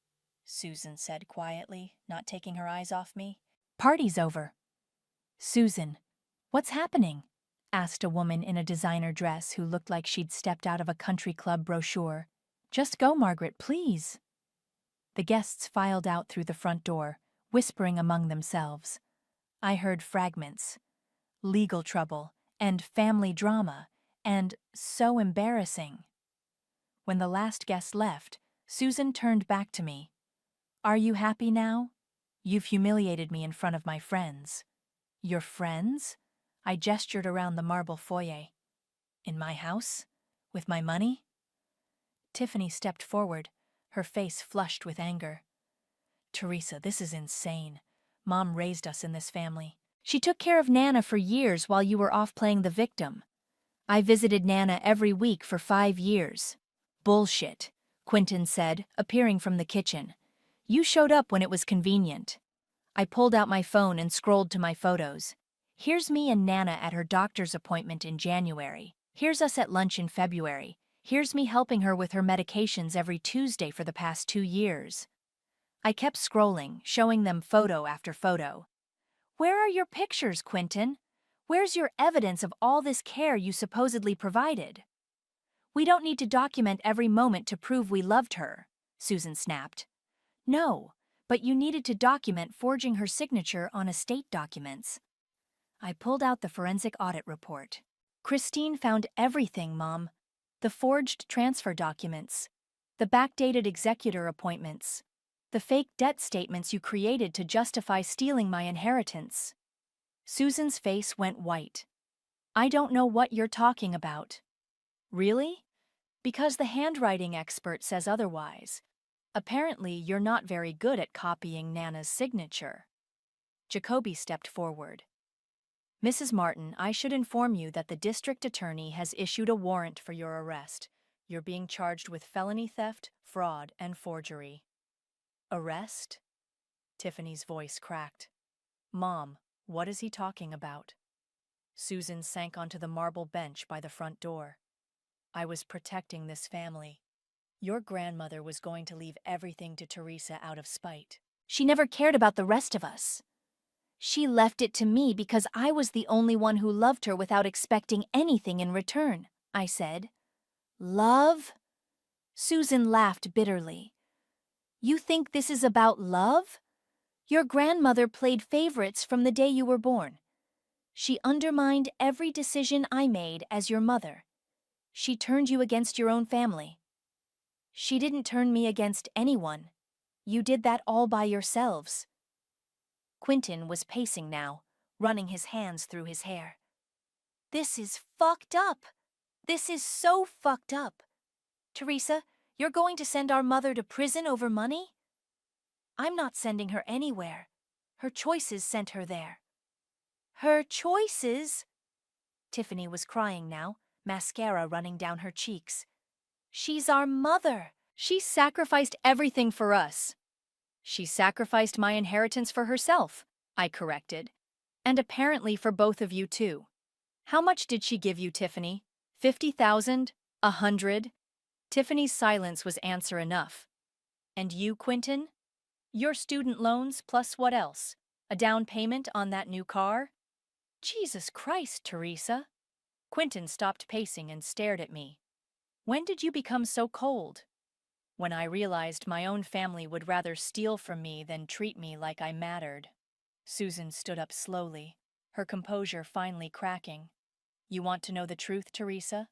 Susan said quietly, not taking her eyes off me. Party's over. Susan, what's happening? Asked a woman in a designer dress who looked like she'd stepped out of a country club brochure. Just go, Margaret, please. The guests filed out through the front door, whispering among themselves. I heard fragments. Legal trouble, and family drama, and so embarrassing. When the last guest left, Susan turned back to me. Are you happy now? You've humiliated me in front of my friends. Your friends? I gestured around the marble foyer. In my house? With my money? Tiffany stepped forward, her face flushed with anger. Teresa, this is insane. Mom raised us in this family. She took care of Nana for years while you were off playing the victim. I visited Nana every week for 5 years. Bullshit, Quentin said, appearing from the kitchen. You showed up when it was convenient. I pulled out my phone and scrolled to my photos. Here's me and Nana at her doctor's appointment in January. Here's us at lunch in February. Here's me helping her with her medications every Tuesday for the past 2 years. I kept scrolling, showing them photo after photo. Where are your pictures, Quentin? Where's your evidence of all this care you supposedly provided? We don't need to document every moment to prove we loved her, Susan snapped. No, but you needed to document forging her signature on estate documents. I pulled out the forensic audit report. Christine found everything, Mom. The forged transfer documents, the backdated executor appointments, the fake debt statements you created to justify stealing my inheritance. Susan's face went white. I don't know what you're talking about. Really? Because the handwriting expert says otherwise. Apparently, you're not very good at copying Nana's signature. Jacoby stepped forward. Mrs. Martin, I should inform you that the district attorney has issued a warrant for your arrest. You're being charged with felony theft, fraud, and forgery. Arrest? Tiffany's voice cracked. Mom, what is he talking about? Susan sank onto the marble bench by the front door. I was protecting this family. Your grandmother was going to leave everything to Teresa out of spite. She never cared about the rest of us. She left it to me because I was the only one who loved her without expecting anything in return, I said. Love? Susan laughed bitterly. You think this is about love? Your grandmother played favorites from the day you were born. She undermined every decision I made as your mother. She turned you against your own family. She didn't turn me against anyone. You did that all by yourselves. Quentin was pacing now, running his hands through his hair. This is fucked up. This is so fucked up. Teresa, you're going to send our mother to prison over money? I'm not sending her anywhere. Her choices sent her there. Her choices? Tiffany was crying now, mascara running down her cheeks. She's our mother. She sacrificed everything for us. She sacrificed my inheritance for herself, I corrected. And apparently for both of you too. How much did she give you, Tiffany? 50,000? 100? Tiffany's silence was answer enough. And you, Quentin? Your student loans plus what else? A down payment on that new car? Jesus Christ, Teresa. Quentin stopped pacing and stared at me. When did you become so cold? When I realized my own family would rather steal from me than treat me like I mattered. Susan stood up slowly, her composure finally cracking. You want to know the truth, Teresa?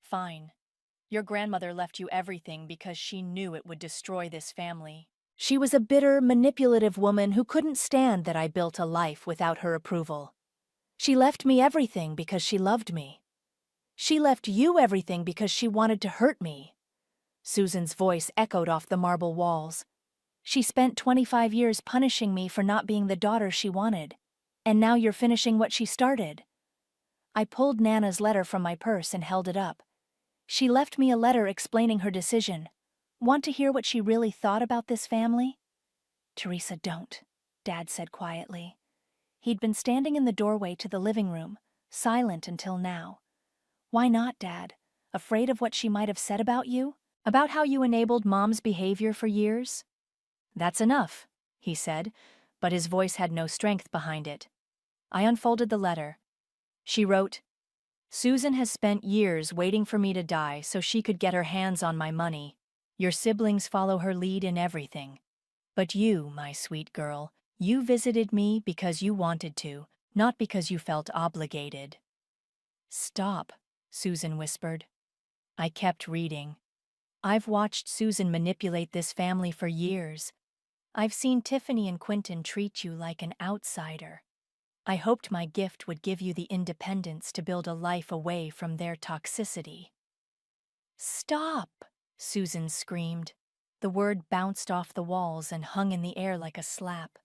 Fine. Your grandmother left you everything because she knew it would destroy this family. She was a bitter, manipulative woman who couldn't stand that I built a life without her approval. She left me everything because she loved me. She left you everything because she wanted to hurt me. Susan's voice echoed off the marble walls. She spent 25 years punishing me for not being the daughter she wanted, and now you're finishing what she started. I pulled Nana's letter from my purse and held it up. She left me a letter explaining her decision. Want to hear what she really thought about this family? Teresa, don't, Dad said quietly. He'd been standing in the doorway to the living room, silent until now. Why not, Dad? Afraid of what she might have said about you? About how you enabled Mom's behavior for years? That's enough, he said, but his voice had no strength behind it. I unfolded the letter. She wrote, Susan has spent years waiting for me to die so she could get her hands on my money. Your siblings follow her lead in everything. But you, my sweet girl, you visited me because you wanted to, not because you felt obligated. Stop, Susan whispered. I kept reading. I've watched Susan manipulate this family for years. I've seen Tiffany and Quentin treat you like an outsider. I hoped my gift would give you the independence to build a life away from their toxicity. Stop, Susan screamed. The word bounced off the walls and hung in the air like a slap.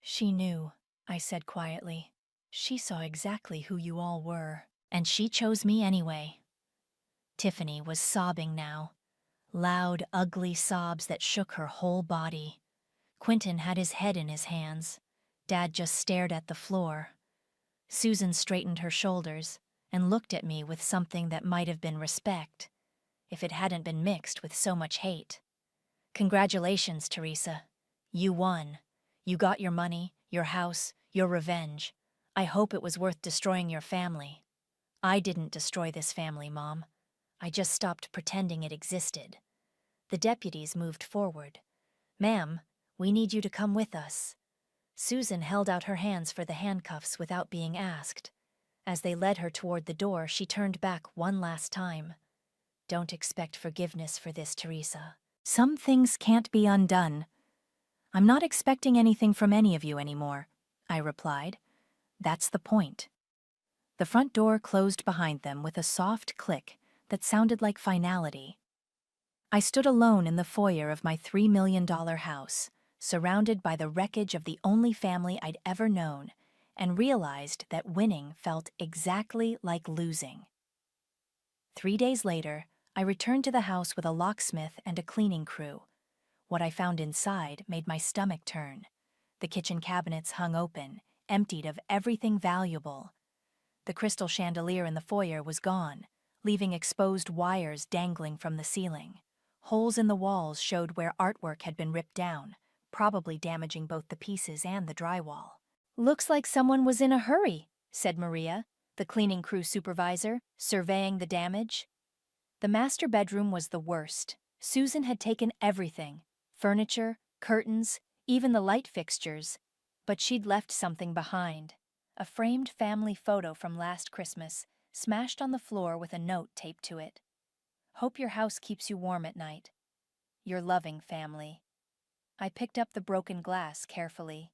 She knew, I said quietly. She saw exactly who you all were, and she chose me anyway. Tiffany was sobbing now. Loud, ugly sobs that shook her whole body. Quentin had his head in his hands. Dad just stared at the floor. Susan straightened her shoulders and looked at me with something that might have been respect, if it hadn't been mixed with so much hate. Congratulations, Teresa. You won. You got your money, your house, your revenge. I hope it was worth destroying your family. I didn't destroy this family, Mom. I just stopped pretending it existed. The deputies moved forward. Ma'am, we need you to come with us. Susan held out her hands for the handcuffs without being asked. As they led her toward the door, she turned back one last time. Don't expect forgiveness for this, Teresa. Some things can't be undone. I'm not expecting anything from any of you anymore, I replied. That's the point. The front door closed behind them with a soft click that sounded like finality. I stood alone in the foyer of my $3 million house, surrounded by the wreckage of the only family I'd ever known, and realized that winning felt exactly like losing. 3 days later, I returned to the house with a locksmith and a cleaning crew. What I found inside made my stomach turn. The kitchen cabinets hung open, emptied of everything valuable. The crystal chandelier in the foyer was gone, leaving exposed wires dangling from the ceiling. Holes in the walls showed where artwork had been ripped down, probably damaging both the pieces and the drywall. Looks like someone was in a hurry, said Maria, the cleaning crew supervisor, surveying the damage. The master bedroom was the worst. Susan had taken everything, furniture, curtains, even the light fixtures, but she'd left something behind. A framed family photo from last Christmas, smashed on the floor with a note taped to it. Hope your house keeps you warm at night. Your loving family. I picked up the broken glass carefully.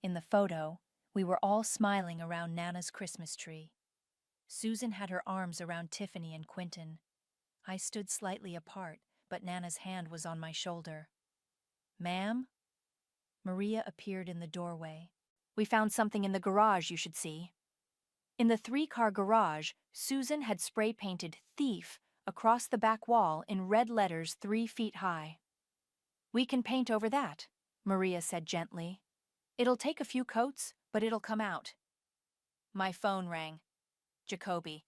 In the photo, we were all smiling around Nana's Christmas tree. Susan had her arms around Tiffany and Quentin. I stood slightly apart, but Nana's hand was on my shoulder. Ma'am? Maria appeared in the doorway. We found something in the garage you should see. In the 3-car garage, Susan had spray-painted thief across the back wall in red letters 3 feet high. We can paint over that, Maria said gently. It'll take a few coats, but it'll come out. My phone rang. Jacoby.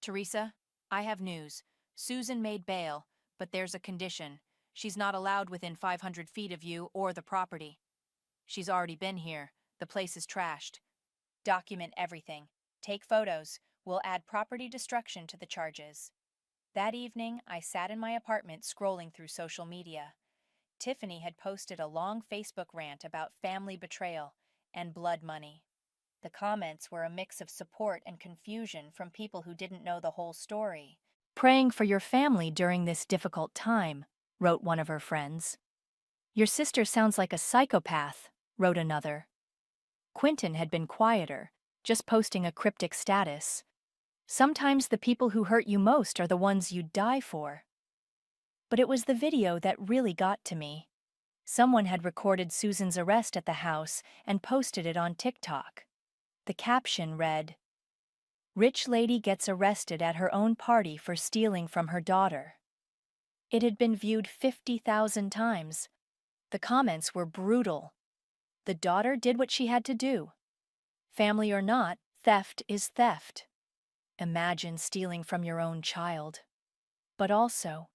Teresa, I have news. Susan made bail, But there's a condition. She's not allowed within 500 feet of you or the property. She's already been here. The place is trashed. Document everything. Take photos. We'll add property destruction to the charges. That evening, I sat in my apartment scrolling through social media. Tiffany had posted a long Facebook rant about family betrayal and blood money. The comments were a mix of support and confusion from people who didn't know the whole story. "Praying for your family during this difficult time," wrote one of her friends. "Your sister sounds like a psychopath," wrote another. Quentin had been quieter, just posting a cryptic status. "Sometimes the people who hurt you most are the ones you'd die for." But it was the video that really got to me. Someone had recorded Susan's arrest at the house and posted it on TikTok. The caption read, "Rich lady gets arrested at her own party for stealing from her daughter." It had been viewed 50,000 times. The comments were brutal. The daughter did what she had to do. Family or not, theft is theft. Imagine stealing from your own child. But also,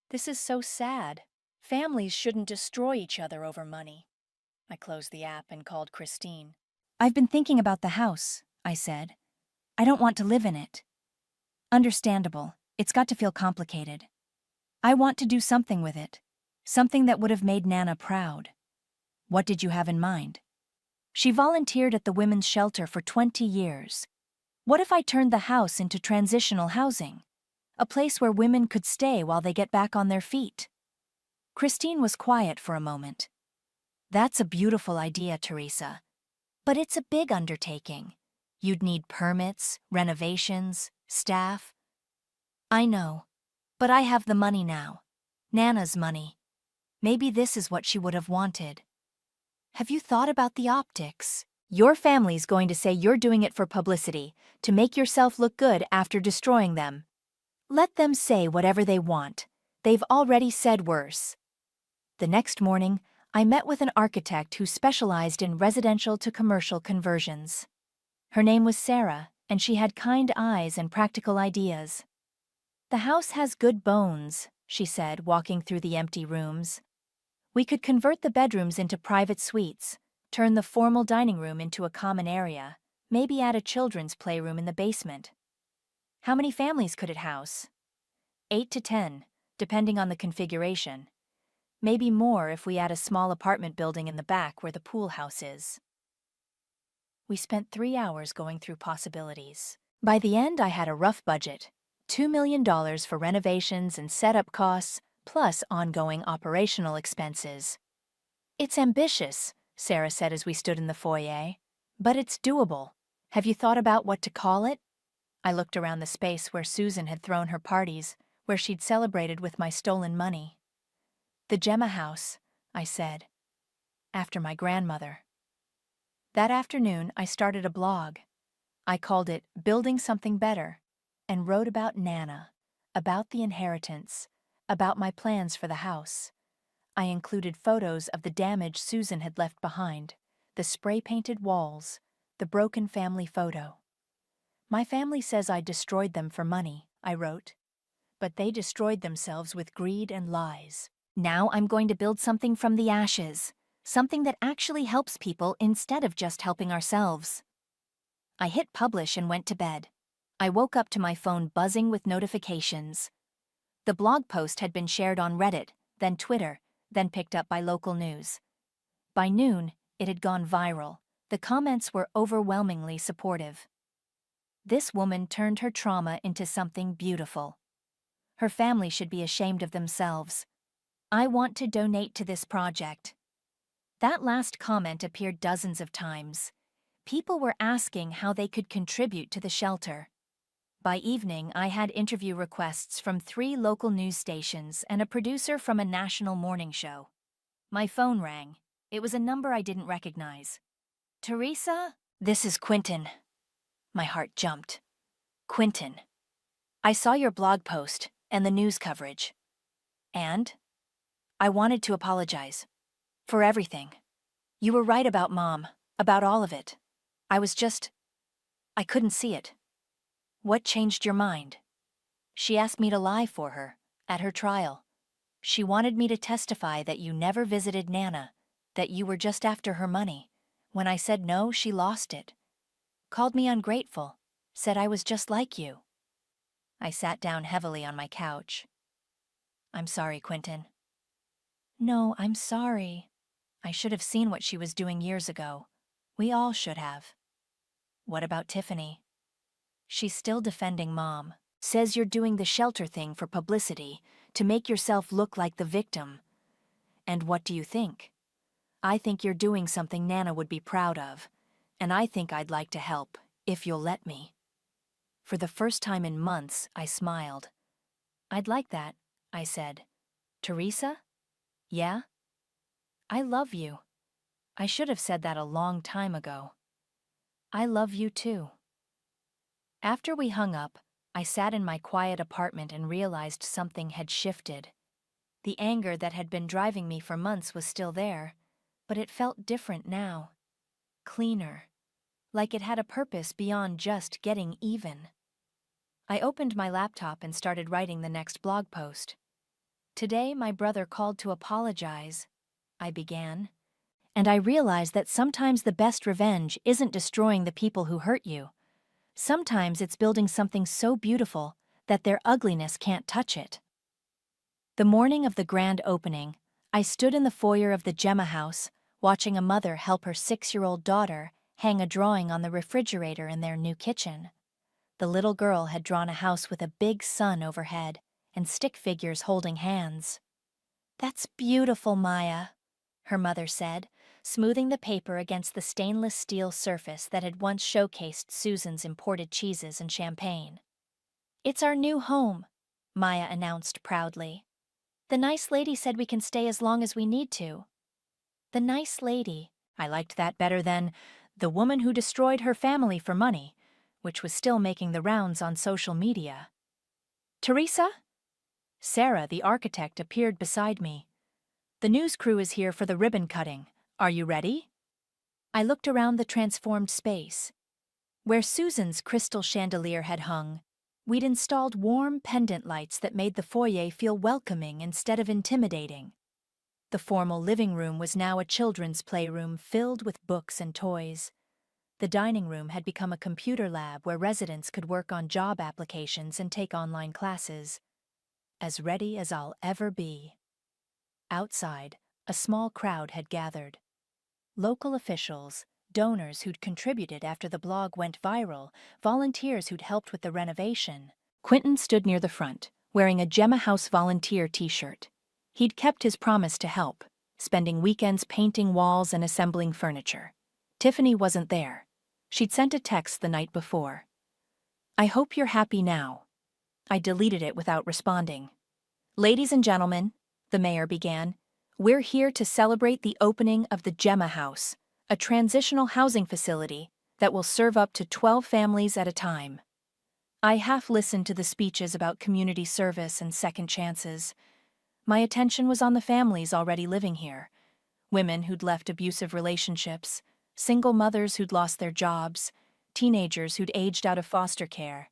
this is so sad. Families shouldn't destroy each other over money. I closed the app and called Christine. "I've been thinking about the house," I said. "I don't want to live in it." "Understandable. It's got to feel complicated. I want to do something with it. Something that would have made Nana proud." "What did you have in mind?" "She volunteered at the women's shelter for 20 years. What if I turned the house into transitional housing? A place where women could stay while they get back on their feet." Christine was quiet for a moment. "That's a beautiful idea, Teresa. But it's a big undertaking. You'd need permits, renovations, staff." "I know. But I have the money now. Nana's money. Maybe this is what she would have wanted." "Have you thought about the optics? Your family's going to say you're doing it for publicity, to make yourself look good after destroying them. Let them say whatever they want. They've already said worse." The next morning, I met with an architect who specialized in residential to commercial conversions. Her name was Sarah, and she had kind eyes and practical ideas. "The house has good bones," she said, walking through the empty rooms. "We could convert the bedrooms into private suites, turn the formal dining room into a common area, maybe add a children's playroom in the basement." "How many families could it house?" 8 to 10, depending on the configuration. Maybe more if we add a small apartment building in the back where the pool house is. We spent 3 hours going through possibilities. By the end, I had a rough budget. $2 million for renovations and setup costs, plus ongoing operational expenses. "It's ambitious," Sarah said as we stood in the foyer, "but it's doable. Have you thought about what to call it?" I looked around the space where Susan had thrown her parties, where she'd celebrated with my stolen money. "The Gemma House," I said, "after my grandmother." That afternoon, I started a blog. I called it Building Something Better, and wrote about Nana, about the inheritance, about my plans for the house. I included photos of the damage Susan had left behind, the spray-painted walls, the broken family photo. "My family says I destroyed them for money," I wrote. "But they destroyed themselves with greed and lies. Now I'm going to build something from the ashes, something that actually helps people instead of just helping ourselves." I hit publish and went to bed. I woke up to my phone buzzing with notifications. The blog post had been shared on Reddit, then Twitter, then picked up by local news. By noon, it had gone viral. The comments were overwhelmingly supportive. This woman turned her trauma into something beautiful. Her family should be ashamed of themselves. I want to donate to this project. That last comment appeared dozens of times. People were asking how they could contribute to the shelter. By evening, I had interview requests from 3 local news stations and a producer from a national morning show. My phone rang. It was a number I didn't recognize. "Teresa?" "This is Quentin." My heart jumped. "Quentin, I saw your blog post and the news coverage. And I wanted to apologize. For everything. You were right about Mom, about all of it. I couldn't see it." "What changed your mind?" "She asked me to lie for her. At her trial, she wanted me to testify that you never visited Nana, that you were just after her money. When I said no, she lost it. Called me ungrateful, said I was just like you. I sat down heavily on my couch. I'm sorry, Quentin. No, I'm sorry. I should have seen what she was doing years ago. We all should have. What about Tiffany? She's still defending Mom. Says you're doing the shelter thing for publicity, to make yourself look like the victim. And what do you think? I think you're doing something Nana would be proud of, and I think I'd like to help, if you'll let me. For the first time in months, I smiled. I'd like that, I said. Teresa? Yeah? I love you. I should have said that a long time ago. I love you too. After we hung up, I sat in my quiet apartment and realized something had shifted. The anger that had been driving me for months was still there, but it felt different now. Cleaner. Like it had a purpose beyond just getting even. I opened my laptop and started writing the next blog post. Today, my brother called to apologize, I began. And I realized that sometimes the best revenge isn't destroying the people who hurt you. Sometimes it's building something so beautiful that their ugliness can't touch it. The morning of the grand opening, I stood in the foyer of the Gemma house, watching a mother help her 6-year-old daughter hang a drawing on the refrigerator in their new kitchen. The little girl had drawn a house with a big sun overhead and stick figures holding hands. That's beautiful, Maya, her mother said, smoothing the paper against the stainless steel surface that had once showcased Susan's imported cheeses and champagne. It's our new home, Maya announced proudly. The nice lady said we can stay as long as we need to. The nice lady. I liked that better than the woman who destroyed her family for money, which was still making the rounds on social media. Teresa? Sarah, the architect, appeared beside me. The news crew is here for the ribbon cutting. Are you ready? I looked around the transformed space. Where Susan's crystal chandelier had hung, we'd installed warm pendant lights that made the foyer feel welcoming instead of intimidating. The formal living room was now a children's playroom filled with books and toys. The dining room had become a computer lab where residents could work on job applications and take online classes. As ready as I'll ever be. Outside, a small crowd had gathered. Local officials, donors who'd contributed after the blog went viral, volunteers who'd helped with the renovation. Quentin stood near the front, wearing a Gemma House volunteer t-shirt. He'd kept his promise to help, spending weekends painting walls and assembling furniture. Tiffany wasn't there. She'd sent a text the night before. I hope you're happy now. I deleted it without responding. Ladies and gentlemen, the mayor began, we're here to celebrate the opening of the Gemma House, a transitional housing facility that will serve up to 12 families at a time. I half listened to the speeches about community service and second chances. My attention was on the families already living here, women who'd left abusive relationships, single mothers who'd lost their jobs, teenagers who'd aged out of foster care.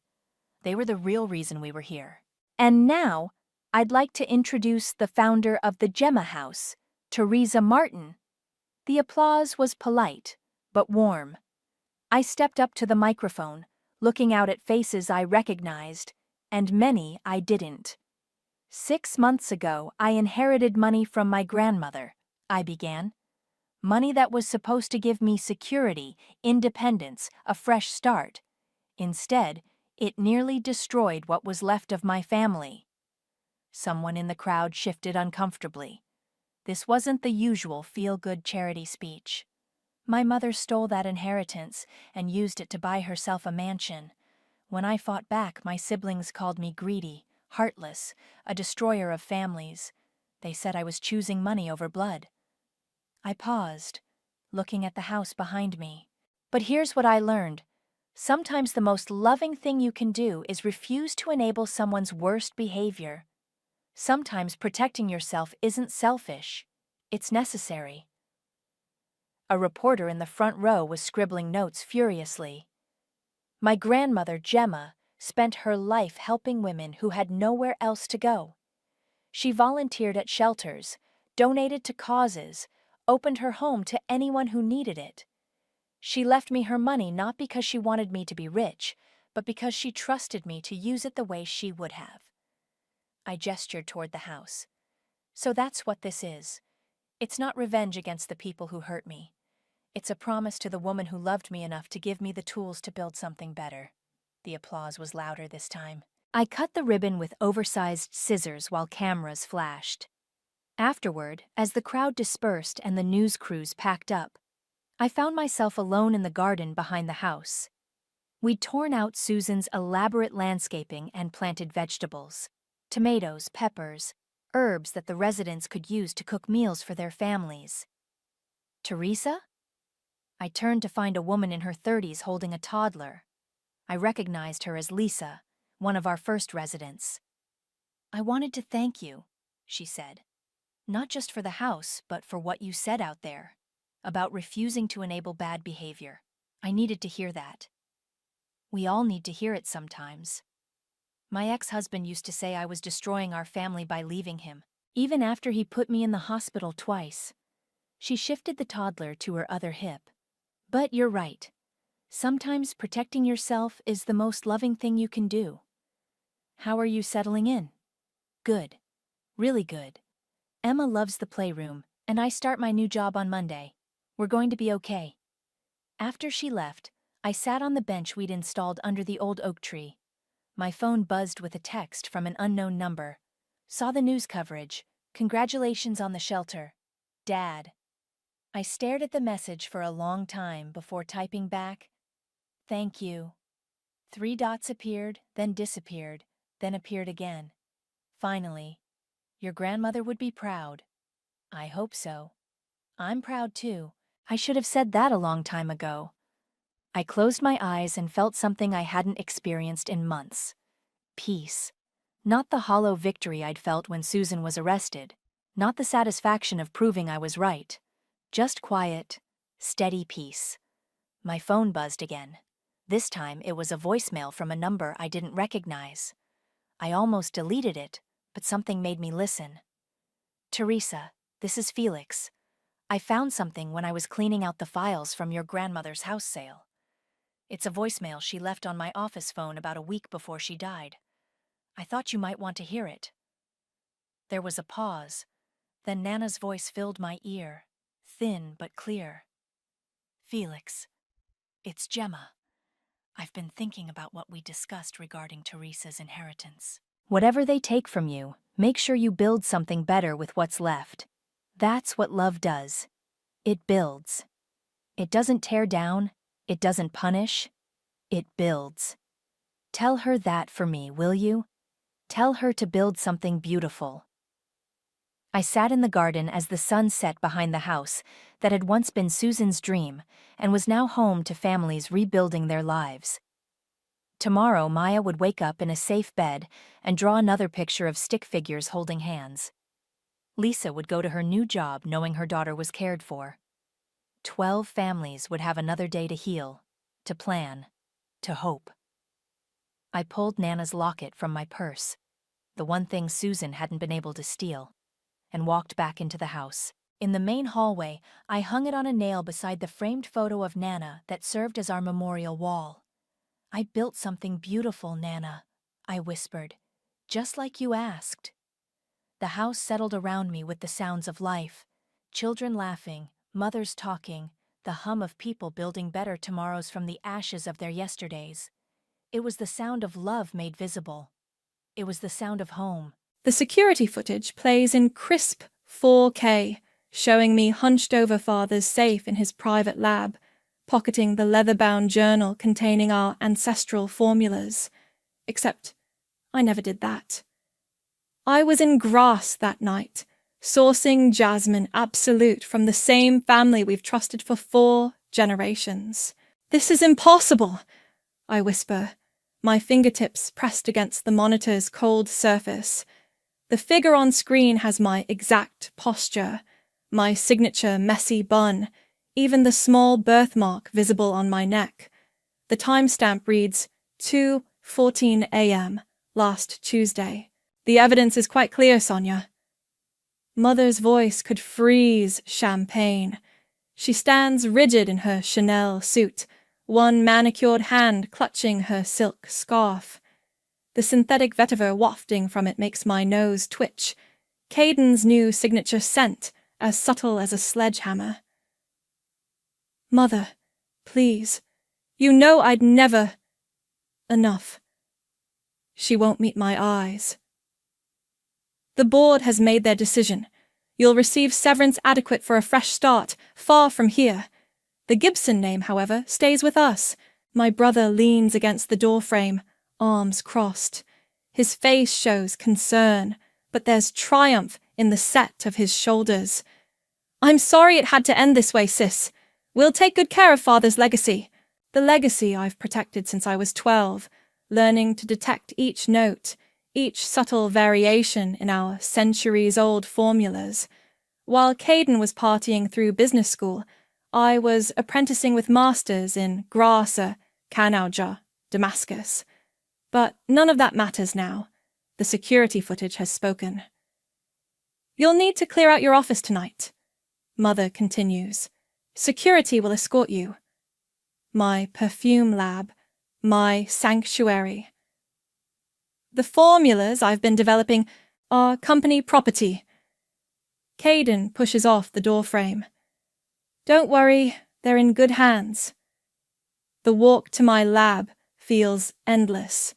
They were the real reason we were here. And now, I'd like to introduce the founder of the Gemma House, Teresa Martin. The applause was polite, but warm. I stepped up to the microphone, looking out at faces I recognized, and many I didn't. 6 months ago, I inherited money from my grandmother, I began. Money that was supposed to give me security, independence, a fresh start. Instead, it nearly destroyed what was left of my family. Someone in the crowd shifted uncomfortably. This wasn't the usual feel-good charity speech. My mother stole that inheritance and used it to buy herself a mansion. When I fought back, my siblings called me greedy, heartless, a destroyer of families. They said I was choosing money over blood. I paused, looking at the house behind me. But here's what I learned. Sometimes the most loving thing you can do is refuse to enable someone's worst behavior. Sometimes protecting yourself isn't selfish. It's necessary. A reporter in the front row was scribbling notes furiously. My grandmother, Gemma, spent her life helping women who had nowhere else to go. She volunteered at shelters, donated to causes, opened her home to anyone who needed it. She left me her money not because she wanted me to be rich, but because she trusted me to use it the way she would have. I gestured toward the house. So that's what this is. It's not revenge against the people who hurt me. It's a promise to the woman who loved me enough to give me the tools to build something better. The applause was louder this time. I cut the ribbon with oversized scissors while cameras flashed. Afterward, as the crowd dispersed and the news crews packed up, I found myself alone in the garden behind the house. We'd torn out Susan's elaborate landscaping and planted vegetables, tomatoes, peppers, herbs that the residents could use to cook meals for their families. Teresa? I turned to find a woman in her 30s holding a toddler. I recognized her as Lisa, one of our first residents. "I wanted to thank you," she said. "Not just for the house, but for what you said out there, about refusing to enable bad behavior. I needed to hear that. We all need to hear it sometimes. My ex-husband used to say I was destroying our family by leaving him, even after he put me in the hospital twice." She shifted the toddler to her other hip. "But you're right. Sometimes protecting yourself is the most loving thing you can do. How are you settling in?" "Good. Really good. Emma loves the playroom, and I start my new job on Monday. We're going to be okay." After she left, I sat on the bench we'd installed under the old oak tree. My phone buzzed with a text from an unknown number. "Saw the news coverage. Congratulations on the shelter. Dad." I stared at the message for a long time before typing back, "Thank you." 3 dots appeared, then disappeared, then appeared again. Finally, "Your grandmother would be proud." I hope so. I'm proud too. I should have said that a long time ago. I closed my eyes and felt something I hadn't experienced in months. Peace. Not the hollow victory I'd felt when Susan was arrested. Not the satisfaction of proving I was right. Just quiet, steady peace. My phone buzzed again. This time it was a voicemail from a number I didn't recognize. I almost deleted it, but something made me listen. "Teresa, this is Felix. I found something when I was cleaning out the files from your grandmother's house sale. It's a voicemail she left on my office phone about a week before she died. I thought you might want to hear it." There was a pause. Then Nana's voice filled my ear, thin but clear. "Felix, it's Gemma. I've been thinking about what we discussed regarding Teresa's inheritance. Whatever they take from you, make sure you build something better with what's left. That's what love does. It builds. It doesn't tear down, it doesn't punish, it builds. Tell her that for me, will you? Tell her to build something beautiful." I sat in the garden as the sun set behind the house that had once been Susan's dream and was now home to families rebuilding their lives. Tomorrow, Maya would wake up in a safe bed and draw another picture of stick figures holding hands. Lisa would go to her new job knowing her daughter was cared for. 12 families would have another day to heal, to plan, to hope. I pulled Nana's locket from my purse, the one thing Susan hadn't been able to steal, and walked back into the house. In the main hallway, I hung it on a nail beside the framed photo of Nana that served as our memorial wall. "I built something beautiful, Nana," I whispered, "just like you asked." The house settled around me with the sounds of life, children laughing, mothers talking, the hum of people building better tomorrows from the ashes of their yesterdays. It was the sound of love made visible. It was the sound of home. The security footage plays in crisp 4K, showing me hunched over Father's safe in his private lab, pocketing the leather-bound journal containing our ancestral formulas. Except I never did that. I was in grass that night, sourcing jasmine absolute from the same family we've trusted for 4 generations. "This is impossible," I whisper, my fingertips pressed against the monitor's cold surface. The figure on screen has my exact posture, my signature messy bun, even the small birthmark visible on my neck. The timestamp reads 2:14 a.m. last Tuesday. The evidence is quite clear, Sonia. Mother's voice could freeze champagne. She stands rigid in her Chanel suit, one manicured hand clutching her silk scarf. The synthetic vetiver wafting from it makes my nose twitch. Caden's new signature scent, as subtle as a sledgehammer. Mother, please. You know I'd never... Enough. She won't meet my eyes. The board has made their decision. You'll receive severance adequate for a fresh start, far from here. The Gibson name, however, stays with us. My brother leans against the doorframe, arms crossed. His face shows concern, but there's triumph in the set of his shoulders. I'm sorry it had to end this way, sis. We'll take good care of Father's legacy. The legacy I've protected since I was 12, learning to detect each note, each subtle variation in our centuries-old formulas. While Caden was partying through business school, I was apprenticing with masters in Grasa, Kanauja, Damascus. But none of that matters now. The security footage has spoken. You'll need to clear out your office tonight, Mother continues. Security will escort you. My perfume lab, my sanctuary. The formulas I've been developing are company property. Caden pushes off the doorframe. Don't worry, they're in good hands. The walk to my lab feels endless.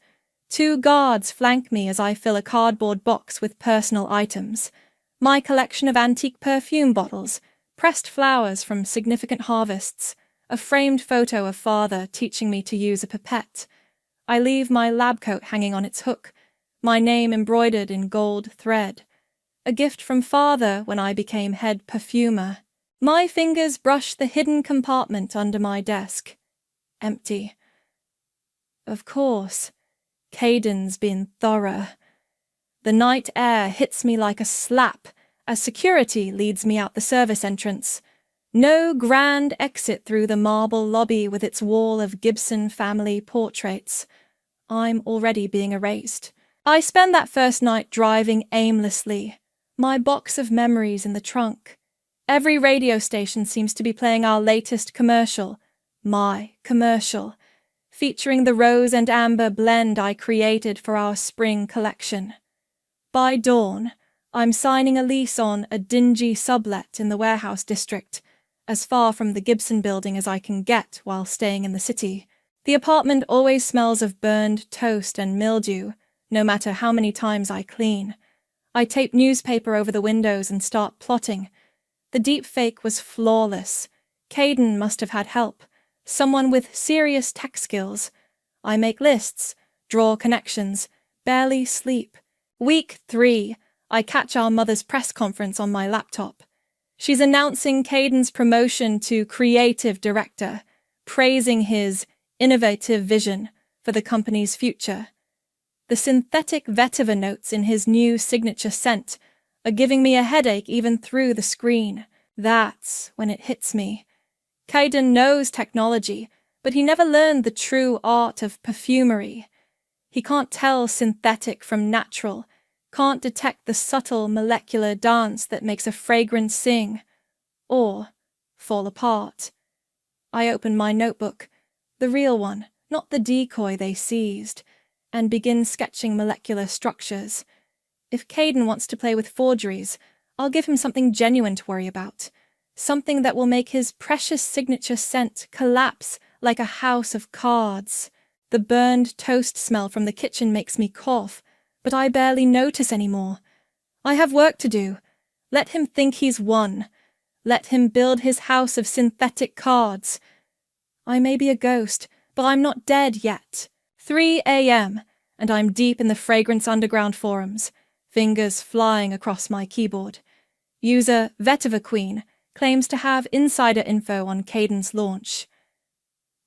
2 guards flank me as I fill a cardboard box with personal items. My collection of antique perfume bottles, pressed flowers from significant harvests, a framed photo of Father teaching me to use a pipette. I leave my lab coat hanging on its hook, my name embroidered in gold thread. A gift from Father when I became head perfumer. My fingers brush the hidden compartment under my desk. Empty. Of course, Caden's been thorough. The night air hits me like a slap as security leads me out the service entrance. No grand exit through the marble lobby with its wall of Gibson family portraits. I'm already being erased. I spend that first night driving aimlessly, my box of memories in the trunk. Every radio station seems to be playing our latest commercial, my commercial, featuring the rose and amber blend I created for our spring collection. By dawn, I'm signing a lease on a dingy sublet in the warehouse district, as far from the Gibson building as I can get while staying in the city. The apartment always smells of burned toast and mildew, no matter how many times I clean. I tape newspaper over the windows and start plotting. The deep fake was flawless. Caden must have had help, someone with serious tech skills. I make lists, draw connections, barely sleep. Week 3, I catch our mother's press conference on my laptop. She's announcing Caden's promotion to creative director, praising his innovative vision for the company's future. The synthetic vetiver notes in his new signature scent are giving me a headache even through the screen. That's when it hits me. Caden knows technology, but he never learned the true art of perfumery. He can't tell synthetic from natural, can't detect the subtle molecular dance that makes a fragrance sing, or fall apart. I open my notebook, the real one, not the decoy they seized, and begin sketching molecular structures. If Caden wants to play with forgeries, I'll give him something genuine to worry about, something that will make his precious signature scent collapse like a house of cards. The burned toast smell from the kitchen makes me cough, but I barely notice anymore. I have work to do. Let him think he's won. Let him build his house of synthetic cards. I may be a ghost, but I'm not dead yet. 3 a.m., and I'm deep in the Fragrance Underground forums, fingers flying across my keyboard. User Vetiver Queen claims to have insider info on Caden's launch.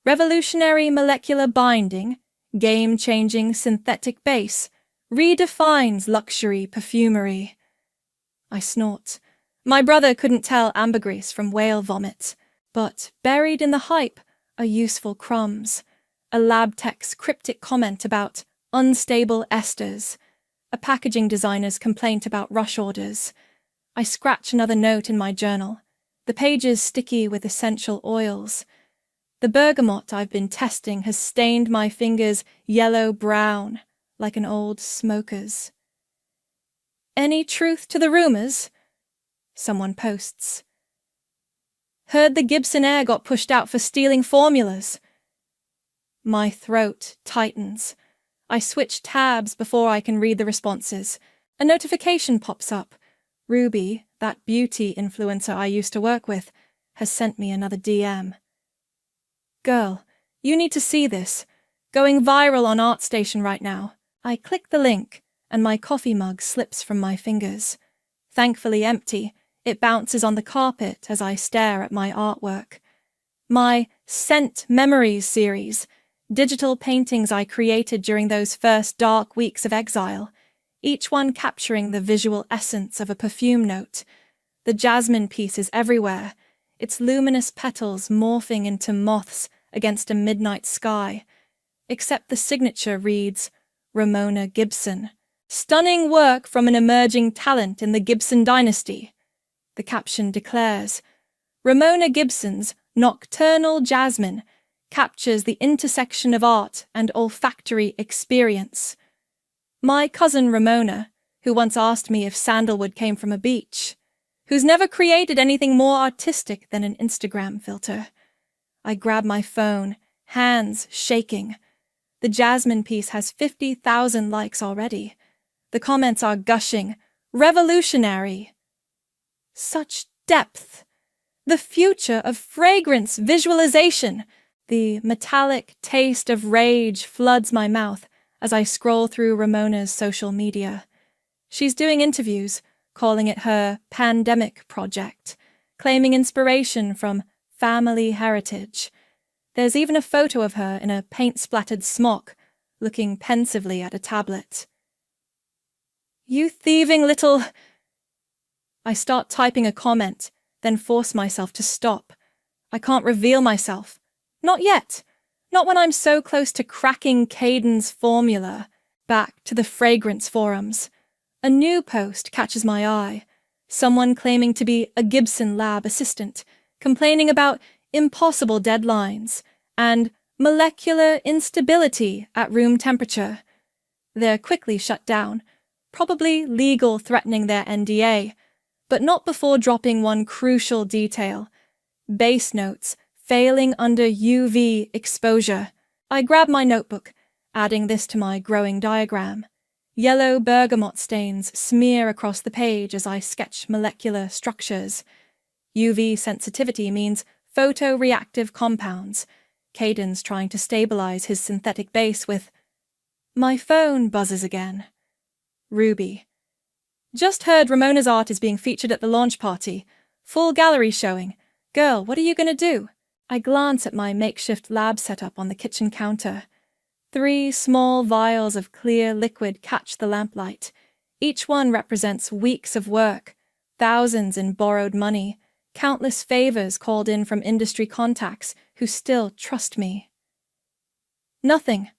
Revolutionary molecular binding, game-changing synthetic base, redefines luxury perfumery. I snort. My brother couldn't tell ambergris from whale vomit, but buried in the hype are useful crumbs. A lab tech's cryptic comment about unstable esters, a packaging designer's complaint about rush orders. I scratch another note in my journal, the pages sticky with essential oils. The bergamot I've been testing has stained my fingers yellow-brown, like an old smoker's. Any truth to the rumors? Someone posts. Heard the Gibson Air got pushed out for stealing formulas. My throat tightens. I switch tabs before I can read the responses. A notification pops up. Ruby, that beauty influencer I used to work with, has sent me another DM. Girl, you need to see this. Going viral on ArtStation right now. I click the link, and my coffee mug slips from my fingers. Thankfully empty, it bounces on the carpet as I stare at my artwork. My Scent Memories series, digital paintings I created during those first dark weeks of exile, each one capturing the visual essence of a perfume note. The jasmine piece is everywhere, its luminous petals morphing into moths against a midnight sky, except the signature reads, Ramona Gibson. Stunning work from an emerging talent in the Gibson dynasty. The caption declares, Ramona Gibson's Nocturnal Jasmine captures the intersection of art and olfactory experience. My cousin Ramona, who once asked me if sandalwood came from a beach, who's never created anything more artistic than an Instagram filter. I grab my phone, hands shaking. The jasmine piece has 50,000 likes already. The comments are gushing, revolutionary. Such depth. The future of fragrance visualization. The metallic taste of rage floods my mouth as I scroll through Ramona's social media. She's doing interviews, calling it her pandemic project, claiming inspiration from family heritage. There's even a photo of her in a paint-splattered smock, looking pensively at a tablet. You thieving little... I start typing a comment, then force myself to stop. I can't reveal myself. Not yet. Not when I'm so close to cracking Caden's formula. Back to the fragrance forums. A new post catches my eye. Someone claiming to be a Gibson lab assistant, complaining about impossible deadlines and molecular instability at room temperature. They're quickly shut down, probably legal threatening their NDA, but not before dropping one crucial detail. Base notes failing under UV exposure. I grab my notebook, adding this to my growing diagram. Yellow bergamot stains smear across the page as I sketch molecular structures. UV sensitivity means photoreactive compounds. Caden's trying to stabilize his synthetic base with... My phone buzzes again. Ruby. Just heard Ramona's art is being featured at the launch party. Full gallery showing. Girl, what are you going to do? I glance at my makeshift lab setup on the kitchen counter. 3 small vials of clear liquid catch the lamplight. Each one represents weeks of work, thousands in borrowed money, countless favors called in from industry contacts who still trust me. Nothing.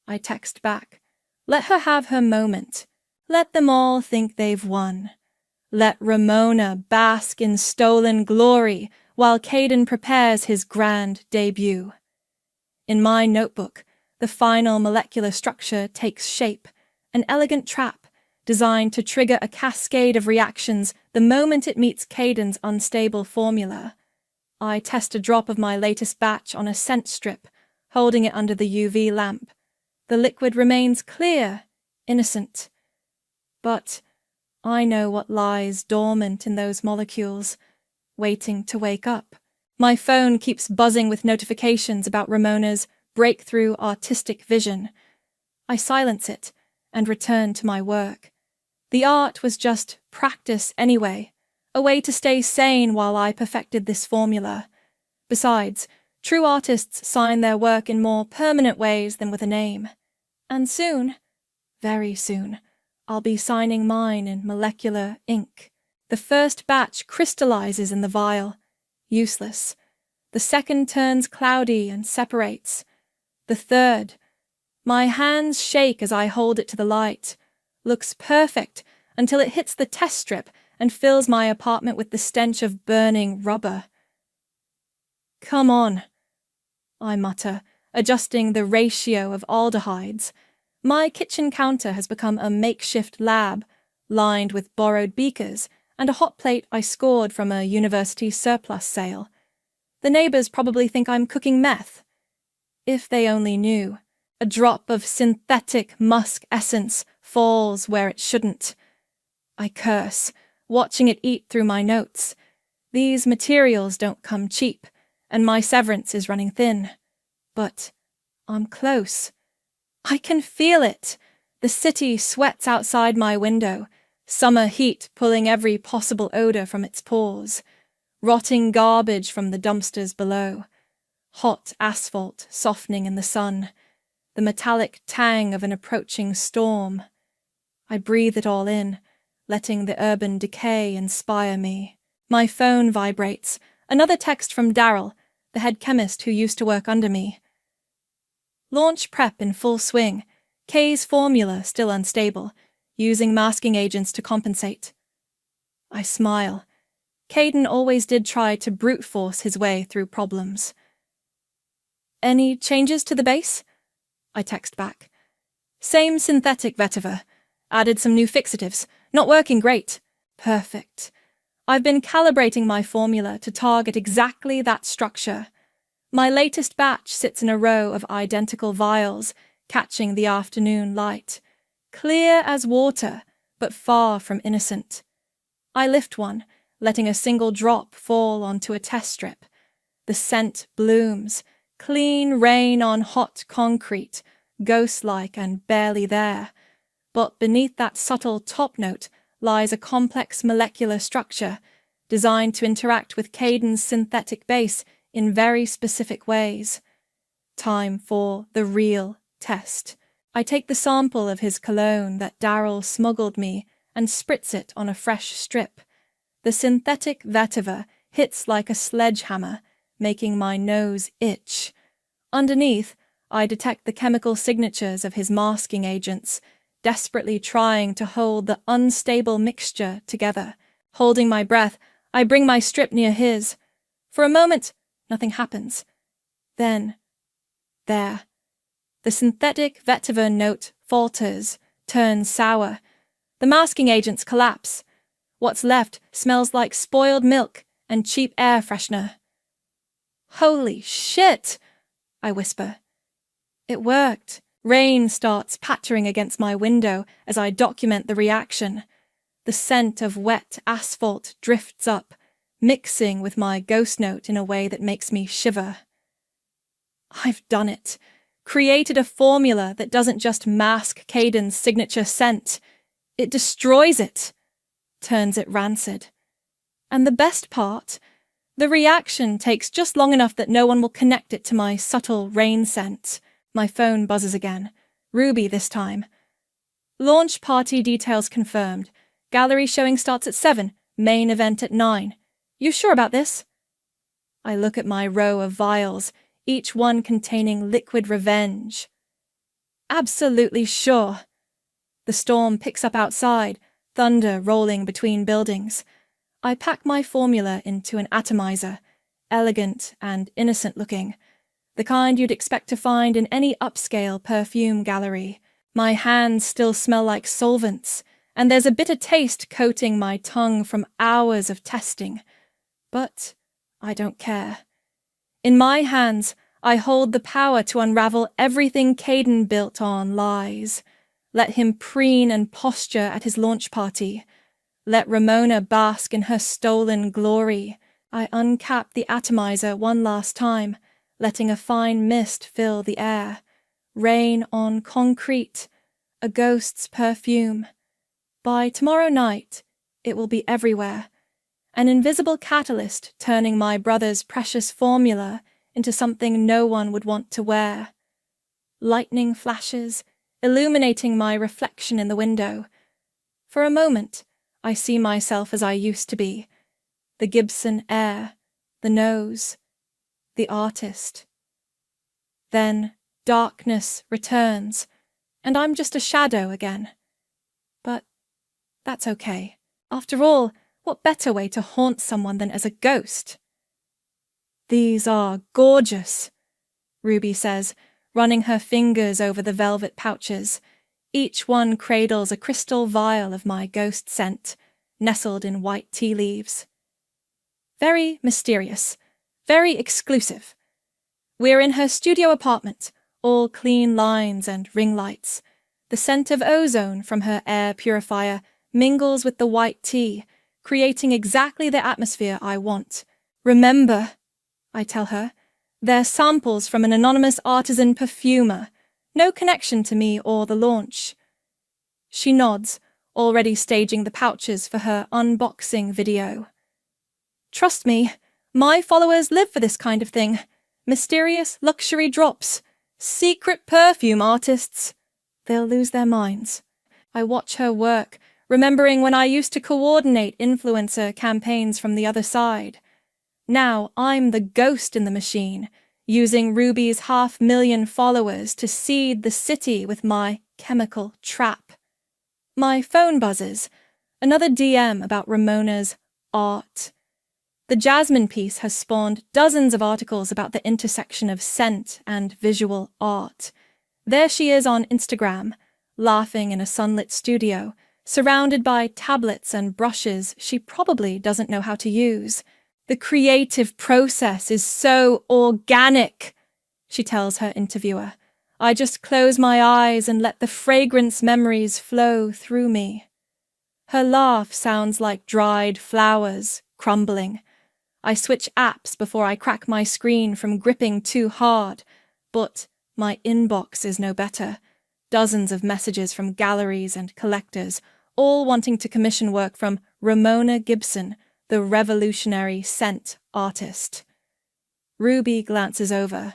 I text back. Let her have her moment. Let them all think they've won. Let Ramona bask in stolen glory while Caden prepares his grand debut. In my notebook, the final molecular structure takes shape, an elegant trap designed to trigger a cascade of reactions the moment it meets Caden's unstable formula. I test a drop of my latest batch on a scent strip, holding it under the UV lamp. The liquid remains clear, innocent. But I know what lies dormant in those molecules, waiting to wake up. My phone keeps buzzing with notifications about Ramona's breakthrough artistic vision. I silence it and return to my work. The art was just practice anyway, a way to stay sane while I perfected this formula. Besides, true artists sign their work in more permanent ways than with a name. And soon, very soon, I'll be signing mine in molecular ink. The first batch crystallizes in the vial. Useless. The second turns cloudy and separates. The third. My hands shake as I hold it to the light. Looks perfect until it hits the test strip and fills my apartment with the stench of burning rubber. Come on, I mutter, adjusting the ratio of aldehydes. My kitchen counter has become a makeshift lab, lined with borrowed beakers and a hot plate I scored from a university surplus sale. The neighbours probably think I'm cooking meth. If they only knew. A drop of synthetic musk essence falls where it shouldn't. I curse, watching it eat through my notes. These materials don't come cheap, and my severance is running thin. But I'm close. I can feel it. The city sweats outside my window, summer heat pulling every possible odour from its pores, rotting garbage from the dumpsters below, hot asphalt softening in the sun, the metallic tang of an approaching storm. I breathe it all in, letting the urban decay inspire me. My phone vibrates. Another text from Daryl, the head chemist who used to work under me. Launch prep in full swing. K's formula still unstable, using masking agents to compensate. I smile. Caden always did try to brute force his way through problems. Any changes to the base? I text back. Same synthetic vetiver. Added some new fixatives. Not working great. Perfect. I've been calibrating my formula to target exactly that structure. My latest batch sits in a row of identical vials, catching the afternoon light. Clear as water, but far from innocent. I lift one, letting a single drop fall onto a test strip. The scent blooms. Clean rain on hot concrete, ghost-like and barely there. But beneath that subtle top note lies a complex molecular structure designed to interact with Caden's synthetic base in very specific ways. Time for the real test. I take the sample of his cologne that Daryl smuggled me and spritz it on a fresh strip. The synthetic vetiver hits like a sledgehammer, making my nose itch. Underneath, I detect the chemical signatures of his masking agents, desperately trying to hold the unstable mixture together. Holding my breath, I bring my strip near his. For a moment, nothing happens. Then, there. The synthetic vetiver note falters, turns sour. The masking agents collapse. What's left smells like spoiled milk and cheap air freshener. Holy shit! I whisper. It worked. Rain starts pattering against my window as I document the reaction. The scent of wet asphalt drifts up, mixing with my ghost note in a way that makes me shiver. I've done it. Created a formula that doesn't just mask Caden's signature scent. It destroys it. Turns it rancid. And the best part? The reaction takes just long enough that no one will connect it to my subtle rain scent. My phone buzzes again. Ruby this time. Launch party details confirmed. Gallery showing starts at 7. Main event at 9. You sure about this? I look at my row of vials, each one containing liquid revenge. Absolutely sure. The storm picks up outside, thunder rolling between buildings. I pack my formula into an atomizer, elegant and innocent-looking, the kind you'd expect to find in any upscale perfume gallery. My hands still smell like solvents, and there's a bitter taste coating my tongue from hours of testing. But I don't care. In my hands, I hold the power to unravel everything Caden built on lies. Let him preen and posture at his launch party. Let Ramona bask in her stolen glory. I uncap the atomizer one last time, letting a fine mist fill the air. Rain on concrete, a ghost's perfume. By tomorrow night, it will be everywhere. An invisible catalyst turning my brother's precious formula into something no one would want to wear. Lightning flashes, illuminating my reflection in the window. For a moment, I see myself as I used to be. The Gibson air, the nose, the artist. Then darkness returns, and I'm just a shadow again. That's okay. After all, what better way to haunt someone than as a ghost? These are gorgeous, Ruby says, running her fingers over the velvet pouches. Each one cradles a crystal vial of my ghost scent, nestled in white tea leaves. Very mysterious, very exclusive. We're in her studio apartment, all clean lines and ring lights. The scent of ozone from her air purifier mingles with the white tea, creating exactly the atmosphere I want. Remember, I tell her, they're samples from an anonymous artisan perfumer, no connection to me or the launch. She nods, already staging the pouches for her unboxing video. Trust me, my followers live for this kind of thing. Mysterious luxury drops. Secret perfume artists. They'll lose their minds. I watch her work, remembering when I used to coordinate influencer campaigns from the other side. Now I'm the ghost in the machine, using Ruby's 500,000 followers to seed the city with my chemical trap. My phone buzzes. Another DM about Ramona's art. The Jasmine piece has spawned dozens of articles about the intersection of scent and visual art. There she is on Instagram, laughing in a sunlit studio, surrounded by tablets and brushes she probably doesn't know how to use. The creative process is so organic, she tells her interviewer. I just close my eyes and let the fragrance memories flow through me. Her laugh sounds like dried flowers crumbling. I switch apps before I crack my screen from gripping too hard, but my inbox is no better. Dozens of messages from galleries and collectors, all wanting to commission work from Ramona Gibson, the revolutionary scent artist. Ruby glances over.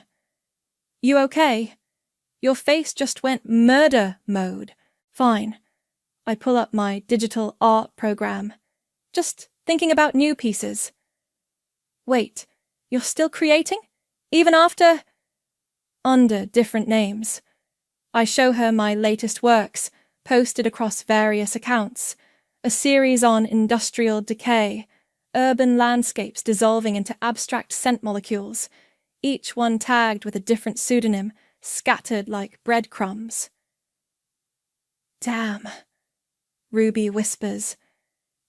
You okay? Your face just went murder mode. Fine. I pull up my digital art program. Just thinking about new pieces. Wait, you're still creating? Even after? Under different names. I show her my latest works, posted across various accounts. A series on industrial decay, urban landscapes dissolving into abstract scent molecules, each one tagged with a different pseudonym, scattered like breadcrumbs. Damn, Ruby whispers.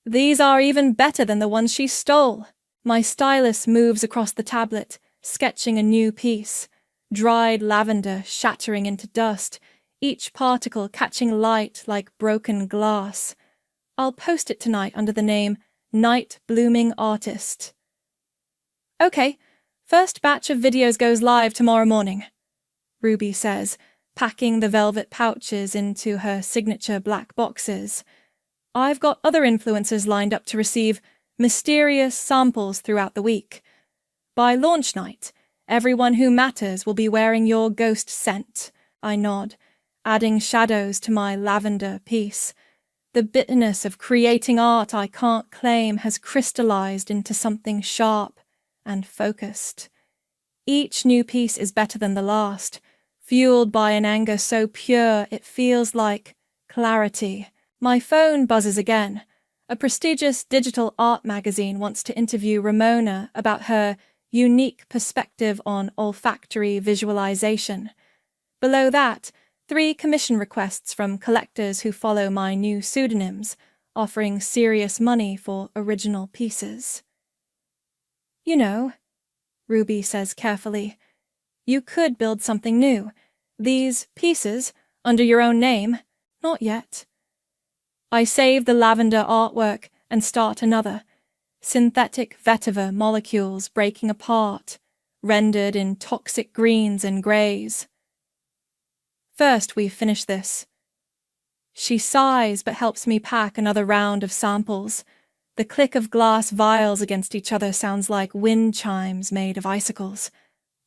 These are even better than the ones she stole. My stylus moves across the tablet, sketching a new piece. Dried lavender shattering into dust, each particle catching light like broken glass. I'll post it tonight under the name Night Blooming Artist. Okay, first batch of videos goes live tomorrow morning, Ruby says, packing the velvet pouches into her signature black boxes. I've got other influencers lined up to receive mysterious samples throughout the week. By launch night, everyone who matters will be wearing your ghost scent. I nod, adding shadows to my lavender piece. The bitterness of creating art I can't claim has crystallized into something sharp and focused. Each new piece is better than the last, fueled by an anger so pure it feels like clarity. My phone buzzes again. A prestigious digital art magazine wants to interview Ramona about her unique perspective on olfactory visualization. Below that, 3 commission requests from collectors who follow my new pseudonyms, offering serious money for original pieces. You know, Ruby says carefully, you could build something new. These pieces, under your own name, not yet. I save the lavender artwork and start another. Synthetic vetiver molecules breaking apart, rendered in toxic greens and greys. First, we finish this. She sighs but helps me pack another round of samples. The click of glass vials against each other sounds like wind chimes made of icicles,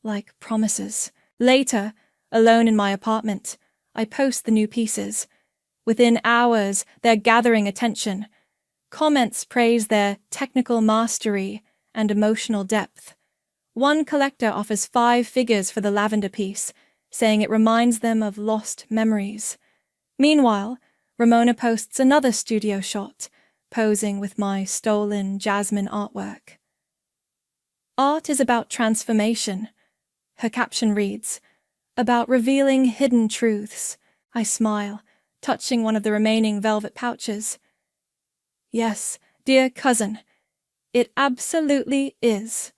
like promises. Later, alone in my apartment, I post the new pieces. Within hours, they're gathering attention. Comments praise their technical mastery and emotional depth. One collector offers 5 figures for the lavender piece, saying it reminds them of lost memories. Meanwhile, Ramona posts another studio shot, posing with my stolen jasmine artwork. Art is about transformation. Her caption reads, about revealing hidden truths. I smile, touching one of the remaining velvet pouches. Yes, dear cousin, it absolutely is.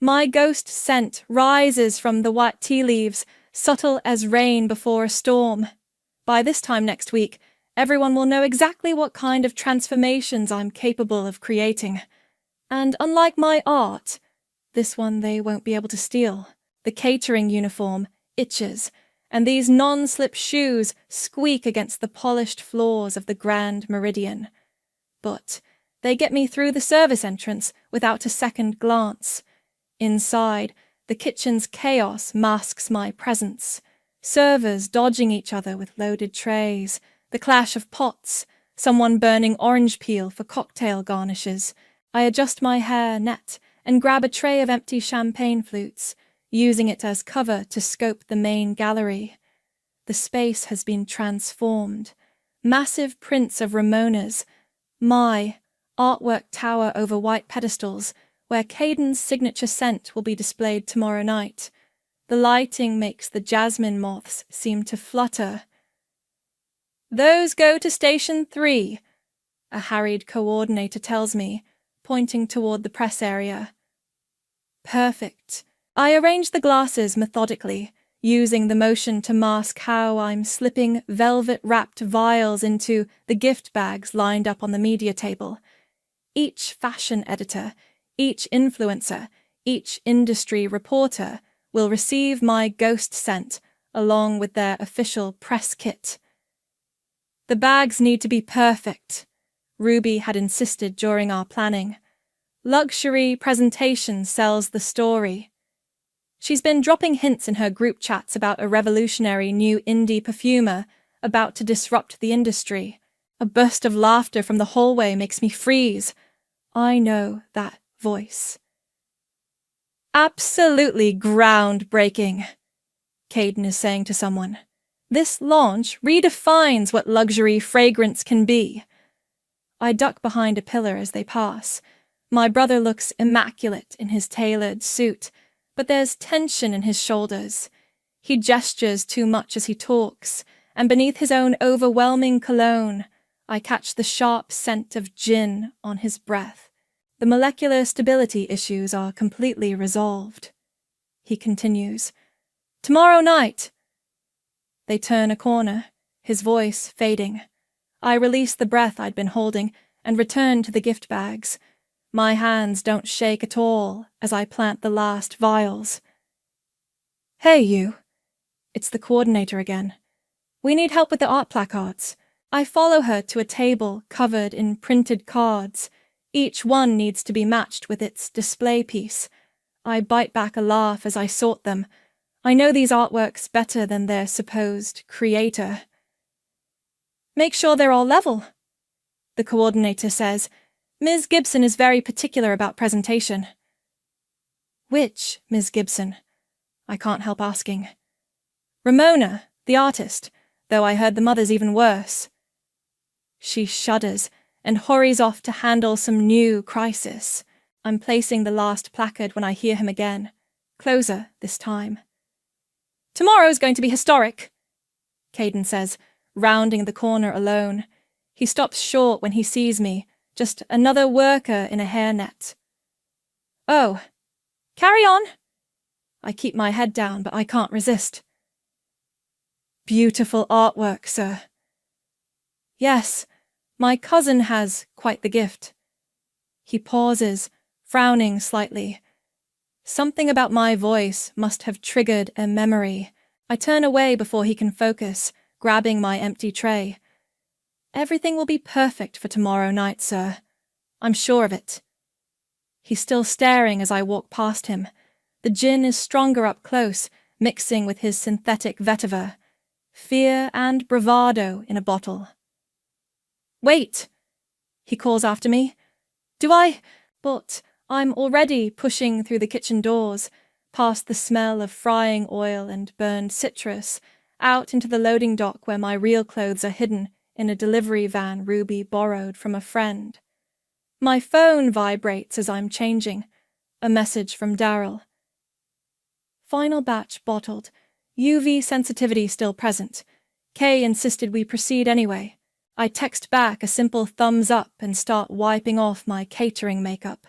My ghost scent rises from the white tea leaves, subtle as rain before a storm. By this time next week, everyone will know exactly what kind of transformations I'm capable of creating. And unlike my art, this one they won't be able to steal. The catering uniform itches, and these non-slip shoes squeak against the polished floors of the Grand Meridian. But they get me through the service entrance without a second glance. Inside, the kitchen's chaos masks my presence. Servers dodging each other with loaded trays, the clash of pots, someone burning orange peel for cocktail garnishes. I adjust my hair net and grab a tray of empty champagne flutes, using it as cover to scope the main gallery. The space has been transformed. Massive prints of Ramona's, my artwork tower over white pedestals, where Caden's signature scent will be displayed tomorrow night. The lighting makes the jasmine moths seem to flutter. Those go to Station 3, a harried coordinator tells me, pointing toward the press area. Perfect. I arrange the glasses methodically, using the motion to mask how I'm slipping velvet-wrapped vials into the gift bags lined up on the media table. Each fashion editor, each influencer, each industry reporter will receive my ghost scent along with their official press kit. The bags need to be perfect, Ruby had insisted during our planning. Luxury presentation sells the story. She's been dropping hints in her group chats about a revolutionary new indie perfumer about to disrupt the industry. A burst of laughter from the hallway makes me freeze. I know that voice. Absolutely groundbreaking, Caden is saying to someone. This launch redefines what luxury fragrance can be. I duck behind a pillar as they pass. My brother looks immaculate in his tailored suit, but there's tension in his shoulders. He gestures too much as he talks, and beneath his own overwhelming cologne, I catch the sharp scent of gin on his breath. The molecular stability issues are completely resolved. He continues, Tomorrow night. They turn a corner, his voice fading. I release the breath I'd been holding and return to the gift bags. My hands don't shake at all as I plant the last vials. Hey, you. It's the coordinator again. We need help with the art placards. I follow her to a table covered in printed cards. Each one needs to be matched with its display piece. I bite back a laugh as I sort them. I know these artworks better than their supposed creator. Make sure they're all level, the coordinator says. Ms. Gibson is very particular about presentation. Which Ms. Gibson? I can't help asking. Ramona, the artist, though I heard the mother's even worse. She shudders and hurries off to handle some new crisis. I'm placing the last placard when I hear him again. Closer this time. Tomorrow's going to be historic, Caden says, rounding the corner alone. He stops short when he sees me, just another worker in a hairnet. Oh, carry on. I keep my head down, but I can't resist. Beautiful artwork, sir. Yes, my cousin has quite the gift. He pauses, frowning slightly. Something about my voice must have triggered a memory. I turn away before he can focus, grabbing my empty tray. Everything will be perfect for tomorrow night, sir. I'm sure of it. He's still staring as I walk past him. The gin is stronger up close, mixing with his synthetic vetiver. Fear and bravado in a bottle. Wait, he calls after me. But I'm already pushing through the kitchen doors, past the smell of frying oil and burned citrus, out into the loading dock where my real clothes are hidden in a delivery van Ruby borrowed from a friend. My phone vibrates as I'm changing. A message from Daryl. Final batch bottled. UV sensitivity still present. Kay insisted we proceed anyway. I text back a simple thumbs up and start wiping off my catering makeup.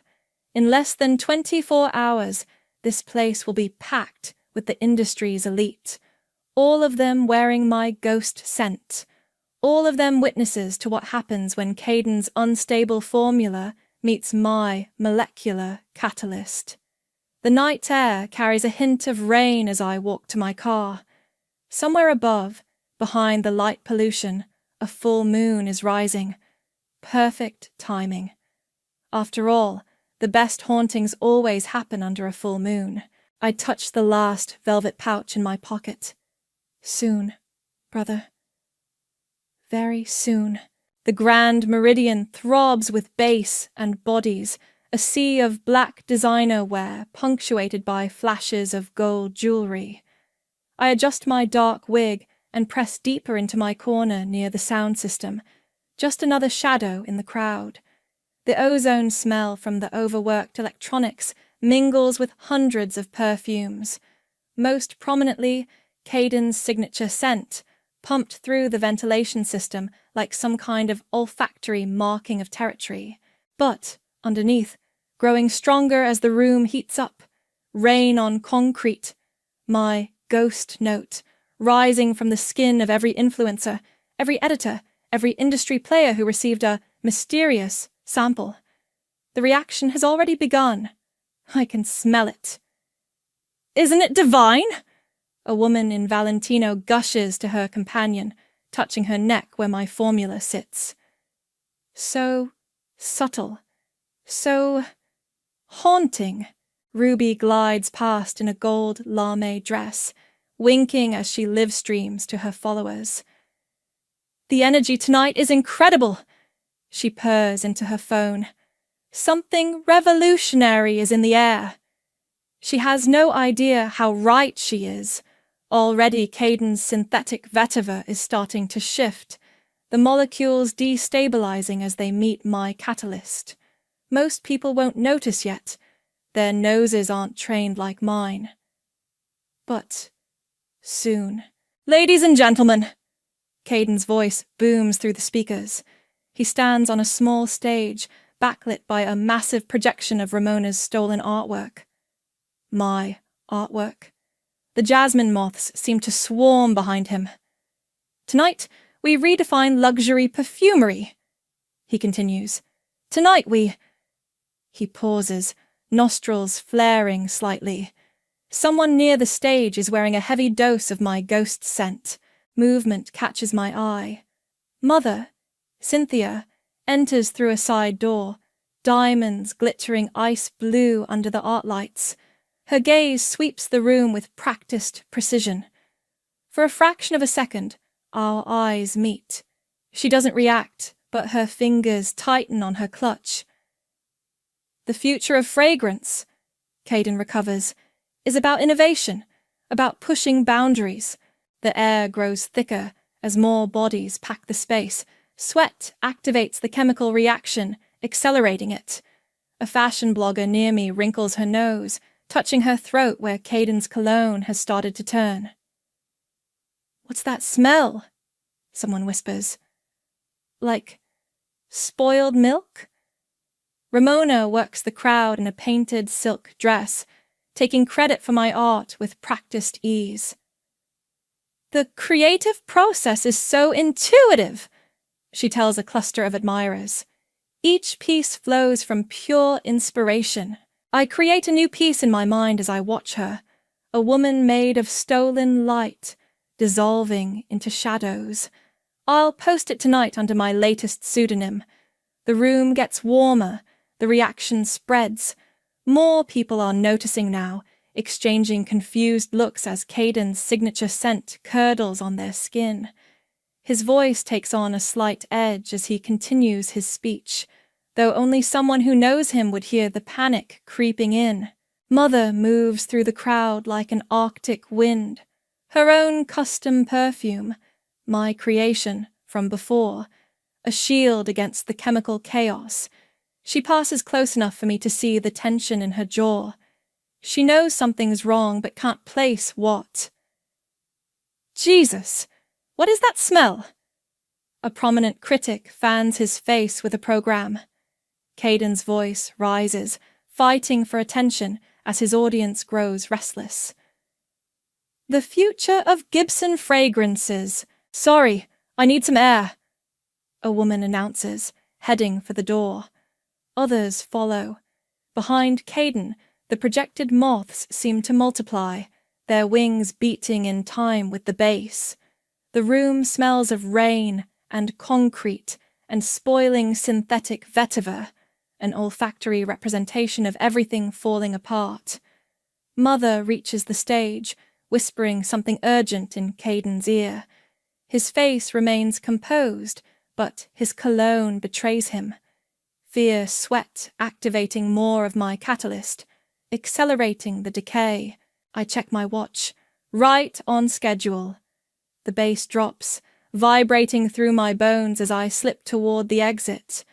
In less than 24 hours, this place will be packed with the industry's elite. All of them wearing my ghost scent. All of them witnesses to what happens when Caden's unstable formula meets my molecular catalyst. The night air carries a hint of rain as I walk to my car. Somewhere above, behind the light pollution, a full moon is rising. Perfect timing. After all, the best hauntings always happen under a full moon. I touch the last velvet pouch in my pocket. Soon, brother. Very soon. The grand meridian throbs with bass and bodies, a sea of black designer wear punctuated by flashes of gold jewelry. I adjust my dark wig and press deeper into my corner near the sound system, just another shadow in the crowd. The ozone smell from the overworked electronics mingles with hundreds of perfumes. Most prominently, Caden's signature scent, pumped through the ventilation system like some kind of olfactory marking of territory. But, underneath, growing stronger as the room heats up, rain on concrete, my ghost note, rising from the skin of every influencer, every editor, every industry player who received a mysterious sample. The reaction has already begun. I can smell it. "Isn't it divine?" A woman in Valentino gushes to her companion, touching her neck where my formula sits. So subtle, so haunting. Ruby glides past in a gold lame dress, winking as she live streams to her followers. "The energy tonight is incredible," she purrs into her phone. "Something revolutionary is in the air." She has no idea how right she is. Already Caden's synthetic vetiver is starting to shift, the molecules destabilizing as they meet my catalyst. Most people won't notice yet. Their noses aren't trained like mine. But soon. "Ladies and gentlemen," Caden's voice booms through the speakers. He stands on a small stage, backlit by a massive projection of Ramona's stolen artwork. My artwork. The jasmine moths seem to swarm behind him. "Tonight, we redefine luxury perfumery," he continues. "Tonight we—" He pauses, nostrils flaring slightly. Someone near the stage is wearing a heavy dose of my ghost scent. Movement catches my eye. Mother, Cynthia, enters through a side door, diamonds glittering ice blue under the art lights. Her gaze sweeps the room with practiced precision. For a fraction of a second, our eyes meet. She doesn't react, but her fingers tighten on her clutch. "The future of fragrance," Caden recovers, "is about innovation, about pushing boundaries." The air grows thicker as more bodies pack the space. Sweat activates the chemical reaction, accelerating it. A fashion blogger near me wrinkles her nose, touching her throat where Caden's cologne has started to turn. "What's that smell?" someone whispers. "Like spoiled milk?" Ramona works the crowd in a painted silk dress, taking credit for my art with practiced ease. "The creative process is so intuitive," she tells a cluster of admirers. "Each piece flows from pure inspiration." I create a new piece in my mind as I watch her, a woman made of stolen light, dissolving into shadows. I'll post it tonight under my latest pseudonym. The room gets warmer, the reaction spreads. More people are noticing now, exchanging confused looks as Caden's signature scent curdles on their skin. His voice takes on a slight edge as he continues his speech, though only someone who knows him would hear the panic creeping in. Mother moves through the crowd like an Arctic wind, her own custom perfume, my creation from before, a shield against the chemical chaos. She passes close enough for me to see the tension in her jaw. She knows something's wrong but can't place what. Jesus! What is that smell? A prominent critic fans his face with a program. Caden's voice rises, fighting for attention as his audience grows restless. The future of Gibson fragrances. Sorry, I need some air, a woman announces, heading for the door. Others follow. Behind Caden, the projected moths seem to multiply, their wings beating in time with the bass. The room smells of rain and concrete and spoiling synthetic vetiver, an olfactory representation of everything falling apart. Mother reaches the stage, whispering something urgent in Caden's ear. His face remains composed, but his cologne betrays him. Fear sweat activating more of my catalyst, accelerating the decay. I check my watch. Right on schedule. The bass drops, vibrating through my bones as I slip toward the exit.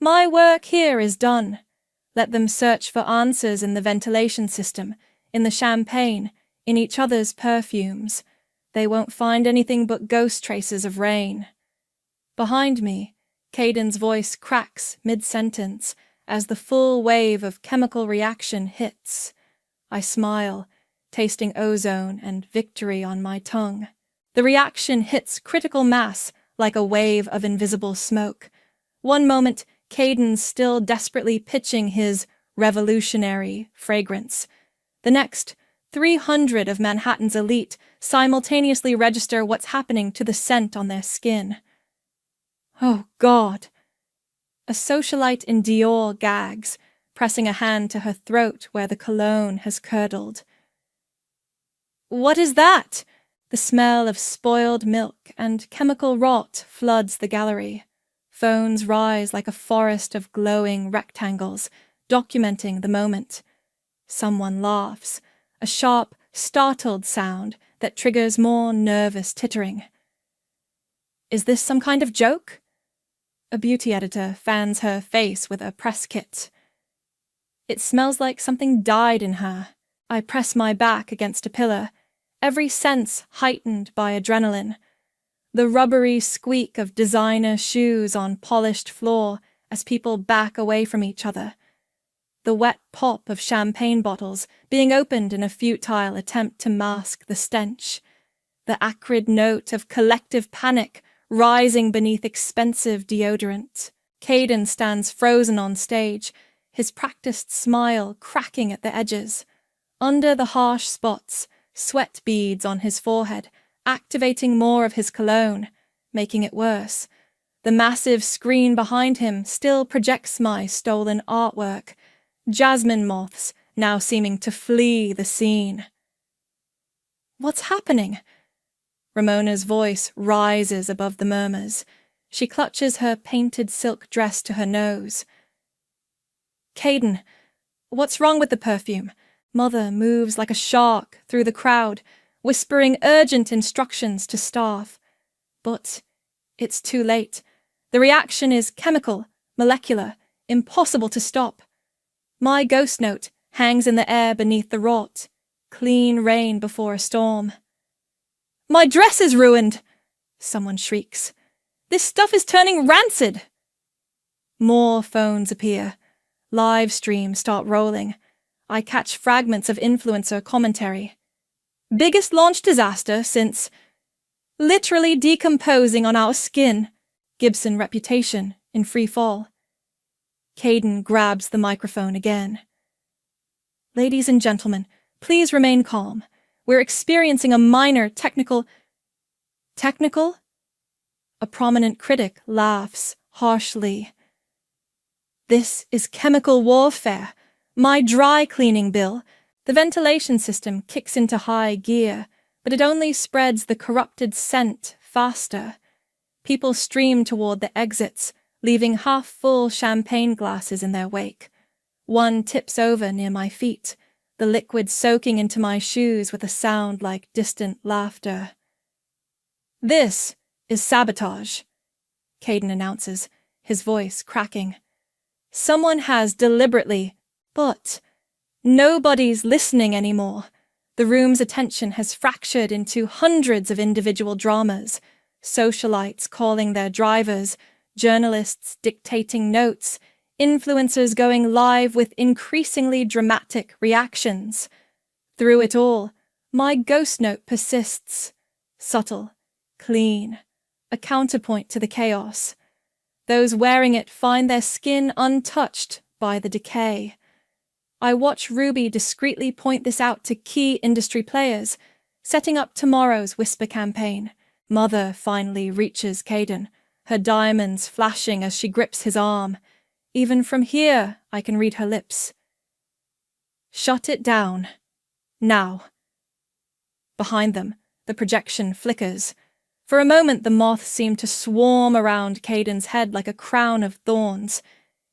My work here is done. Let them search for answers in the ventilation system, in the champagne, in each other's perfumes. They won't find anything but ghost traces of rain. Behind me, Caden's voice cracks mid-sentence as the full wave of chemical reaction hits. I smile, tasting ozone and victory on my tongue. The reaction hits critical mass like a wave of invisible smoke. One moment, Caden's still desperately pitching his revolutionary fragrance. The next, 300 of Manhattan's elite simultaneously register what's happening to the scent on their skin. Oh, God. A socialite in Dior gags, pressing a hand to her throat where the cologne has curdled. What is that? The smell of spoiled milk and chemical rot floods the gallery. Phones rise like a forest of glowing rectangles, documenting the moment. Someone laughs, a sharp, startled sound that triggers more nervous tittering. Is this some kind of joke? A beauty editor fans her face with a press kit. It smells like something died in her. I press my back against a pillar, every sense heightened by adrenaline. The rubbery squeak of designer shoes on polished floor as people back away from each other. The wet pop of champagne bottles being opened in a futile attempt to mask the stench. The acrid note of collective panic rising beneath expensive deodorant. Caden stands frozen on stage, his practiced smile cracking at the edges. Under the harsh spots, sweat beads on his forehead, activating more of his cologne, making it worse. The massive screen behind him still projects my stolen artwork, jasmine moths now seeming to flee the scene. What's happening? Ramona's voice rises above the murmurs. She clutches her painted silk dress to her nose. Caden, what's wrong with the perfume? Mother moves like a shark through the crowd, whispering urgent instructions to staff. But it's too late. The reaction is chemical, molecular, impossible to stop. My ghost note hangs in the air beneath the rot. Clean rain before a storm. My dress is ruined! Someone shrieks. This stuff is turning rancid! More phones appear. Live streams start rolling. I catch fragments of influencer commentary. Biggest launch disaster since... literally decomposing on our skin. Gibson reputation in free fall. Caden grabs the microphone again. Ladies and gentlemen, please remain calm. We're experiencing a minor technical... Technical? A prominent critic laughs harshly. This is chemical warfare. My dry cleaning bill. The ventilation system kicks into high gear, but it only spreads the corrupted scent faster. People stream toward the exits, leaving half-full champagne glasses in their wake. One tips over near my feet, the liquid soaking into my shoes with a sound like distant laughter. This is sabotage, Caden announces, his voice cracking. Someone has deliberately, but nobody's listening anymore. The room's attention has fractured into hundreds of individual dramas, socialites calling their drivers, journalists dictating notes, influencers going live with increasingly dramatic reactions. Through it all, my ghost note persists, subtle, clean, a counterpoint to the chaos. Those wearing it find their skin untouched by the decay. I watch Ruby discreetly point this out to key industry players, setting up tomorrow's Whisper campaign. Mother finally reaches Caden, her diamonds flashing as she grips his arm. Even from here, I can read her lips. Shut it down. Now. Behind them, the projection flickers. For a moment, the moths seem to swarm around Caden's head like a crown of thorns.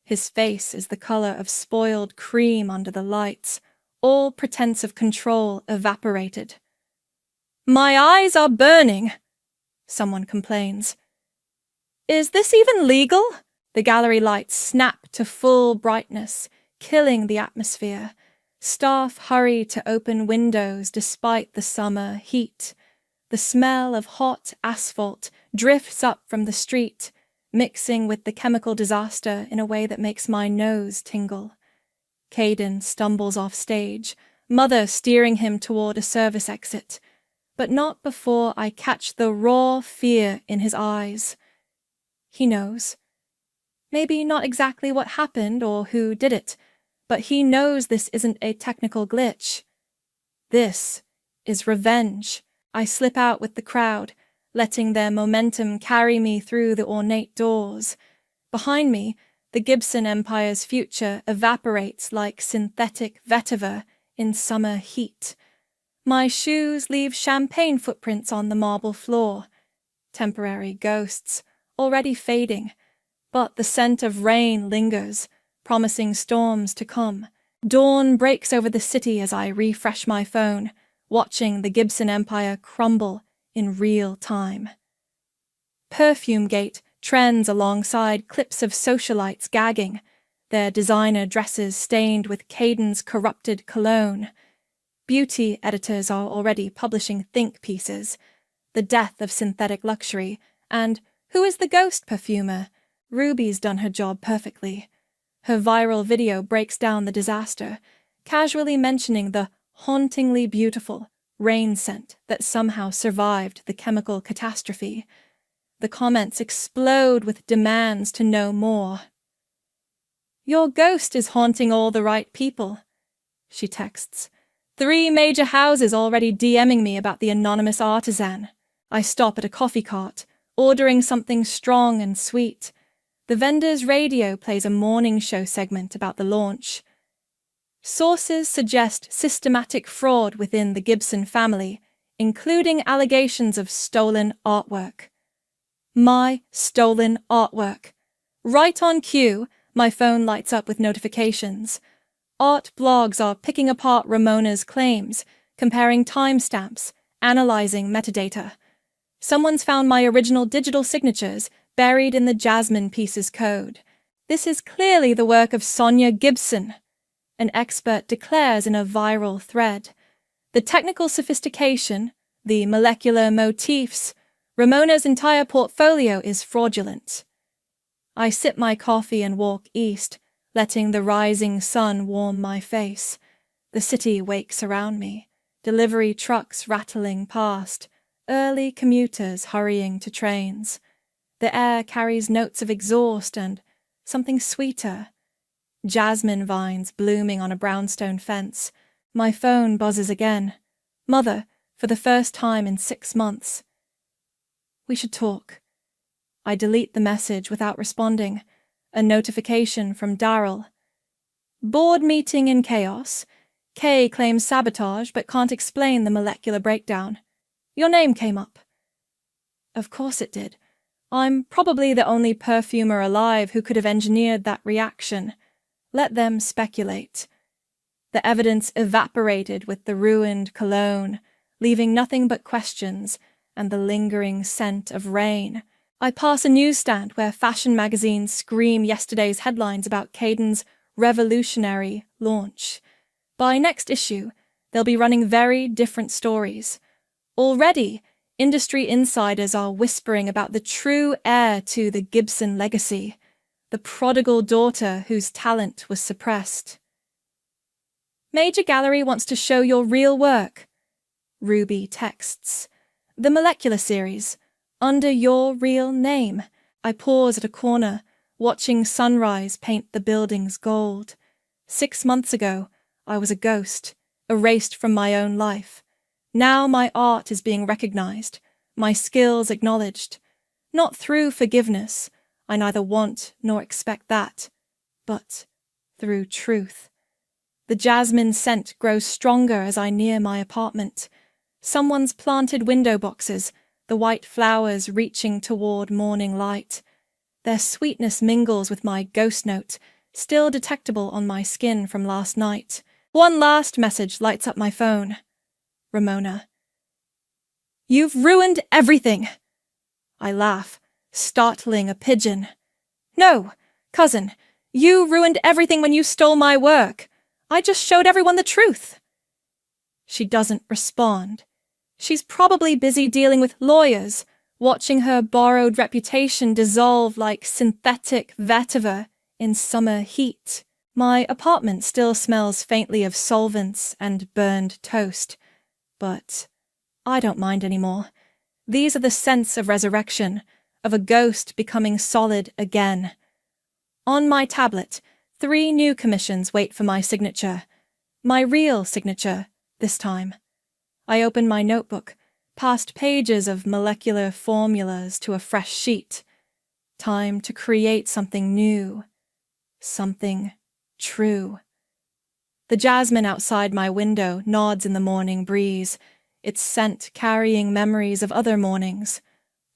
His face is the color of spoiled cream under the lights, all pretense of control evaporated. My eyes are burning, someone complains. Is this even legal? The gallery lights snap to full brightness, killing the atmosphere. Staff hurry to open windows despite the summer heat. The smell of hot asphalt drifts up from the street, mixing with the chemical disaster in a way that makes my nose tingle. Caden stumbles off stage, Mother steering him toward a service exit, but not before I catch the raw fear in his eyes. He knows. Maybe not exactly what happened or who did it, but he knows this isn't a technical glitch. This is revenge. I slip out with the crowd, letting their momentum carry me through the ornate doors. Behind me, the Gibson Empire's future evaporates like synthetic vetiver in summer heat. My shoes leave champagne footprints on the marble floor. Temporary ghosts, already fading, but the scent of rain lingers, promising storms to come. Dawn breaks over the city as I refresh my phone, watching the Gibson Empire crumble in real time. Perfumegate trends alongside clips of socialites gagging, their designer dresses stained with Caden's corrupted cologne. Beauty editors are already publishing think pieces, the death of synthetic luxury, and who is the ghost perfumer? Ruby's done her job perfectly. Her viral video breaks down the disaster, casually mentioning the hauntingly beautiful rain scent that somehow survived the chemical catastrophe. The comments explode with demands to know more. Your ghost is haunting all the right people, she texts. 3 major houses already DMing me about the anonymous artisan. I stop at a coffee cart, ordering something strong and sweet. The vendor's radio plays a morning show segment about the launch. Sources suggest systematic fraud within the Gibson family, including allegations of stolen artwork. My stolen artwork. Right on cue, my phone lights up with notifications. Art blogs are picking apart Ramona's claims, comparing timestamps, analyzing metadata. Someone's found my original digital signatures buried in the Jasmine piece's code. This is clearly the work of Sonia Gibson, an expert declares in a viral thread. The technical sophistication, the molecular motifs, Ramona's entire portfolio is fraudulent. I sip my coffee and walk east, letting the rising sun warm my face. The city wakes around me, delivery trucks rattling past, early commuters hurrying to trains. The air carries notes of exhaust and something sweeter. Jasmine vines blooming on a brownstone fence. My phone buzzes again. Mother, for the first time in 6 months. We should talk. I delete the message without responding. A notification from Daryl. Board meeting in chaos. Kay claims sabotage but can't explain the molecular breakdown. Your name came up. Of course it did. I'm probably the only perfumer alive who could have engineered that reaction. Let them speculate. The evidence evaporated with the ruined cologne, leaving nothing but questions and the lingering scent of rain. I pass a newsstand where fashion magazines scream yesterday's headlines about Caden's revolutionary launch. By next issue, they'll be running very different stories. Already, industry insiders are whispering about the true heir to the Gibson legacy, the prodigal daughter whose talent was suppressed. Major Gallery wants to show your real work. Ruby texts. The Molecular series, under your real name. I pause at a corner, watching sunrise paint the buildings gold. 6 months ago, I was a ghost, erased from my own life. Now my art is being recognized, my skills acknowledged. Not through forgiveness, I neither want nor expect that, but through truth. The jasmine scent grows stronger as I near my apartment. Someone's planted window boxes, the white flowers reaching toward morning light. Their sweetness mingles with my ghost note, still detectable on my skin from last night. One last message lights up my phone. Ramona. You've ruined everything. I laugh, startling a pigeon. No, cousin, you ruined everything when you stole my work. I just showed everyone the truth. She doesn't respond. She's probably busy dealing with lawyers, watching her borrowed reputation dissolve like synthetic vetiver in summer heat. My apartment still smells faintly of solvents and burned toast, but I don't mind anymore. These are the scents of resurrection, of a ghost becoming solid again. On my tablet, 3 new commissions wait for my signature. My real signature, this time. I open my notebook, past pages of molecular formulas to a fresh sheet. Time to create something new. Something true. The jasmine outside my window nods in the morning breeze, its scent carrying memories of other mornings,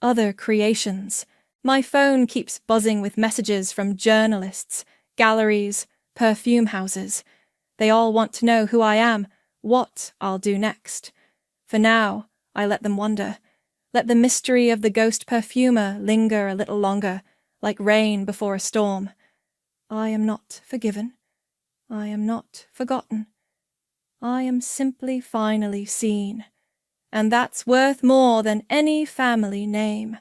other creations. My phone keeps buzzing with messages from journalists, galleries, perfume houses. They all want to know who I am, what I'll do next. For now, I let them wonder. Let the mystery of the ghost perfumer linger a little longer, like rain before a storm. I am not forgiven. I am not forgotten. I am simply finally seen. And that's worth more than any family name.